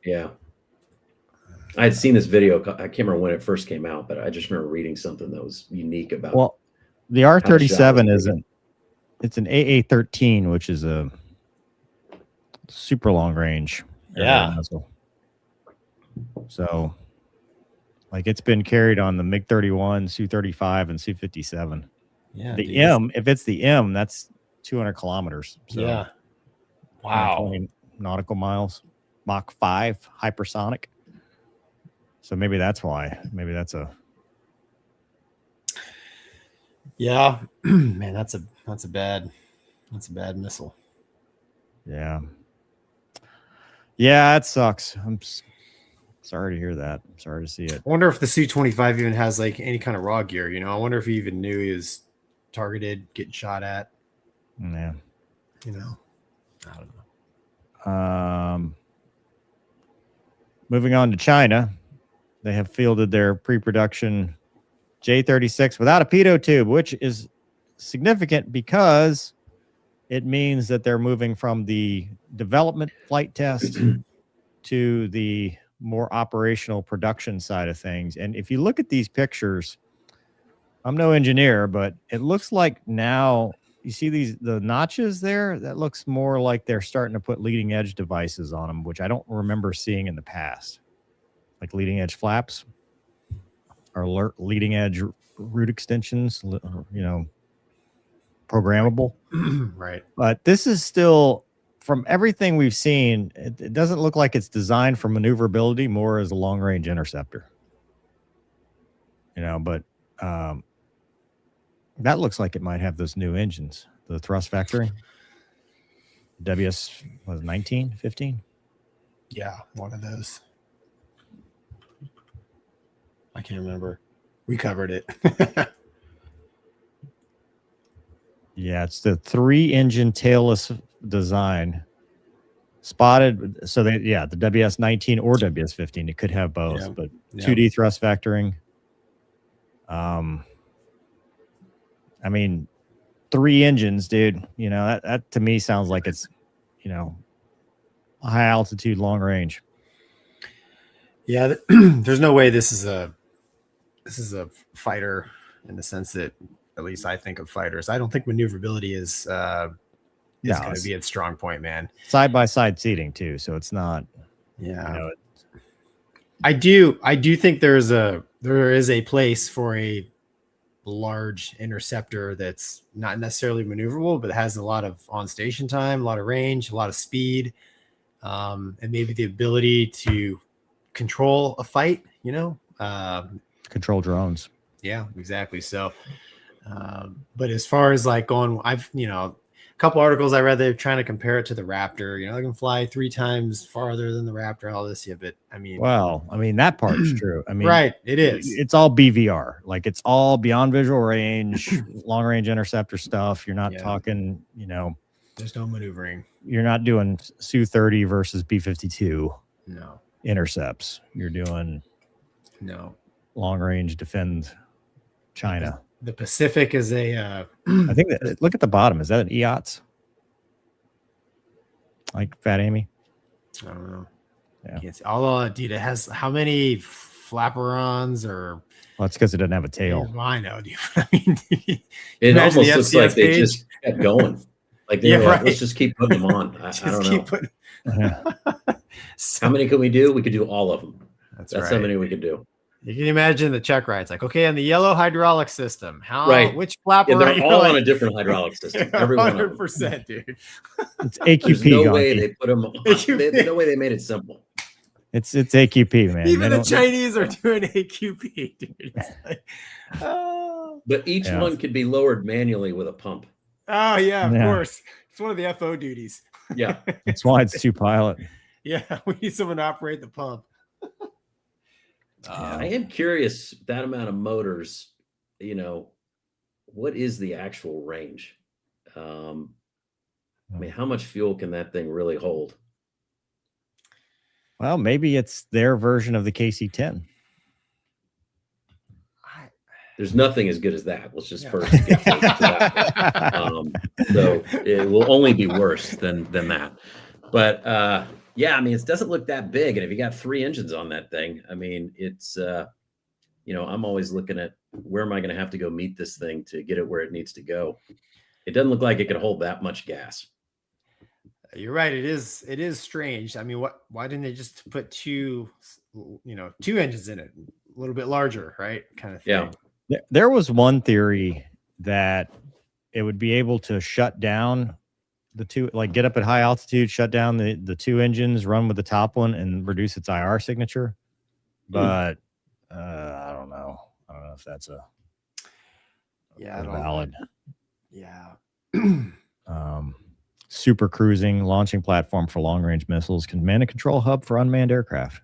Yeah. I had seen this video. I can't remember when it first came out, but I just remember reading something that was unique about.
Well, the R-37 isn't. It's an AA-13, which is a super long range. Missile. So, like, it's been carried on the MiG-31, Su-35, and Su-57.
Yeah.
The M, if it's the M, that's 200 kilometers. So
yeah. Wow.
20 nautical miles, Mach 5 hypersonic. So maybe that's why. Maybe that's a.
Yeah, man, that's a bad missile.
Yeah. Yeah, it sucks. I'm sorry to hear that. I'm sorry to see it.
I wonder if the Su-25 even has like any kind of raw gear. I wonder if he even knew he was targeted, getting shot at.
Yeah.
I don't know.
Moving on to China, they have fielded their pre-production J-36 without a pitot tube, which is significant because it means that they're moving from the development flight test to the more operational production side of things. And if you look at these pictures, I'm no engineer, but it looks like now you see the notches there. That looks more like they're starting to put leading edge devices on them, which I don't remember seeing in the past, like leading edge flaps or leading edge root extensions, programmable.
Right.
But this is still, from everything we've seen, it doesn't look like it's designed for maneuverability, more as a long range interceptor. But that looks like it might have those new engines, the thrust vectoring. WS was 19, 15.
Yeah, one of those. I can't remember. We covered it.
Yeah, it's the 3-engine tailless design. Spotted. So the WS-19 or WS-15. It could have both, but 2D thrust vectoring. I mean, 3 engines, dude. That to me sounds like it's, high altitude, long range.
Yeah, there's no way this is a fighter in the sense that, at least I think of fighters. I don't think maneuverability is going to be its strong point, man.
Side by side seating too, so it's not.
Yeah, I do think there is a place for a large interceptor that's not necessarily maneuverable, but has a lot of on station time, a lot of range, a lot of speed, and maybe the ability to control a fight.
Control drones.
Yeah, exactly. So, but as far as like going, couple articles I read, they're trying to compare it to the Raptor. You know, it can fly 3 times farther than the Raptor, all this. Yeah, but I mean,
well, I mean, that part's true. I mean,
right, it is.
It's all BVR. Like, it's all beyond visual range, long range interceptor stuff. You're not talking, you know,
there's no maneuvering.
You're not doing Su-30 versus B-52
no
intercepts. You're doing
no
long range defend China.
The Pacific is a
I think that, look at the bottom. Is that an EOTS? Like Fat Amy?
I don't know.
Yeah.
Can't see. Although, dude, it has how many flapperons or?
Well, it's because it doesn't have a tail.
I know, dude. I mean,
it almost looks like they just kept going. Like, like, let's just keep putting them on. I don't know. How many can we do? We could do all of them. That's right. How many we could do.
You can imagine the check rides. Like, okay, on the yellow hydraulic system, which flapper?
Yeah, they're all on a different hydraulic system. Every
100%, dude.
It's AQP.
There's no way they put them on. There's no way they made it simple.
It's AQP, man.
Even the Chinese are doing AQP, dude. Like,
but each one could be lowered manually with a pump.
Oh, yeah, of course. It's one of the FO duties.
Yeah.
That's why it's 2 pilot.
Yeah, we need someone to operate the pump.
I am curious, that amount of motors, you know, what is the actual range? I mean, how much fuel can that thing really hold?
Well, maybe it's their version of the KC-10.
There's nothing as good as that. Let's just first get to that. So it will only be worse than that. But yeah, I mean, it doesn't look that big. And if you got 3 engines on that thing, I mean, it's, you know, I'm always looking at where am I going to have to go meet this thing to get it where it needs to go. It doesn't look like it could hold that much gas.
You're right. It is strange. I mean, why didn't they just put 2 engines in it, a little bit larger, right? Kind of thing.
Yeah. There was one theory that it would be able to shut down the 2, like get up at high altitude, shut down the 2 engines, run with the top one, and reduce its IR signature. But I don't know. I don't know if that's a valid.
Yeah.
Super cruising launching platform for long range missiles, command and control hub for unmanned aircraft.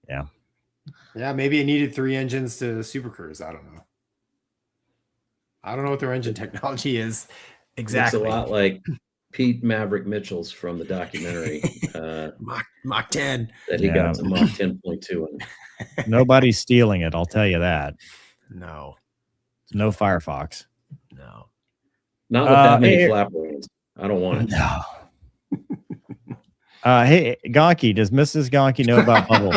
Yeah.
Yeah, maybe it needed 3 engines to super cruise. I don't know. I don't know what their engine technology is exactly.
It's a lot like Pete Maverick Mitchell's from the documentary.
Mach 10.
That he got to Mach 10.2.
Nobody's stealing it, I'll tell you that.
No.
No Firefox.
No.
Not with that many flappers. I don't want it.
No. Hey, Gonky, does Mrs. Gonky know about bubbles?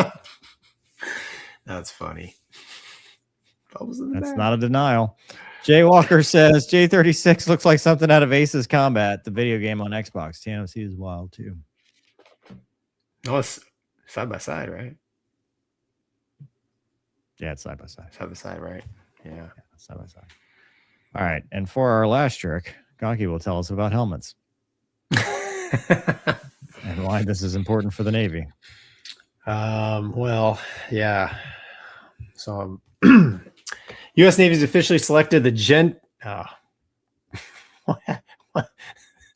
That's funny.
That's not a denial. Jay Walker says J36 looks like something out of Aces Combat, the video game on Xbox. TNOC is wild too.
Oh, it's side by side, right?
Yeah, it's side by side.
Side by side, right? Yeah,
side by side. All right, and for our last trick, Gonky will tell us about helmets and why this is important for the Navy.
Well, yeah. So, U.S. Navy's officially selected the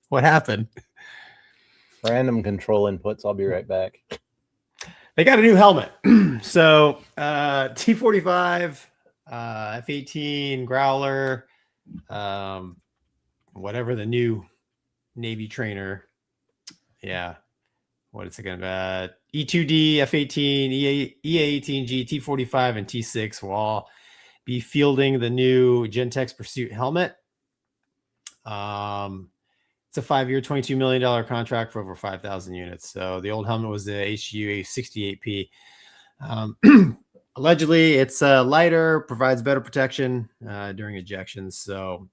what happened?
Random control inputs. I'll be right back.
They got a new helmet. So, T-45, F-18, Growler, whatever the new Navy trainer. Yeah. What is it going to be? E2D, F-18, EA-18G, T-45, and T-6 will all be fielding the new Gentex Pursuit helmet. It's a 5-year, $22 million contract for over 5,000 units. So the old helmet was the HU 68P. Allegedly, it's lighter, provides better protection during ejections. So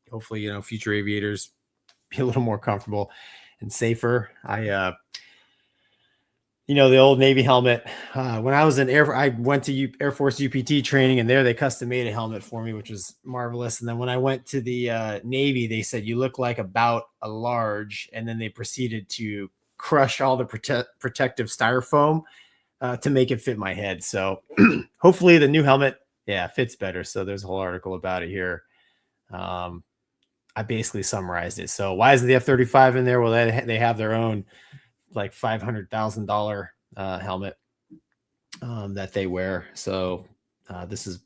hopefully, future aviators be a little more comfortable and safer. The old Navy helmet. When I was in I went to Air Force UPT training, and there they custom made a helmet for me, which was marvelous. And then when I went to the Navy, they said, you look like about a large, and then they proceeded to crush all the protective styrofoam to make it fit my head. So hopefully the new helmet, fits better. So there's a whole article about it here. I I basically summarized it. So why is the F-35 in there? Well, they have their own like $500,000 helmet that they wear. So this is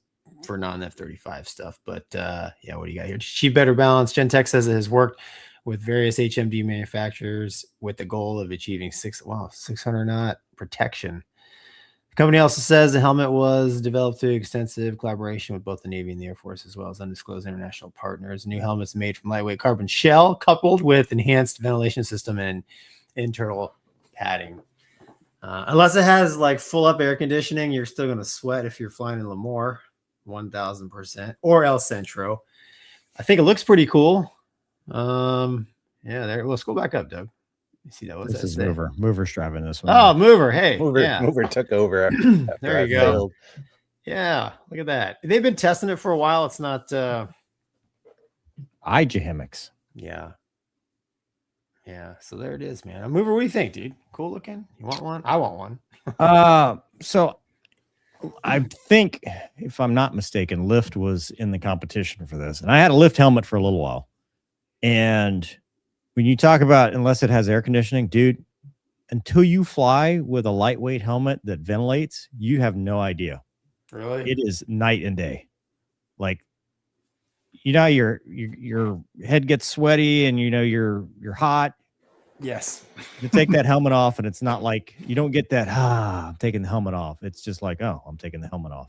for non-F-35 stuff. But yeah, what do you got here? Achieve better balance. Gentex says it has worked with various HMD manufacturers with the goal of achieving 600 knot protection. The company also says the helmet was developed through extensive collaboration with both the Navy and the Air Force, as well as undisclosed international partners. The new helmet's made from lightweight carbon shell, coupled with enhanced ventilation system and internal padding. Unless it has like full up air conditioning, you're still going to sweat if you're flying in Lemoore, 1000%, or El Centro. I think it looks pretty cool. Yeah, there. Let's go back up, Doug. You see that? What's
This
that
is
say?
Mover. Mover's driving this one.
Oh, Mover. Hey,
Mover took over.
There you go. Yeah, look at that. They've been testing it for a while. It's not.
iGehemics.
Yeah. So there it is, man. Mover, what do you think, dude? Cool looking. You want one? I want one.
So I think, if I'm not mistaken, Lyft was in the competition for this, and I had a Lyft helmet for a little while. And when you talk about, unless it has air conditioning, dude, until you fly with a lightweight helmet that ventilates, you have no idea.
Really?
It is night and day. Like, you know, your head gets sweaty, and you know you're hot.
Yes.
You take that helmet off, and it's not like you don't get that, I'm taking the helmet off. It's just like, oh, I'm taking the helmet off.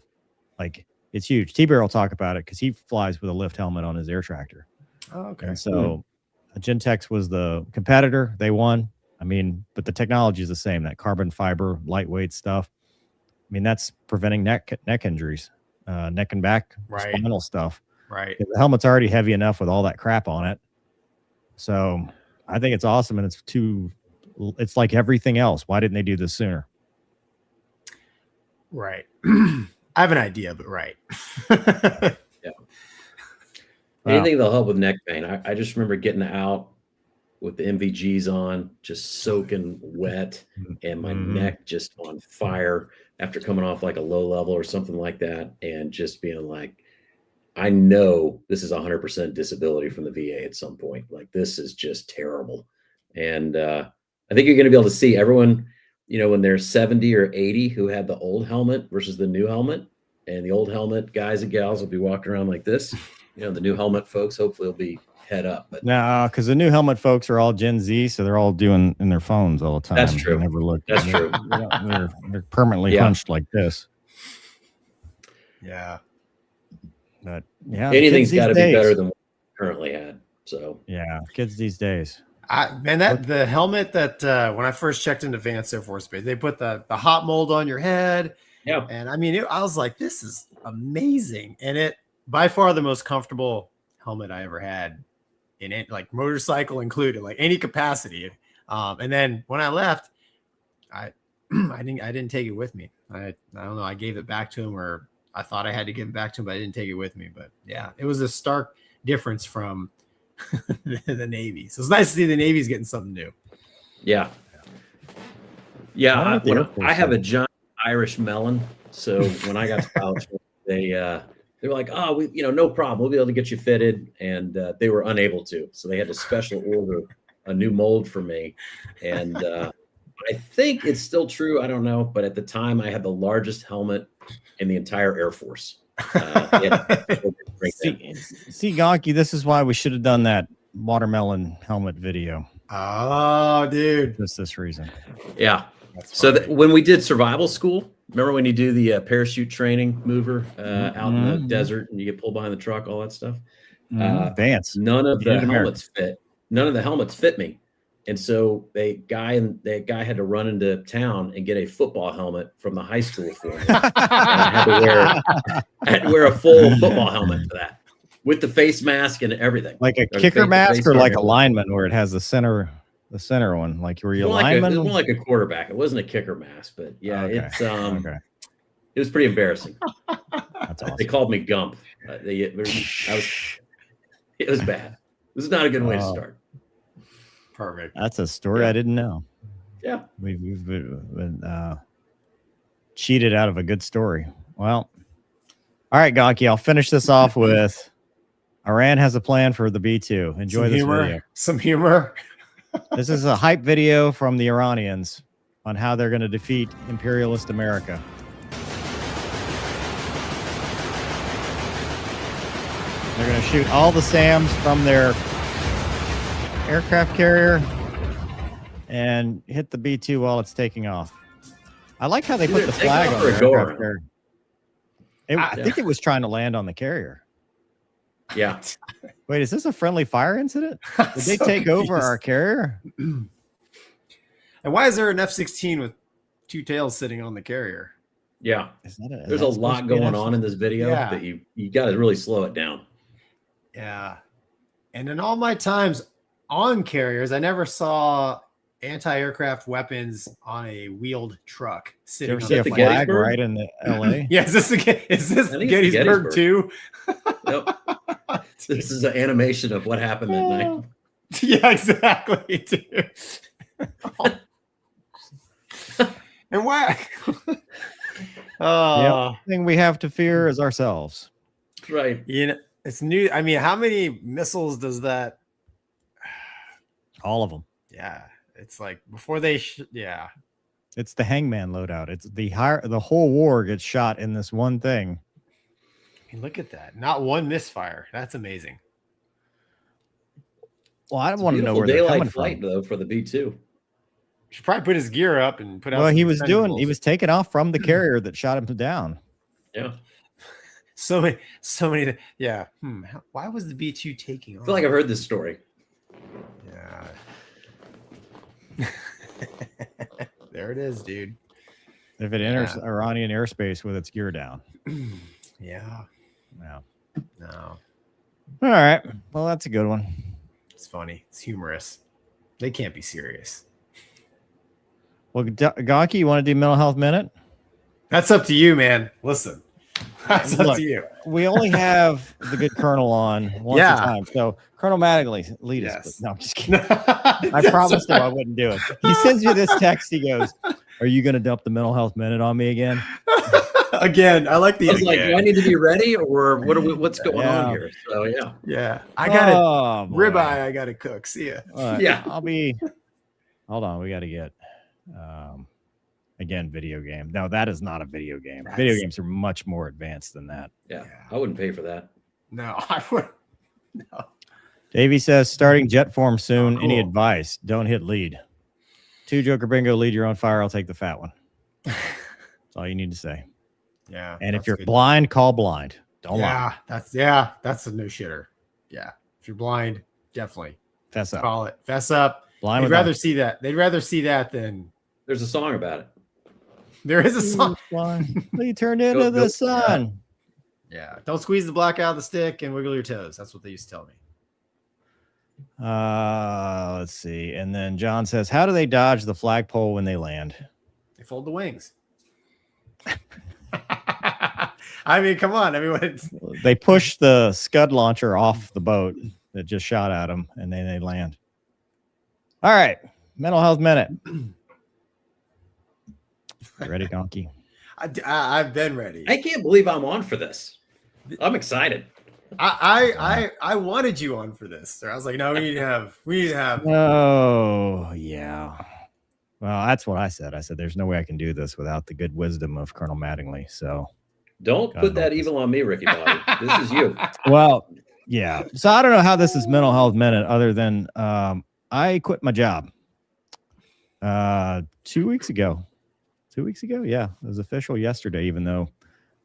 Like, it's huge. T-Bear will talk about it because he flies with a Lyft helmet on his air tractor.
Oh, okay.
And so Gentex was the competitor. They won. I mean, but the technology is the same, that carbon fiber, lightweight stuff. I mean, that's preventing neck injuries, neck and back,
Right.
spinal stuff.
Right.
The helmet's already heavy enough with all that crap on it. So I think it's awesome, and it's like everything else. Why didn't they do this sooner?
Right. I have an idea, but right.
Yeah. Anything that'll help with neck pain. I just remember getting out with the MVGs on, just soaking wet, and my neck just on fire after coming off like a low level or something like that, and just being like, I know this is 100% disability from the VA at some point. Like, this is just terrible. And I think you're going to be able to see everyone, you know, when they're 70 or 80 who had the old helmet versus the new helmet. And the old helmet guys and gals will be walking around like this. You know, the new helmet folks hopefully will be head up. But
no, because the new helmet folks are all Gen Z, so they're all doing in their phones all the time.
That's true.
They never look.
That's true.
They're permanently hunched like this.
Yeah.
But yeah,
anything's got to be better than what we currently had. So
yeah, kids these days.
The helmet that when I first checked into Vance Air Force Base, they put the hot mold on your head.
Yeah.
And I mean, I was like, this is amazing. And it by far the most comfortable helmet I ever had in it, like motorcycle included, like any capacity. And then when I left, I didn't take it with me. I don't know. I gave it back to him, or I thought I had to give it back to him, but I didn't take it with me. But yeah, it was a stark difference from the Navy. So it's nice to see the Navy's getting something new.
Yeah. Yeah. I have a giant Irish melon. So when I got to college, they were like, oh, no problem. We'll be able to get you fitted. And they were unable to. So they had to special order a new mold for me. And I think it's still true. I don't know. But at the time, I had the largest helmet in the entire Air Force.
See, Gonky, this is why we should have done that watermelon helmet video.
Oh, dude.
Just this reason.
Yeah. So when we did survival school, remember when you do the parachute training mover out in the desert and you get pulled behind the truck, all that stuff?
Vance.
None of the helmets fit. None of the helmets fit me. And so the guy had to run into town and get a football helmet from the high school for me. And I had to wear a full football helmet for that, with the face mask and everything.
Like a kicker mask, or like a lineman where it has the center one. Like, were you a lineman?
It was more like a quarterback. It wasn't a kicker mask, but yeah, it was pretty embarrassing.
That's awesome.
They called me Gump. It was bad. This is not a good way to start.
Perfect.
That's a story I didn't know.
Yeah.
We've been cheated out of a good story. Well, all right, Gonky, I'll finish this off with Iran has a plan for the B-2. Enjoy this video.
Some humor.
This is a hype video from the Iranians on how they're going to defeat imperialist America. They're going to shoot all the SAMs from their aircraft carrier and hit the B-2 while it's taking off. I like how they put the flag on the aircraft carrier. I think it was trying to land on the carrier.
Yeah.
Wait, is this a friendly fire incident? Did they take over our carrier?
And why is there an F-16 with two tails sitting on the carrier?
Yeah. There's a lot going on in this video that you got to really slow it down.
Yeah. And in all my times on carriers, I never saw anti-aircraft weapons on a wheeled truck sitting
on the flag right in the LA.
Yeah, is this Gettysburg too?
Nope. This is an animation of what happened that night.
Yeah, exactly, dude. And why?
The only thing we have to fear is ourselves.
Right.
You know, it's new. I mean, how many missiles does that?
All of them.
Yeah. It's like before they,
it's the Hangman loadout. It's the whole war gets shot in this one thing.
I mean, look at that. Not one misfire. That's amazing.
Well, I don't want to know where they're coming
flight
from.
Though for the B-2.
Should probably put his gear up and put out.
Well, he was taking off from the carrier that shot him down.
Yeah.
So many. Yeah. Why was the B-2 taking off?
I feel like I've heard this story.
Yeah. There it is, dude.
If it enters Iranian airspace with its gear down.
Yeah.
No.
No.
All right. Well, that's a good one.
It's funny. It's humorous. They can't be serious.
Well, Gonky, you want to do mental health minute?
That's up to you, man. Listen. That's up to you.
We only have the good Colonel on once a time. So Colonel Mattingly, lead us. No, I'm just kidding. I promised him I wouldn't do it. He sends you this text. He goes, "Are you going to dump the mental health minute on me again?"
Again, I like the.
I was like, do I need to be ready, or what's going on here? So
yeah. I got ribeye. I got to cook. See ya.
Yeah,
I'll be. Hold on, we got to get. Again, video game. No, that is not a video game. Video games are much more advanced than that.
Yeah, I wouldn't pay for that.
No, I wouldn't. No.
Davey says, starting jet form soon. Any advice? Don't hit lead. 2 Joker Bingo, lead your own fire. I'll take the fat one. That's all you need to say.
Yeah.
And if you're blind, call blind. Don't lie.
That's a no shitter. Yeah. If you're blind, definitely
fess up.
Call it. Fess up.
Blind.
They'd rather see that. They'd rather see that than.
There's a song about it.
There is a song.
He turned into the sun.
Yeah. Don't squeeze the black out of the stick and wiggle your toes. That's what they used to tell me.
Let's see. And then John says, how do they dodge the flagpole when they land?
They fold the wings. I mean, come on. I mean,
they push the Scud launcher off the boat that just shot at them, and then they land. All right. Mental health minute. Ready, Gonky?
I've been ready.
I can't believe I'm on for this. I'm excited.
I wanted you on for this. So I was like, no, we need to have.
Oh, yeah. Well, that's what I said. I said, there's no way I can do this without the good wisdom of Colonel Mattingly. So
don't put that evil on me, Ricky Bobby. This is you.
Well, yeah. So I don't know how this is mental health minute other than I quit my job 2 weeks ago. 2 weeks ago? Yeah, it was official yesterday, even though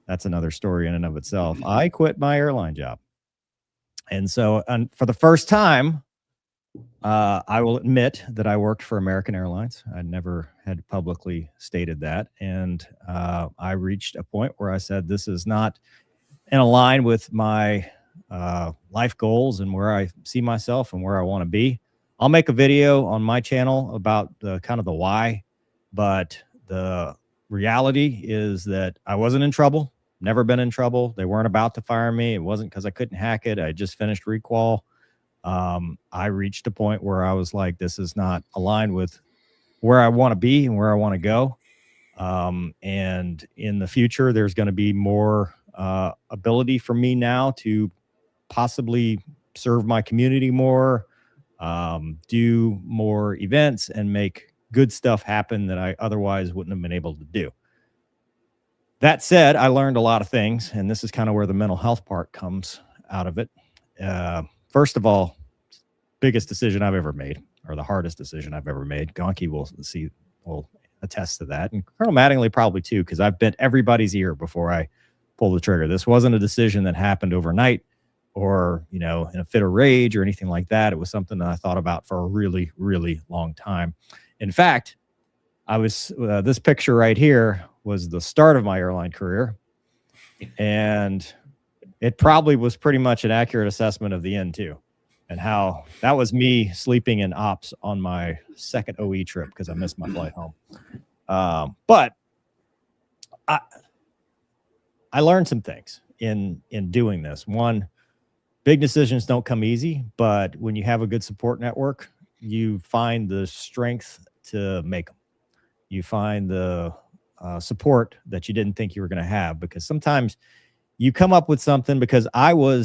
that's another story in and of itself. I quit my airline job. And so for the first time, I will admit that I worked for American Airlines. I never had publicly stated that. And I reached a point where I said, this is not in line with my life goals and where I see myself and where I want to be. I'll make a video on my channel about the kind of the why, but the reality is that I wasn't in trouble, never been in trouble. They weren't about to fire me. It wasn't because I couldn't hack it. I just finished requal. I reached a point where I was like, this is not aligned with where I want to be and where I want to go. And in the future, there's going to be more ability for me now to possibly serve my community more, do more events, and make good stuff happen that I otherwise wouldn't have been able to do. That said, I learned a lot of things, and this is kind of where the mental health part comes out of it. First of all, biggest decision I've ever made, or the hardest decision I've ever made. Gonky will attest to that, and Colonel Mattingly probably too, because I've bent everybody's ear before I pulled the trigger. This wasn't a decision that happened overnight, or in a fit of rage or anything like that. It was something that I thought about for a really, really long time. In fact, this picture right here was the start of my airline career, and it probably was pretty much an accurate assessment of the end too, and how that was me sleeping in ops on my second OE trip because I missed my flight home. But I learned some things in doing this. One, big decisions don't come easy, but when you have a good support network, you find the strength to make them. You find the support that you didn't think you were going to have, because sometimes you come up with something, because probably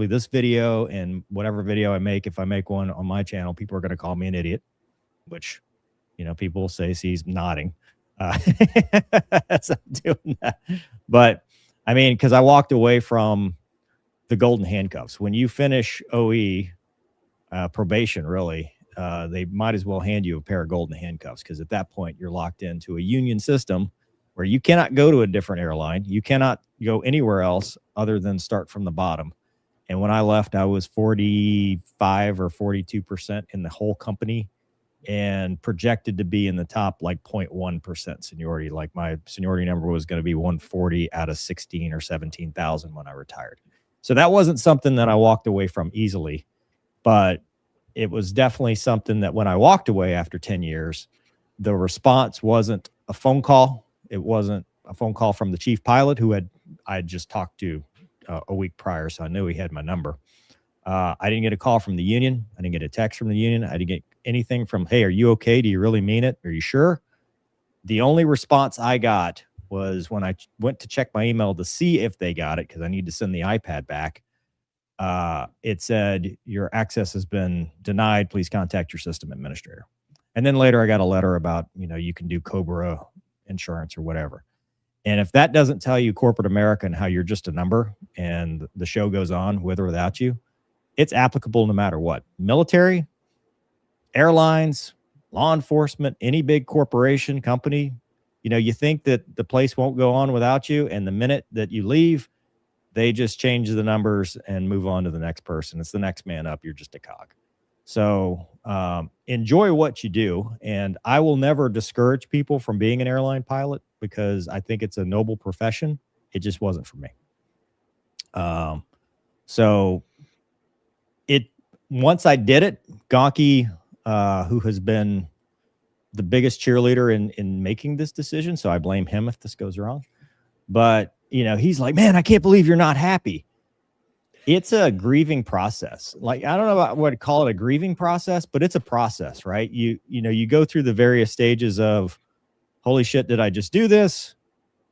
this video and whatever video I make, if I make one on my channel, people are going to call me an idiot, which, people will say, he's nodding as I'm doing that. But because I walked away from the golden handcuffs. When you finish OE probation, really, they might as well hand you a pair of golden handcuffs, because at that point you're locked into a union system where you cannot go to a different airline. You cannot go anywhere else other than start from the bottom. And when I left, I was 45 or 42% in the whole company, and projected to be in the top 0.1% seniority. Like my seniority number was going to be 140 out of 16 or 17,000 when I retired. So that wasn't something that I walked away from easily, but it was definitely something that when I walked away after 10 years, the response wasn't a phone call. It wasn't a phone call from the chief pilot, who I had just talked to a week prior, so I knew he had my number. I didn't get a call from the union. I didn't get a text from the union. I didn't get anything from, hey, are you okay? Do you really mean it? Are you sure? The only response I got was when I went to check my email to see if they got it, because I need to send the iPad back. It said, your access has been denied. Please contact your system administrator. And then later I got a letter about, you can do Cobra insurance or whatever. And if that doesn't tell you corporate America and how you're just a number and the show goes on with or without you, it's applicable no matter what. Military, airlines, law enforcement, any big corporation, company, you think that the place won't go on without you. And the minute that you leave, they just change the numbers and move on to the next person. It's the next man up. You're just a cog. So enjoy what you do. And I will never discourage people from being an airline pilot, because I think it's a noble profession. It just wasn't for me. So once I did it, Gonky, who has been the biggest cheerleader in making this decision, so I blame him if this goes wrong. But, he's like, man, I can't believe you're not happy. It's a grieving process. I don't know about what to call it, a grieving process, but it's a process, right? You go through the various stages of, holy shit, did I just do this?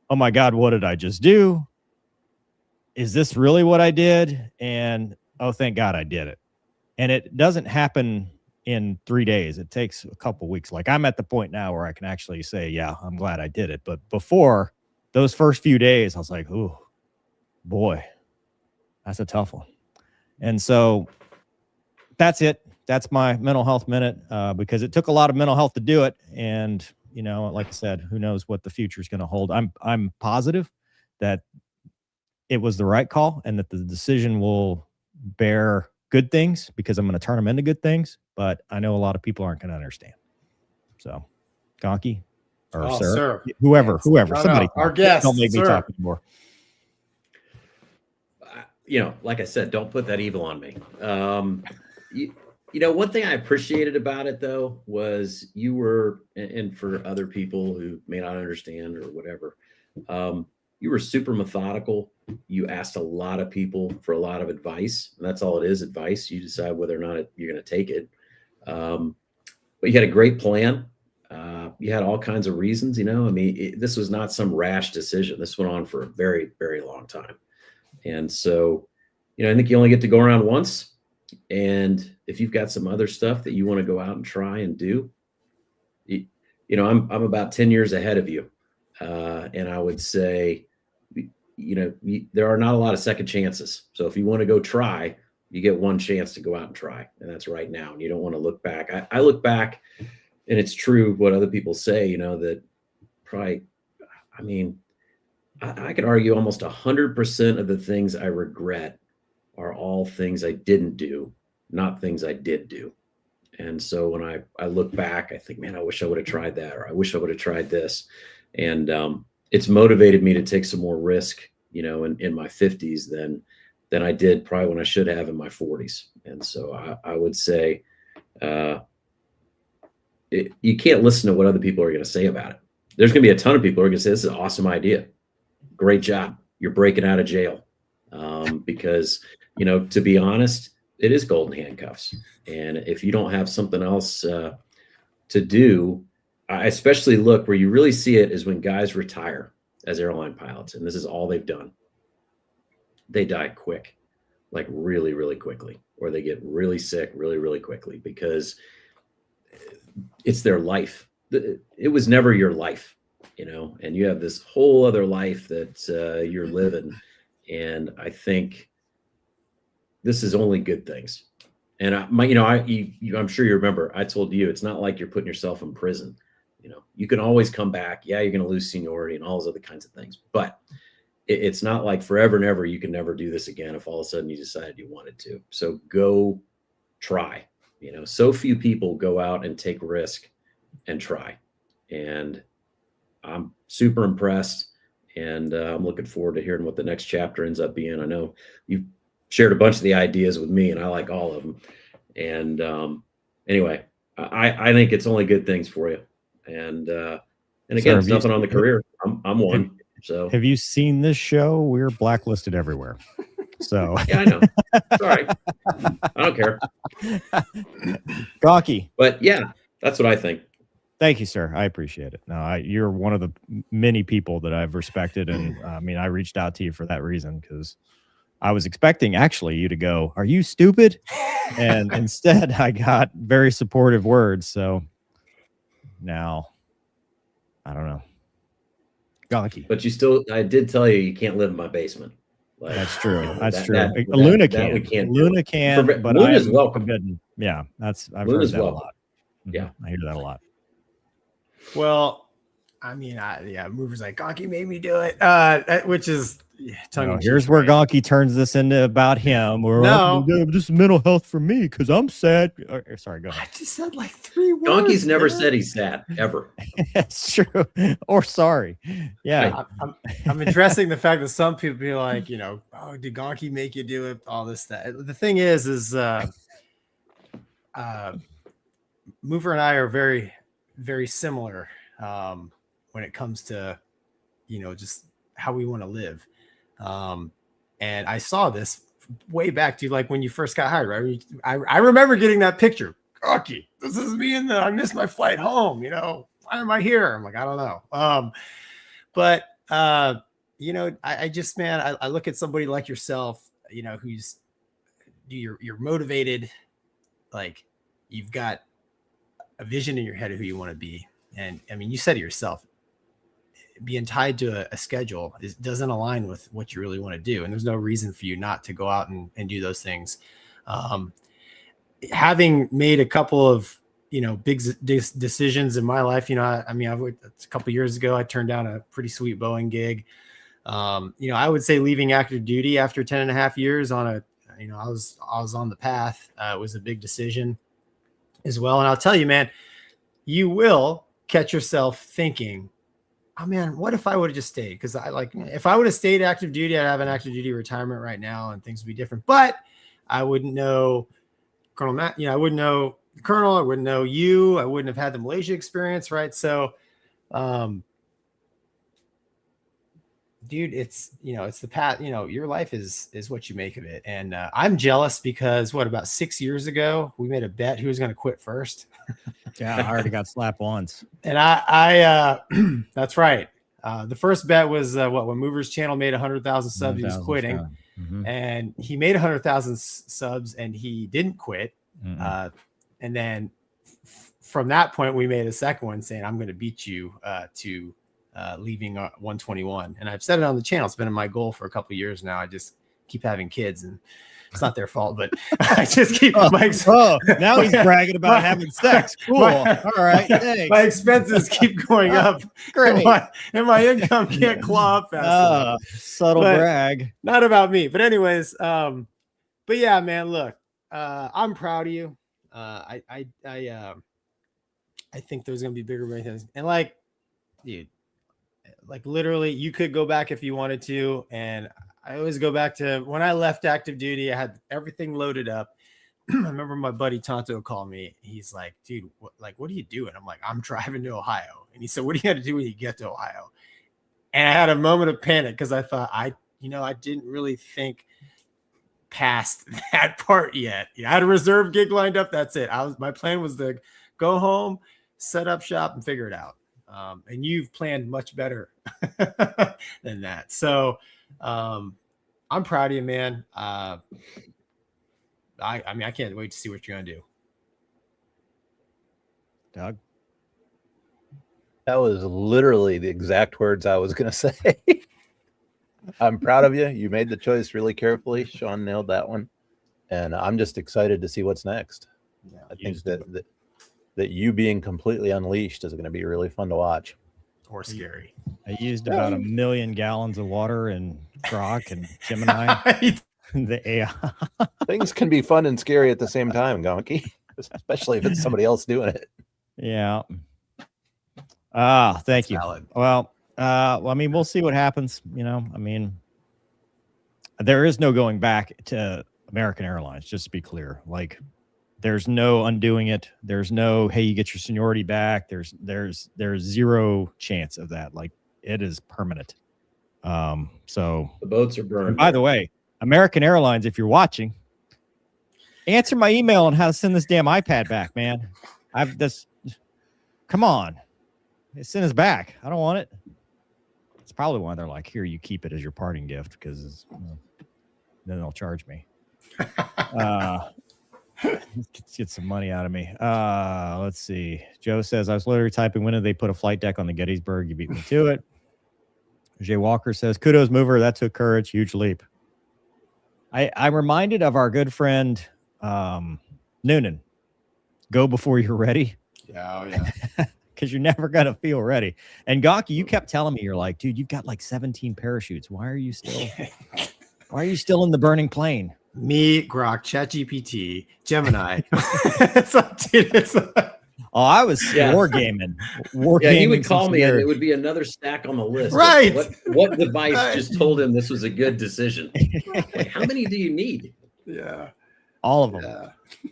Oh my God, what did I just do? Is this really what I did? And, oh, thank God I did it. And it doesn't happen in 3 days. It takes a couple weeks. I'm at the point now where I can actually say, yeah, I'm glad I did it. But before those first few days, I was like, oh boy, that's a tough one. And so that's it. That's my mental health minute, because it took a lot of mental health to do it. And, like I said, who knows what the future is going to hold. I'm positive that it was the right call, and that the decision will bear good things, because I'm going to turn them into good things. But I know a lot of people aren't going to understand. So, Gonky or sir, whoever, somebody,
our guest,
don't make me talk anymore.
Like I said, don't put that evil on me. One thing I appreciated about it, though, was you were, and for other people who may not understand or whatever, you were super methodical. You asked a lot of people for a lot of advice, and that's all it is, advice. You decide whether or not you're going to take it. But you had a great plan. You had all kinds of reasons, I mean, this was not some rash decision. This went on for a very, very long time. And so, I think you only get to go around once. And if you've got some other stuff that you want to go out and try and do, I'm about 10 years ahead of you. And I would say, there are not a lot of second chances. So if you want to go try, you get one chance to go out and try. And that's right now. And you don't want to look back. I look back, and it's true what other people say, that probably, I mean, I could argue almost 100% of the things I regret are all things I didn't do, not things I did do. And so when I look back, I think, man, I wish I would have tried that, or I wish I would have tried this. And it's motivated me to take some more risk, in my 50s than I did probably when I should have in my 40s. And so I would say you can't listen to what other people are going to say about it. There's going to be a ton of people who are going to say, this is an awesome idea. Great job. You're breaking out of jail. Because, to be honest, it is golden handcuffs. And if you don't have something else to do, I especially look where you really see it is when guys retire as airline pilots, and this is all they've done. They die quick, like really, really quickly, or they get really sick really, really quickly because it's their life. It was never your life, and you have this whole other life that you're living. And I think this is only good things. And I'm sure you remember, I told you, it's not like you're putting yourself in prison. You can always come back. Yeah, you're going to lose seniority and all those other kinds of things. But it's not like forever and ever, you can never do this again if all of a sudden you decided you wanted to. So go try. So few people go out and take risk and try. And I'm super impressed. And I'm looking forward to hearing what the next chapter ends up being. I know you've shared a bunch of the ideas with me, and I like all of them. And anyway, I think it's only good things for you. And again, it's nothing on the career. I'm one. So
have you seen this show? We're blacklisted everywhere. So
yeah, I know. Sorry, I don't care.
Gonky.
But yeah, that's what I think.
Thank you, sir. I appreciate it. No, you're one of the many people that I've respected. And I mean, I reached out to you for that reason, because I was expecting actually you to go, "Are you stupid?" And instead I got very supportive words. So now I don't know. Gonky.
But I did tell you can't live in my basement. Like,
that's true. That's true.
That
Luna
that we
can.
can't
Luna can, but
Luna's
I'm
welcome.
forbidden. Yeah, I've
Luna's
heard that
welcome.
a lot.
Yeah,
I hear that a lot.
Well, I mean, movers like Gonky made me do it, which is tongue in cheek.
Here's where Gonky turns this into about him. This is mental health for me because I'm sad. Sorry, go ahead.
I just said like 3 words.
Gonky's never said he's sad ever.
That's true. Or sorry. Yeah.
I'm addressing the fact that some people be like, oh, did Gonky make you do it? All this stuff. The thing is Mover and I are very, very similar when it comes to, just how we want to live. And I saw this way back to like when you first got hired, right? I remember getting that picture. Gonky, this is me I missed my flight home. Why am I here? I'm like, I don't know. But I just, man, I look at somebody like yourself, who's you're motivated, like you've got a vision in your head of who you want to be. And I mean, you said it yourself, being tied to a schedule doesn't align with what you really want to do. And there's no reason for you not to go out and do those things. Having made a couple of, big decisions in my life, a couple of years ago, I turned down a pretty sweet Boeing gig. I would say leaving active duty after 10 and a half years on I was on the path. It was a big decision as well. And I'll tell you, man, you will catch yourself thinking, oh man, what if I would have just stayed? Because if I would have stayed active duty, I'd have an active duty retirement right now and things would be different. But I wouldn't know Colonel Matt, I wouldn't know the Colonel, I wouldn't know you, I wouldn't have had the Malaysia experience, right? So dude, it's it's the path. Your life is what you make of it. And I'm jealous because about 6 years ago we made a bet who was going to quit first.
Yeah, I already got slapped once.
And I that's right. The first bet was when Movers Channel made 100,000 subs, he was quitting. And he made 100,000 subs and he didn't quit. And then from that point, we made a second one saying, I'm going to beat you to leaving 121. And I've said it on the channel. It's been my goal for a couple of years now. I just keep having kids and it's not their fault, but I just keep
now he's bragging about having sex. Cool. All right. Thanks.
My expenses keep going up.
Great.
And my income can't claw up fast enough.
Subtle brag.
Not about me. But anyways, but yeah, man, look, I'm proud of you. I think there's gonna be bigger things. And like, dude, like literally you could go back if you wanted to. And I always go back to when I left active duty, I had everything loaded up. I remember my buddy Tonto called me. He's like, dude, what are you doing? I'm like, I'm driving to Ohio. And he said, what do you got to do when you get to Ohio? And I had a moment of panic because I thought I didn't really think past that part yet. I had a reserve gig lined up. That's it. My plan was to go home, set up shop and figure it out. And you've planned much better than that. So, I'm proud of you, man. I mean, I can't wait to see what you're gonna do.
Doug?
That was literally the exact words I was gonna say. I'm proud of you. You made the choice really carefully. Sean nailed that one. And I'm just excited to see what's next. Yeah, I think that you being completely unleashed is going to be really fun to watch.
Or scary.
I used about 1 million gallons of water in Grok and Gemini. The AI.
Things can be fun and scary at the same time, Gonky, especially if it's somebody else doing it.
Yeah. Thank you.
Valid.
Well, I mean, we'll see what happens. I mean, there is no going back to American Airlines, just to be clear. Like, there's no undoing it. There's no, hey, you get your seniority back. There's zero chance of that. Like, it is permanent. So
the boats are burned.
By the way, American Airlines, if you're watching, answer my email on how to send this damn iPad back, man. Come on. Send us back. I don't want it. It's probably why they're like, here, you keep it as your parting gift, because then they'll charge me. Get some money out of me. Let's see. Joe says, I was literally typing, when did they put a flight deck on the Gettysburg? You beat me to it. Jay Walker says, kudos, mover. That took courage. Huge leap. I'm reminded of our good friend Noonan. Go before you're ready.
Yeah, oh yeah.
Because you're never gonna feel ready. And Gonky, you kept telling me, you're like, dude, you've got like 17 parachutes. Why are you still in the burning plane?
Me, Grok, ChatGPT, Gemini.
I was wargaming.
Yeah, he would call me and it would be another stack on the list.
Right.
What device just told him this was a good decision? Like, how many do you need?
Yeah.
All of them.
Yeah.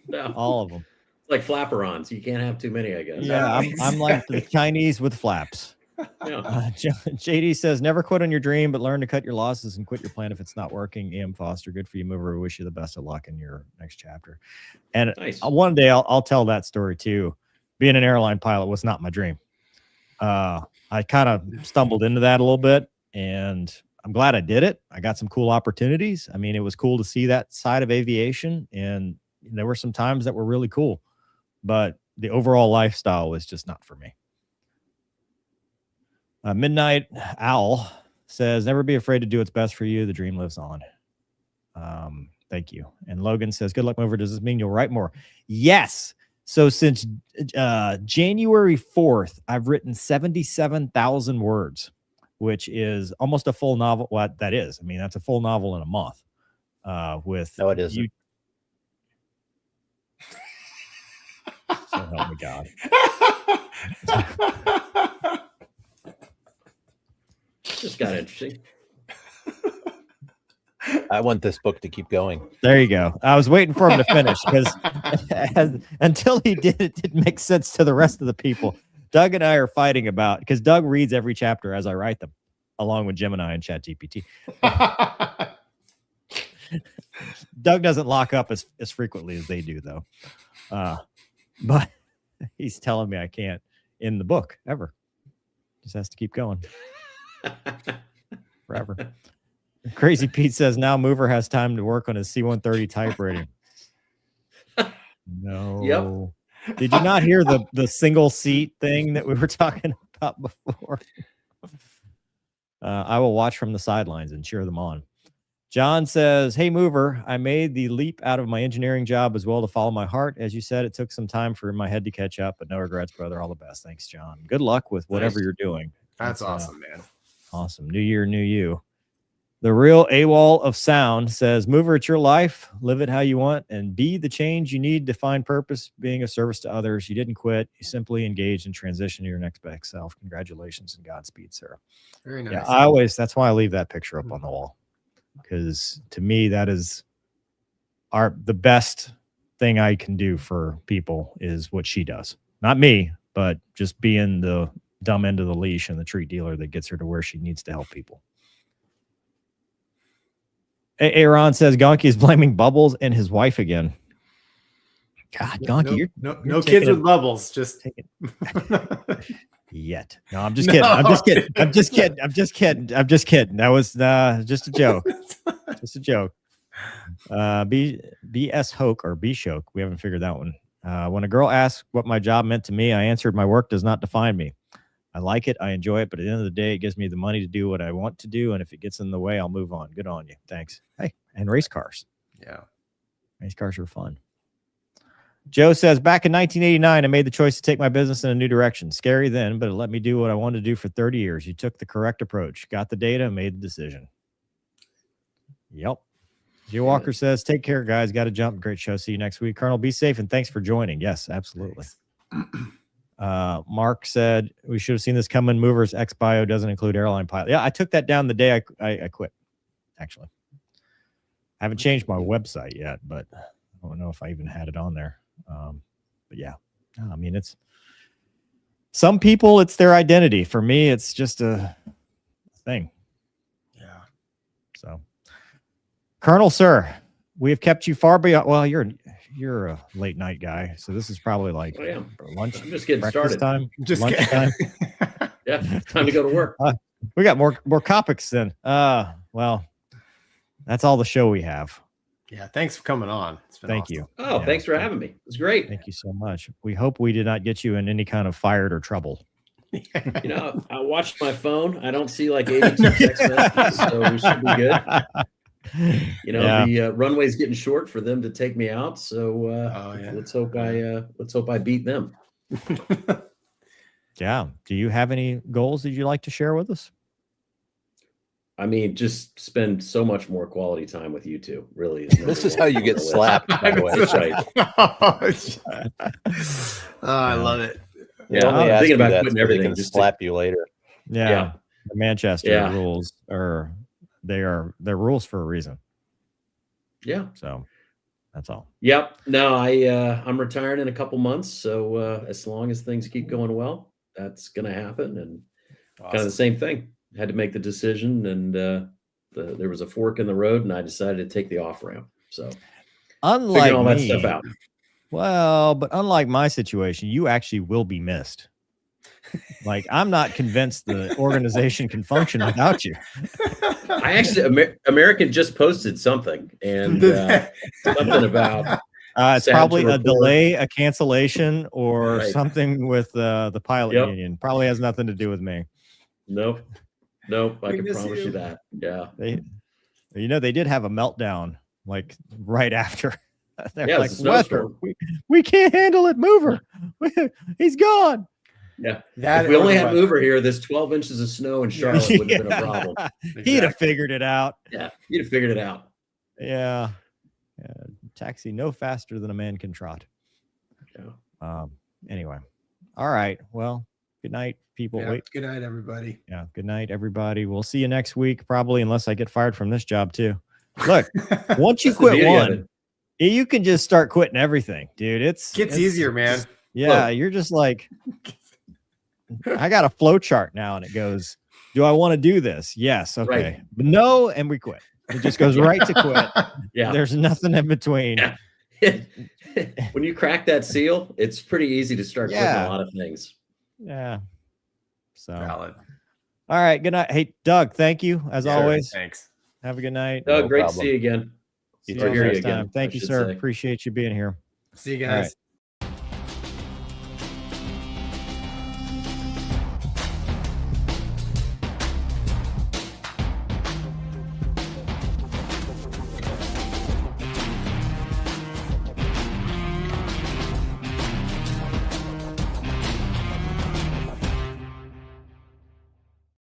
No.
All of them.
Like flapperons. You can't have too many, I guess.
Yeah, I'm like the Chinese with flaps.
Yeah.
JD says, never quit on your dream, but learn to cut your losses and quit your plan if it's not working. E.M. Foster, good for you, mover. We wish you the best of luck in your next chapter. And
nice.
One day I'll tell that story too. Being an airline pilot was not my dream. I kind of stumbled into that a little bit, and I'm glad I did it. I got some cool opportunities. I mean, it was cool to see that side of aviation, and there were some times that were really cool, but the overall lifestyle was just not for me. Midnight Owl says, never be afraid to do what's best for you. The dream lives on. Thank you. And Logan says, good luck, mover. Does this mean you'll write more? Yes. So since January 4th, I've written 77,000 words, which is almost a full novel. Well, that is. I mean, that's a full novel in a month.
No, it isn't.
So help me God.
Just got interesting.
I want this book to keep going.
There you go. I was waiting for him to finish because until he did, it didn't make sense to the rest of the people. Doug and I are fighting about, because Doug reads every chapter as I write them. along with Gemini and ChatGPT. Doug doesn't lock up as frequently as they do, though. But he's telling me I can't in the book ever. Just has to keep going forever. Crazy Pete says now Mover has time to work on his C-130 type rating. No.
Yep.
Did you not hear the single seat thing that we were talking about before? I will watch from the sidelines and cheer them on. John says, hey, Mover, I made the leap out of my engineering job as well to follow my heart. As you said, it took some time for my head to catch up, but no regrets, brother. All the best. Thanks, John. Good luck with whatever you're doing.
That's awesome, man.
Awesome. New year, new you. The real AWOL of sound says, Mover, it's your life. Live it how you want and be the change you need to find purpose, being of service to others. You didn't quit. You simply engaged and transitioned to your next best self. Congratulations and Godspeed, sir.
Very nice.
Yeah, that's why I leave that picture up on the wall. Because to me, that is the best thing I can do for people is what she does. Not me, but just being the dumb end of the leash and the treat dealer that gets her to where she needs to help people. Aaron says Gonky is blaming Bubbles and his wife again. God, Gonky,
no kids with Bubbles. Just
yet. No, I'm just kidding. I'm just kidding. I'm just kidding. I'm just kidding. I'm just kidding. That was just a joke. Just a joke. BS Hoke or B Shoke. We haven't figured that one. When a girl asks what my job meant to me, I answered, my work does not define me. I like it. I enjoy it. But at the end of the day, it gives me the money to do what I want to do. And if it gets in the way, I'll move on. Good on you. Thanks. Hey, and race cars.
Yeah.
Race cars are fun. Joe says, back in 1989, I made the choice to take my business in a new direction. Scary then, but it let me do what I wanted to do for 30 years. You took the correct approach, got the data, and made the decision. Yep. Joe Walker says, take care, guys. Got to jump. Great show. See you next week. Colonel, be safe, and thanks for joining. Yes, absolutely. Mark said, we should have seen this coming. Mover's X-Bio doesn't include airline pilot. Yeah, I took that down the day I quit, actually. I haven't changed my website yet, but I don't know if I even had it on there. But yeah, I mean, it's some people, it's their identity. For me, it's just a thing.
Yeah.
So, Colonel, sir, we have kept you far beyond. Well, you're a late night guy, so this is probably like lunch.
I'm just getting started.
Time,
just
lunchtime.
Yeah, time to go to work.
We got more topics then. Well, that's all the show we have.
Yeah, thanks for coming on. It's been
Thank
awesome.
you.
Oh,
Yeah,
thanks for having me. It's great.
Thank you so much. We hope we did not get you in any kind of fired or trouble.
You know, I watched my phone. I don't see like 82 text messages, so we should be good. You know, the runway's getting short for them to take me out. So let's hope I beat them.
Yeah. Do you have any goals that you'd like to share with us?
I mean, just spend so much more quality time with you two. Really,
this is how you get slapped. By the way,
that's right.
I love it.
Yeah, I'm thinking about quitting everything.
Just slap you later.
Yeah. The Manchester rules are they're rules for a reason.
Yeah.
So that's all.
Yep. No, I'm retiring in a couple months. So as long as things keep going well, that's going to happen. And kind of the same thing. Had to make the decision, and there was a fork in the road, and I decided to take the off ramp. So
unlike
all that
me,
stuff out.
Well, but unlike my situation, you actually will be missed. Like, I'm not convinced the organization can function without you.
I actually, American just posted something, and something about
it's probably a delay, a cancellation, or something with the pilot union. Probably has nothing to do with me.
Nope, I can promise you that. Yeah,
they did have a meltdown like right after. They're like,
weather,
we can't handle it. Mover, he's gone.
Yeah, if we only had Mover here, this 12 inches of snow in Charlotte would have been a problem.
Exactly. He'd have figured it out.
Yeah, he'd have figured it out.
Yeah. Taxi no faster than a man can trot.
Yeah.
Anyway, all right. Well, good night, people.
Yeah, good night, everybody.
Yeah, good night, everybody. We'll see you next week, probably, unless I get fired from this job too. Look, once you quit one, you can just start quitting everything, dude. It's
easier, man.
Yeah, you're just like, I got a flow chart now, and it goes Do I want to do this? Yes. Okay.
Right.
But no, and we quit. It just goes right to quit.
Yeah.
There's nothing in between.
Yeah. When you crack that seal, it's pretty easy to start quitting
Yeah.
a lot of things.
Yeah. So,
Valid.
all right. Good night. Hey, Doug, thank you as
Sure,
always.
Thanks.
Have a good night.
Doug,
No
great
problem.
to see you again.
See
Or
you
hear
next
you again,
time. Thank
I
you,
should
sir.
say.
Appreciate you being here.
See you
All
guys.
right.